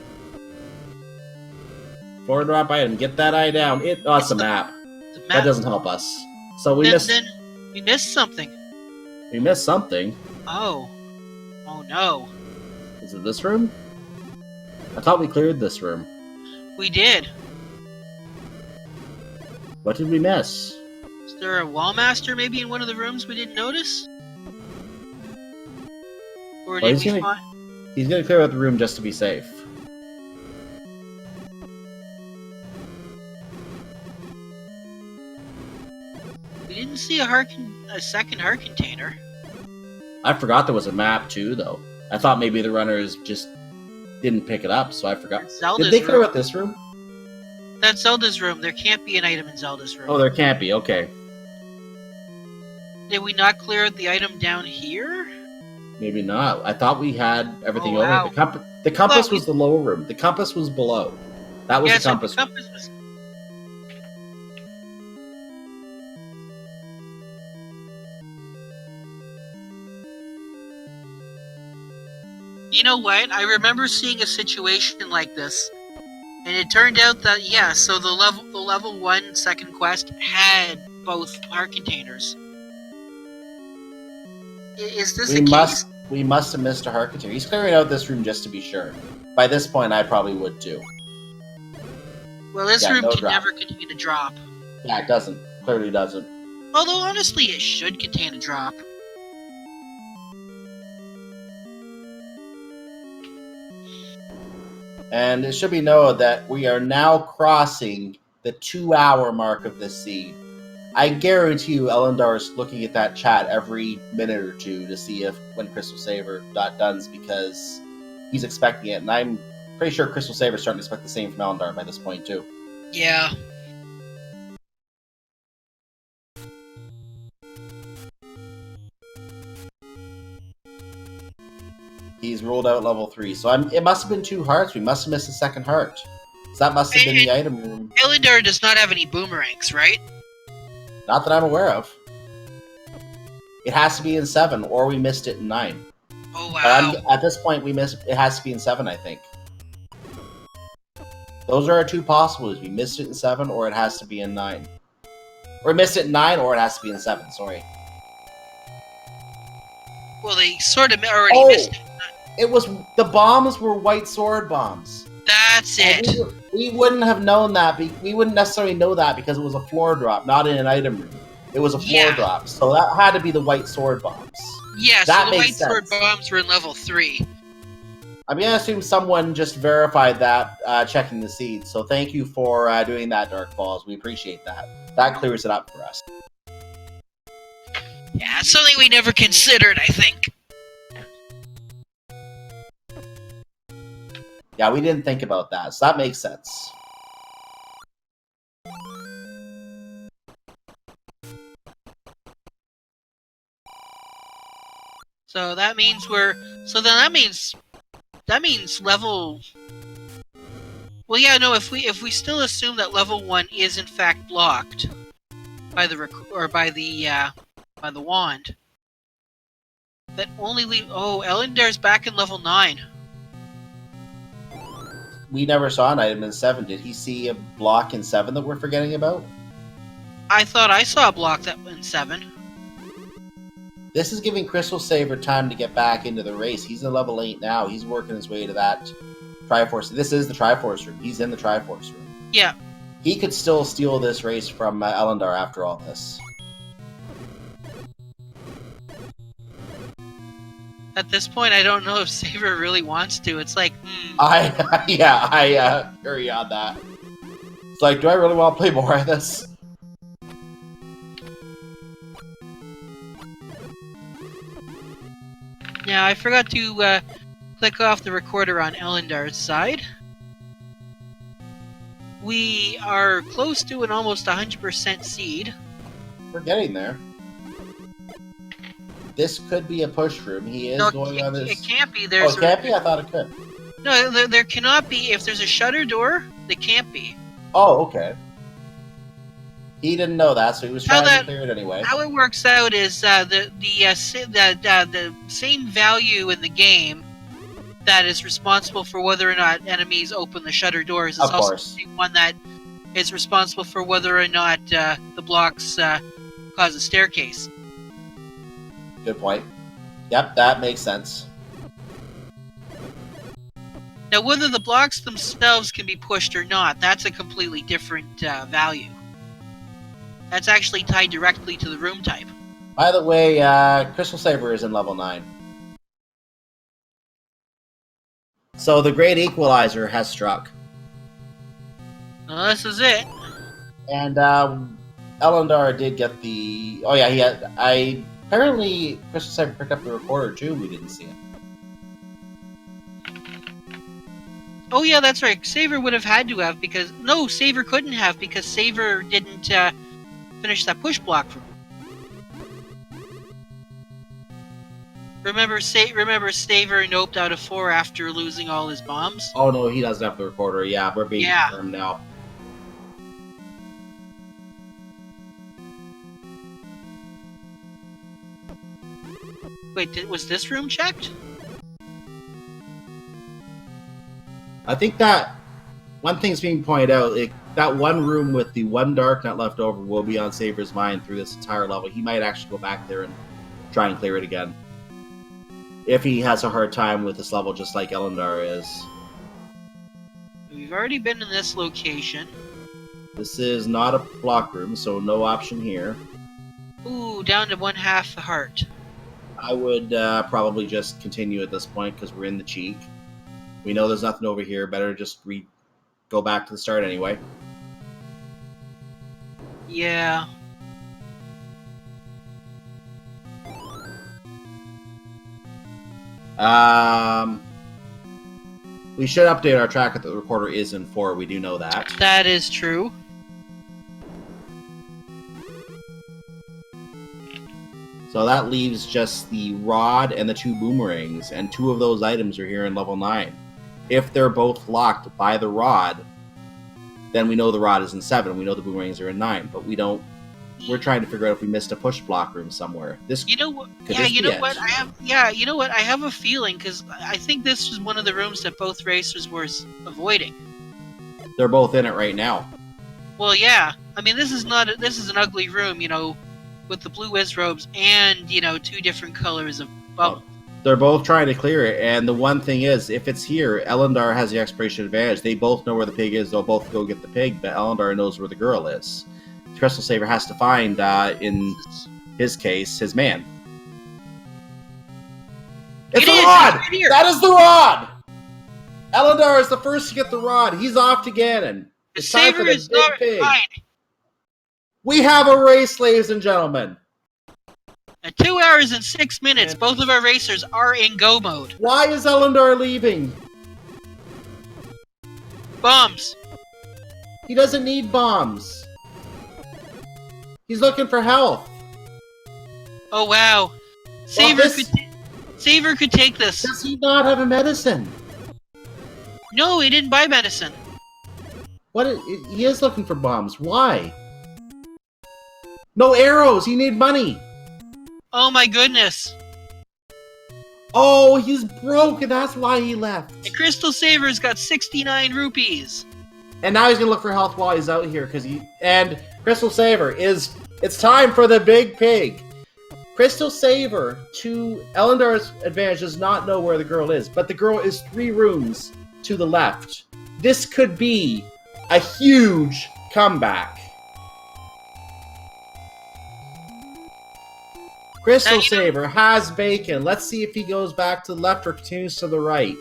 Speaker 1: 4-drop item. Get that eye down. It's a map. That doesn't help us. So we missed.
Speaker 2: Then we missed something.
Speaker 1: We missed something.
Speaker 2: Oh. Oh no.
Speaker 1: Is it this room? I thought we cleared this room.
Speaker 2: We did.
Speaker 1: What did we miss?
Speaker 2: Is there a Wallmaster maybe in one of the rooms we didn't notice? Or did we find...
Speaker 1: He's gonna clear out the room just to be safe.
Speaker 2: We didn't see a second heart container.
Speaker 1: I forgot there was a map too, though. I thought maybe the runners just didn't pick it up, so I forgot. Did they clear out this room?
Speaker 2: That's Zelda's room. There can't be an item in Zelda's room.
Speaker 1: Oh, there can't be. Okay.
Speaker 2: Did we not clear the item down here?
Speaker 1: Maybe not. I thought we had everything over. The compass was the lower room. The compass was below. That was the compass.
Speaker 2: The compass was... You know what? I remember seeing a situation like this, and it turned out that so the level 1 second quest had both heart containers. Is this a case?
Speaker 1: We must have missed a heart container. He's clearing out this room just to be sure. By this point, I probably would too.
Speaker 2: Well, this
Speaker 1: Yeah,
Speaker 2: room
Speaker 1: no
Speaker 2: can
Speaker 1: drop.
Speaker 2: never contain a drop.
Speaker 1: Yeah, it doesn't. Clearly doesn't.
Speaker 2: Although, honestly, it should contain a drop.
Speaker 1: And it should be noted that we are now crossing the 2-hour mark of this seed. I guarantee you Ellendar is looking at that chat every minute or two to see if when CrystalSaver got done because he's expecting it. And I'm pretty sure CrystalSaver is starting to expect the same from Ellendar by this point, too.
Speaker 2: Yeah.
Speaker 1: He's ruled out level 3. So it must have been 2 hearts. We must have missed the second heart. So that must have been the item room.
Speaker 2: Ellendar does not have any boomerangs, right?
Speaker 1: Not that I'm aware of. It has to be in 7, or we missed it in 9.
Speaker 2: Oh, wow.
Speaker 1: At this point, it has to be in 7, I think. Those are our 2 possibilities. We missed it in 7, or it has to be in 9. Or we missed it in 9, or it has to be in 7, sorry.
Speaker 2: Well, they sort of already missed it.
Speaker 1: It was... The bombs were white sword bombs.
Speaker 2: That's it.
Speaker 1: We wouldn't have known that. We wouldn't necessarily know that because it was a floor drop, not in an item room. It was a floor drop, so that had to be the white sword bombs.
Speaker 2: Yeah,
Speaker 1: that
Speaker 2: so the white
Speaker 1: sense.
Speaker 2: sword bombs were in level 3.
Speaker 1: I'm going to assume someone just verified that checking the seeds, so thank you for doing that, Dark Falls. We appreciate that. That clears it up for us.
Speaker 2: Yeah, it's something we never considered, I think.
Speaker 1: Yeah, we didn't think about that, so that makes sense.
Speaker 2: So that means that means level... Well, yeah, no, if we still assume that level 1 is in fact blocked by the by the wand, that only leave... Oh, Ellendar's back in level 9.
Speaker 1: We never saw an item in 7. Did he see a block in 7 that we're forgetting about?
Speaker 2: I thought I saw a block that in 7.
Speaker 1: This is giving CrystalSaver time to get back into the race. He's in level 8 now. He's working his way to that Triforce. This is the Triforce room. He's in the Triforce room.
Speaker 2: Yeah.
Speaker 1: He could still steal this race from Ellendar after all this.
Speaker 2: At this point, I don't know if Saver really wants to. It's like,
Speaker 1: I agree on that. It's like, do I really want to play more of this?
Speaker 2: Yeah, I forgot to click off the recorder on Ellendar's side. We are close to an almost 100% seed.
Speaker 1: We're getting there. This could be a push room. He is going on this...
Speaker 2: It can't be.
Speaker 1: It can't be? I thought it could.
Speaker 2: No, there cannot be. If there's a shutter door, they can't be.
Speaker 1: Oh, okay. He didn't know that, so he was trying to clear it anyway.
Speaker 2: How it works out is the same value in the game that is responsible for whether or not enemies open the shutter doors is also the same one that is responsible for whether or not the blocks cause a staircase.
Speaker 1: Good point. Yep, that makes sense.
Speaker 2: Now, whether the blocks themselves can be pushed or not, that's a completely different value. That's actually tied directly to the room type.
Speaker 1: By the way, CrystalSaver is in level 9. So the Great Equalizer has struck.
Speaker 2: Well, this is it.
Speaker 1: And Ellendar did get the... Oh yeah, he had... Apparently, CrystalSaver picked up the recorder too, we didn't see it.
Speaker 2: Oh yeah, that's right. Saver would have had to have, because... No, Saver couldn't have, because Saver didn't finish that push block for him. Remember Saver noped out of 4 after losing all his bombs?
Speaker 1: Oh no, he doesn't have the recorder. Yeah, we're being confirmed now.
Speaker 2: Wait, was this room checked?
Speaker 1: I think that one thing's being pointed out, that one room with the one dark nut left over will be on Saver's mind through this entire level. He might actually go back there and try and clear it again. If he has a hard time with this level, just like Ellendar is.
Speaker 2: We've already been in this location.
Speaker 1: This is not a block room, so no option here.
Speaker 2: Ooh, down to 1/2 the heart.
Speaker 1: I would probably just continue at this point because we're in the cheek. We know there's nothing over here. Better just go back to the start anyway.
Speaker 2: Yeah.
Speaker 1: We should update our tracker that the recorder is in 4. We do know that.
Speaker 2: That is true.
Speaker 1: So that leaves just the rod and the 2 boomerangs, and 2 of those items are here in level 9. If they're both locked by the rod, then we know the rod is in 7. We know the boomerangs are in 9, but we don't. We're trying to figure out if we missed a push block room somewhere.
Speaker 2: You know what? Yeah, you know what? You know what? I have a feeling because I think this was one of the rooms that both racers were avoiding.
Speaker 1: They're both in it right now.
Speaker 2: Well, yeah. I mean, this is an ugly room, you know, with the blue whiz robes and 2 different colors of bubble.
Speaker 1: They're both trying to clear it, and the one thing is, if it's here, Ellendar has the exploration advantage. They both know where the pig is. They'll both go get the pig, but Ellendar knows where the girl is. CrystalSaver has to find, in his case, his man. It's the rod! That is the rod! Ellendar is the first to get the rod. He's off to Ganon.
Speaker 2: The Saver is not fine.
Speaker 1: We have a race, ladies and gentlemen.
Speaker 2: At 2 hours and 6 minutes, both of our racers are in go mode.
Speaker 1: Why is Ellendar leaving?
Speaker 2: Bombs.
Speaker 1: He doesn't need bombs. He's looking for health.
Speaker 2: Oh wow. Saver could take this.
Speaker 1: Does he not have a medicine?
Speaker 2: No, he didn't buy medicine.
Speaker 1: He is looking for bombs. Why? No arrows. He need money.
Speaker 2: Oh my goodness.
Speaker 1: Oh, he's broke, and that's why he left.
Speaker 2: The CrystalSaver's got 69 rupees.
Speaker 1: And now he's gonna look for health while he's out here, and CrystalSaver it's time for the big pig. CrystalSaver, to Ellendar's advantage, does not know where the girl is, but the girl is 3 rooms to the left. This could be a huge comeback. CrystalSaver has bacon. Let's see if he goes back to the left or continues to the right.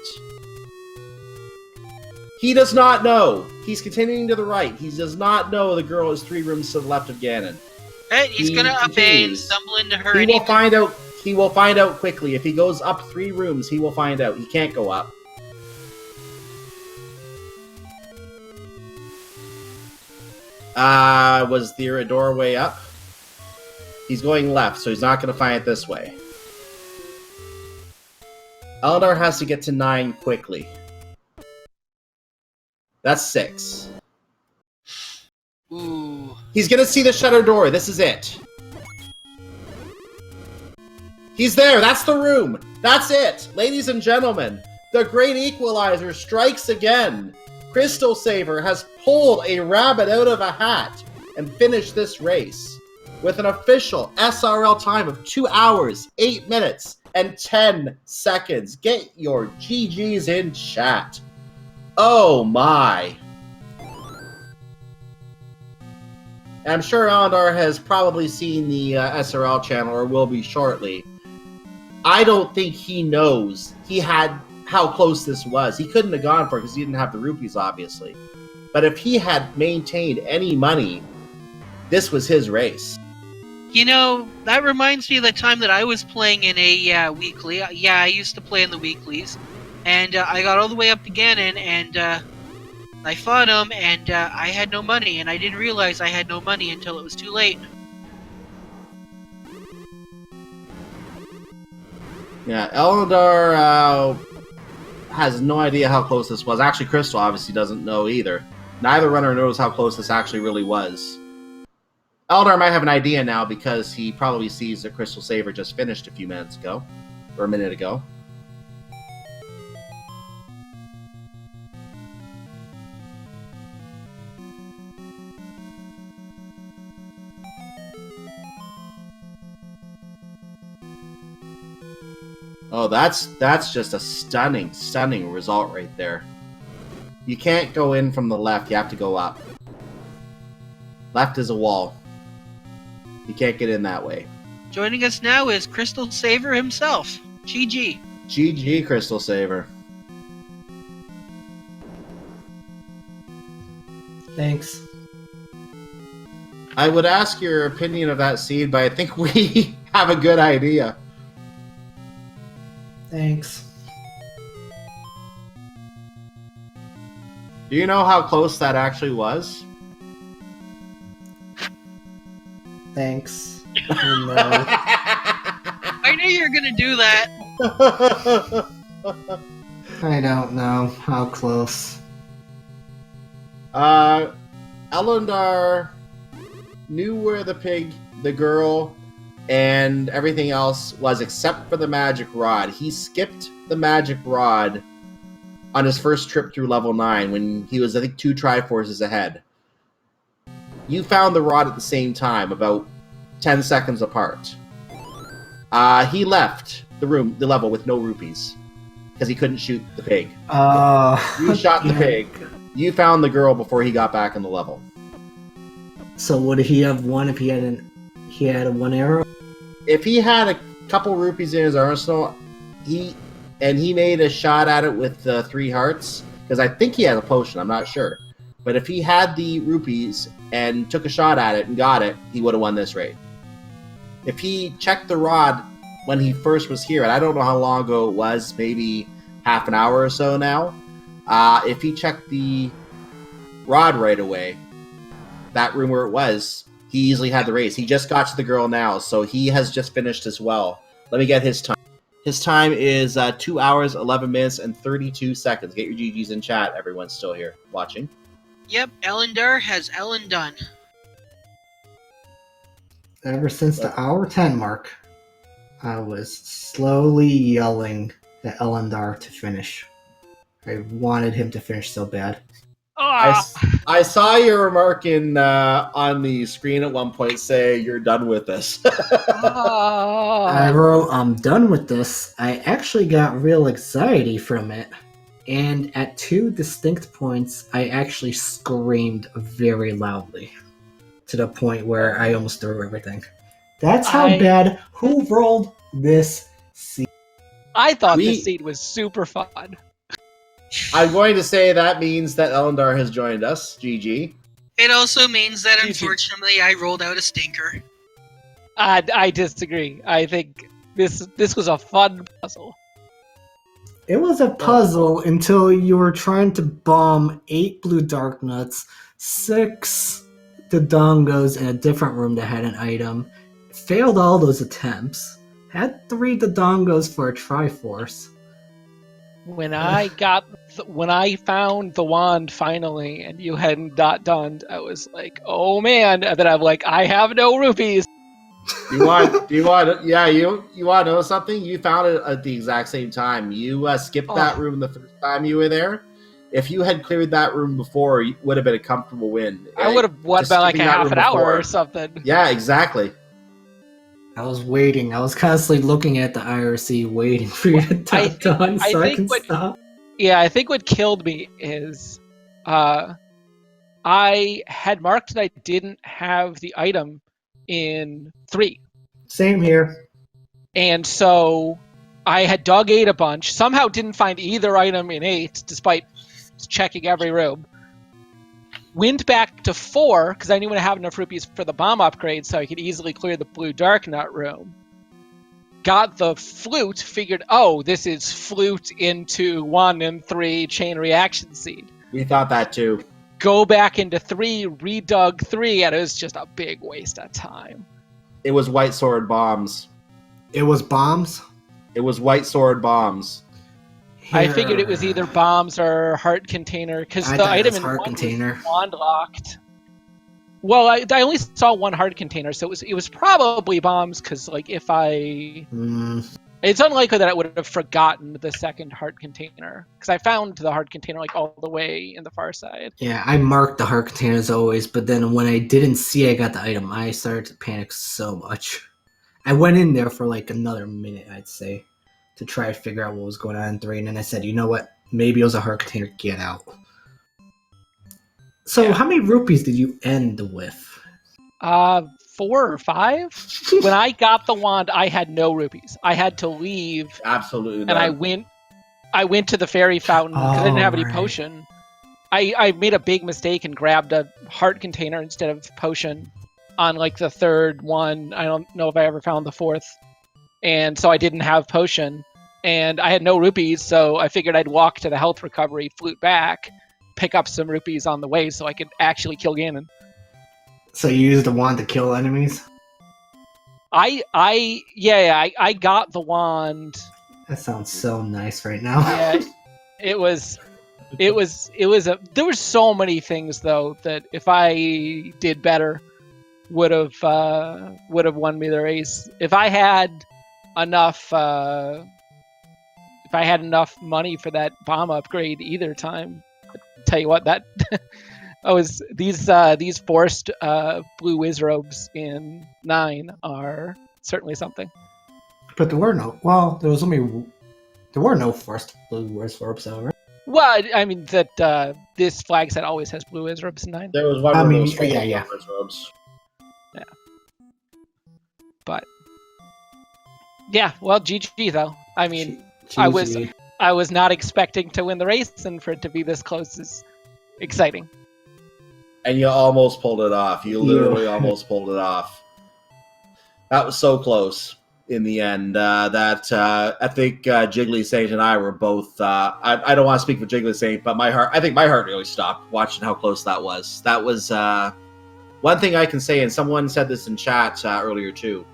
Speaker 1: He does not know. He's continuing to the right. He does not know the girl is 3 rooms to the left of Ganon.
Speaker 2: Hey, he's gonna obey and stumble into her.
Speaker 1: He will find out. He will find out quickly. If he goes up 3 rooms, he will find out. He can't go up. Was there a doorway up? He's going left, so he's not going to find it this way. Ellendar has to get to 9 quickly. That's 6.
Speaker 2: Ooh.
Speaker 1: He's going to see the shutter door. This is it. He's there. That's the room. That's it. Ladies and gentlemen, the great equalizer strikes again. CrystalSaver has pulled a rabbit out of a hat and finished this race with an official SRL time of 2 hours, 8 minutes, and 10 seconds. Get your GGs in chat. Oh my. I'm sure Ellendar has probably seen the SRL channel, or will be shortly. I don't think he knows how close this was. He couldn't have gone for it because he didn't have the rupees, obviously. But if he had maintained any money, this was his race.
Speaker 2: You know, that reminds me of the time that I was playing in a weekly. Yeah, I used to play in the weeklies. And I got all the way up to Ganon, and I fought him, and I had no money. And I didn't realize I had no money until it was too late.
Speaker 1: Yeah, Ellendar has no idea how close this was. Actually, Crystal obviously doesn't know either. Neither runner knows how close this actually really was. Ellendar might have an idea now because he probably sees that CrystalSaver just finished a few minutes ago. Or a minute ago. Oh, that's just a stunning, stunning result right there. You can't go in from the left, you have to go up. Left is a wall. You can't get in that way.
Speaker 2: Joining us now is CrystalSaver himself. GG.
Speaker 1: GG, CrystalSaver.
Speaker 3: Thanks.
Speaker 1: I would ask your opinion of that seed, but I think we have a good idea.
Speaker 3: Thanks.
Speaker 1: Do you know how close that actually was?
Speaker 3: Thanks. No.
Speaker 2: I knew you were gonna do that.
Speaker 3: I don't know how close.
Speaker 1: Ellendar knew where the pig, the girl, and everything else was except for the magic rod. He skipped the magic rod on his first trip through level 9 when he was, I think, 2 Triforces ahead. You found the rod at the same time, about 10 seconds apart. He left the level with no rupees because he couldn't shoot the pig. You shot the pig. You found the girl before he got back in the level.
Speaker 3: So would he have won if he had a one arrow?
Speaker 1: If he had a couple rupees in his arsenal, he made a shot at it with 3 hearts, because I think he had a potion, I'm not sure. But if he had the rupees and took a shot at it and got it, he would have won this raid. If he checked the rod when he first was here, and I don't know how long ago it was, maybe half an hour or so now, if he checked the rod right away, that room where it was, he easily had the race. He just got to the girl now, so he has just finished as well. Let me get his time. His time is 2 hours, 11 minutes, and 32 seconds. Get your GGs in chat. Everyone's still here watching.
Speaker 2: Yep, Ellendar has Ellen done.
Speaker 3: Ever since the hour 10 mark, I was slowly yelling at Ellendar to finish. I wanted him to finish so bad.
Speaker 1: I saw your remark on the screen at one point say you're done with this.
Speaker 3: I wrote, I'm done with this. I actually got real anxiety from it. And at 2 distinct points, I actually screamed very loudly. To the point where I almost threw everything. That's how bad. Who rolled this seed?
Speaker 4: I thought this seed was super fun.
Speaker 1: I'm going to say that means that Ellendar has joined us. GG.
Speaker 2: It also means that,
Speaker 4: GG.
Speaker 2: unfortunately, I rolled out a stinker.
Speaker 4: I disagree. I think this was a fun puzzle.
Speaker 3: It was a puzzle until you were trying to bomb 8 blue dark nuts, 6 Dodongos in a different room that had an item, failed all those attempts, had 3 Dodongos for a Triforce.
Speaker 4: When I found the wand finally, and you hadn't done, I was like, "Oh man!" And then I'm like, "I have no rupees."
Speaker 1: You want to know something? You found it at the exact same time. You skipped that room the first time you were there. If you had cleared that room before, it would have been a comfortable win.
Speaker 4: I would have won by like a half an hour or something.
Speaker 1: Yeah, exactly.
Speaker 3: I was waiting. I was constantly looking at the IRC, waiting for you to talk done so I can stop.
Speaker 4: Yeah, I think what killed me is I had marked that I didn't have the item in 3.
Speaker 3: Same here.
Speaker 4: And so I had dug 8 a bunch, somehow didn't find either item in 8, despite checking every room. Went back to 4, because I knew I didn't have enough rupees for the bomb upgrade, so I could easily clear the blue dark nut room. Got the flute, figured, oh, this is flute into 1 and 3 chain reaction seed.
Speaker 1: We thought that too.
Speaker 4: Go back into 3, redug 3, and it was just a big waste of time.
Speaker 1: It was white sword bombs.
Speaker 3: It was bombs?
Speaker 1: It was white sword bombs.
Speaker 3: Here.
Speaker 4: I figured it was either bombs or heart container, because the item in
Speaker 3: heart container
Speaker 4: was wand locked. Well, I only saw 1 heart container, so it was probably bombs. Because like if I, it's unlikely that I would have forgotten the second heart container, because I found the heart container like all the way in the far side.
Speaker 3: Yeah, I marked the heart container as always, but then when I didn't see I got the item, I started to panic so much. I went in there for like another minute, I'd say, to try to figure out what was going on in 3, and then I said, you know what? Maybe it was a heart container. Get out. So, How many rupees did you end with
Speaker 4: 4 or 5. When I got the wand, I had no rupees. I had to leave,
Speaker 1: Absolutely
Speaker 4: and
Speaker 1: not.
Speaker 4: I went to the fairy fountain because I didn't have any
Speaker 3: right.
Speaker 4: potion. I made a big mistake and grabbed a heart container instead of potion on like the third one. I don't know if I ever found the fourth. And so I didn't have potion. And I had no rupees, so I figured I'd walk to the health recovery, flute back, pick up some rupees on the way so I could actually kill Ganon.
Speaker 3: So you used the wand to kill enemies?
Speaker 4: I got the wand.
Speaker 3: That sounds so nice right now.
Speaker 4: Yeah, it was there were so many things though that if I did better would have won me the race. If I had enough money for that bomb upgrade either time, I'll tell you what, that these forced blue whiz robes in 9 are certainly something.
Speaker 3: But there were no forced blue whiz robes over.
Speaker 4: Well, I mean that this flag set always has blue whiz robes in 9.
Speaker 1: There was one
Speaker 3: I
Speaker 1: of
Speaker 3: mean,
Speaker 1: those
Speaker 3: yeah.
Speaker 1: robes.
Speaker 4: Yeah. But yeah, well, GG though. I mean,
Speaker 3: GG.
Speaker 4: I was not expecting to win the race, and for it to be this close is exciting.
Speaker 1: And you almost pulled it off. You literally almost pulled it off. That was so close in the end that I think Jiggly Saint and I were both. I don't want to speak for Jiggly Saint, but I think my heart really stopped watching how close that was. That was one thing I can say, and someone said this in chat earlier too.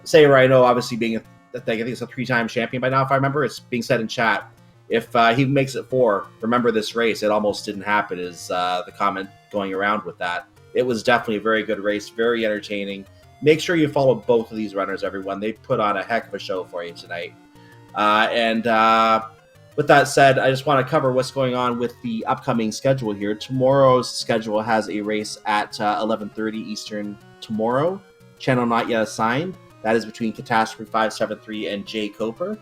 Speaker 1: Saber, I know, obviously being I think it's a 3-time champion by now, if I remember. It's being said in chat. If he makes it 4, remember this race. It almost didn't happen, is the comment going around with that. It was definitely a very good race, very entertaining. Make sure you follow both of these runners, everyone. They put on a heck of a show for you tonight. And with that said, I just want to cover what's going on with the upcoming schedule here. Tomorrow's schedule has a race at 11:30 Eastern tomorrow. Channel not yet assigned. That is between Catastrophe 573 and Jay Coper.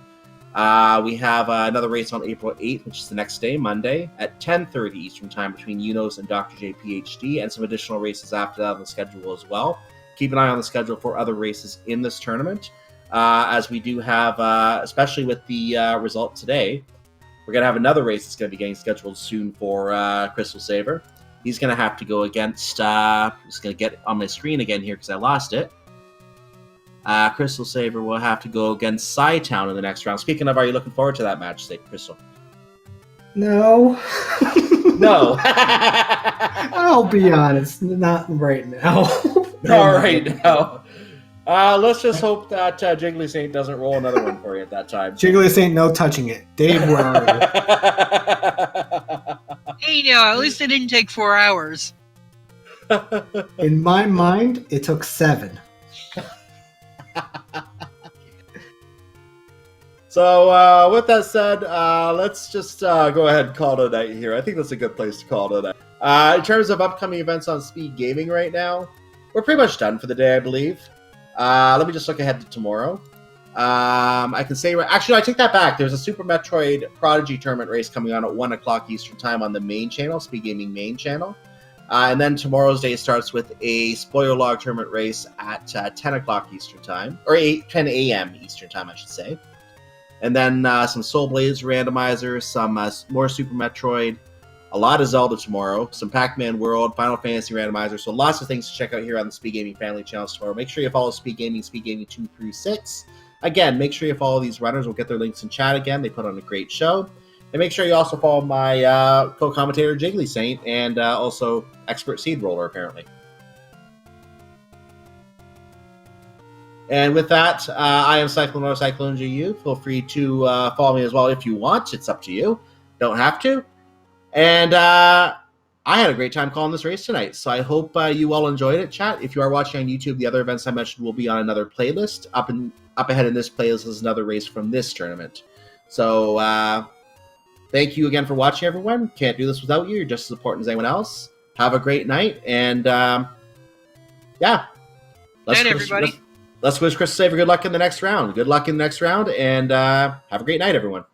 Speaker 1: We have another race on April 8th, which is the next day, Monday, at 10:30 Eastern Time between Unos and Dr. J PhD, and some additional races after that on the schedule as well. Keep an eye on the schedule for other races in this tournament, as we do have, especially with the result today, we're going to have another race that's going to be getting scheduled soon for CrystalSaver. He's going to have to go against, just going to get on my screen again here because I lost it. CrystalSaver will have to go against Psytown in the next round. Speaking of, are you looking forward to that match, Crystal?
Speaker 3: No.
Speaker 1: No.
Speaker 3: I'll be honest, not right now.
Speaker 1: All right, now. Let's just hope that Jiggly Saint doesn't roll another one for you at that time.
Speaker 3: Jiggly Saint, no touching it. Dave, where are
Speaker 2: Hey, no, at least it didn't take 4 hours.
Speaker 3: you? In my mind, it took 7.
Speaker 1: So, with that said, let's just go ahead and call it a night here. I think that's a good place to call it a night. In terms of upcoming events on Speed Gaming right now, we're pretty much done for the day, I believe. Let me just look ahead to tomorrow. I can say, actually, I take that back. There's a Super Metroid Prodigy Tournament race coming on at 1 o'clock Eastern Time on the main channel, Speed Gaming main channel. And then tomorrow's day starts with a Spoiler Log Tournament race at 10 o'clock Eastern Time, or 10 a.m. Eastern Time, I should say. And then some Soul Blaze Randomizer, some more Super Metroid, a lot of Zelda tomorrow, some Pac-Man World, Final Fantasy Randomizer. So lots of things to check out here on the Speed Gaming family channels tomorrow. Make sure you follow Speed Gaming 2 through 6. Again, make sure you follow these runners. We'll get their links in chat again. They put on a great show. And make sure you also follow my co-commentator, Jiggly Saint, and also Expert Seed Roller, apparently. And with that, I am Cyclone or Cyclone GU. Feel free to follow me as well if you want. It's up to you. Don't have to. And I had a great time calling this race tonight, so I hope you all enjoyed it, chat. If you are watching on YouTube, the other events I mentioned will be on another playlist. Up ahead in this playlist is another race from this tournament. So thank you again for watching, everyone. Can't do this without you. You're just as important as anyone else. Have a great night, and yeah.
Speaker 2: Night, everybody.
Speaker 1: Let's wish CrystalSaver good luck in the next round. Good luck in the next round, and have a great night, everyone.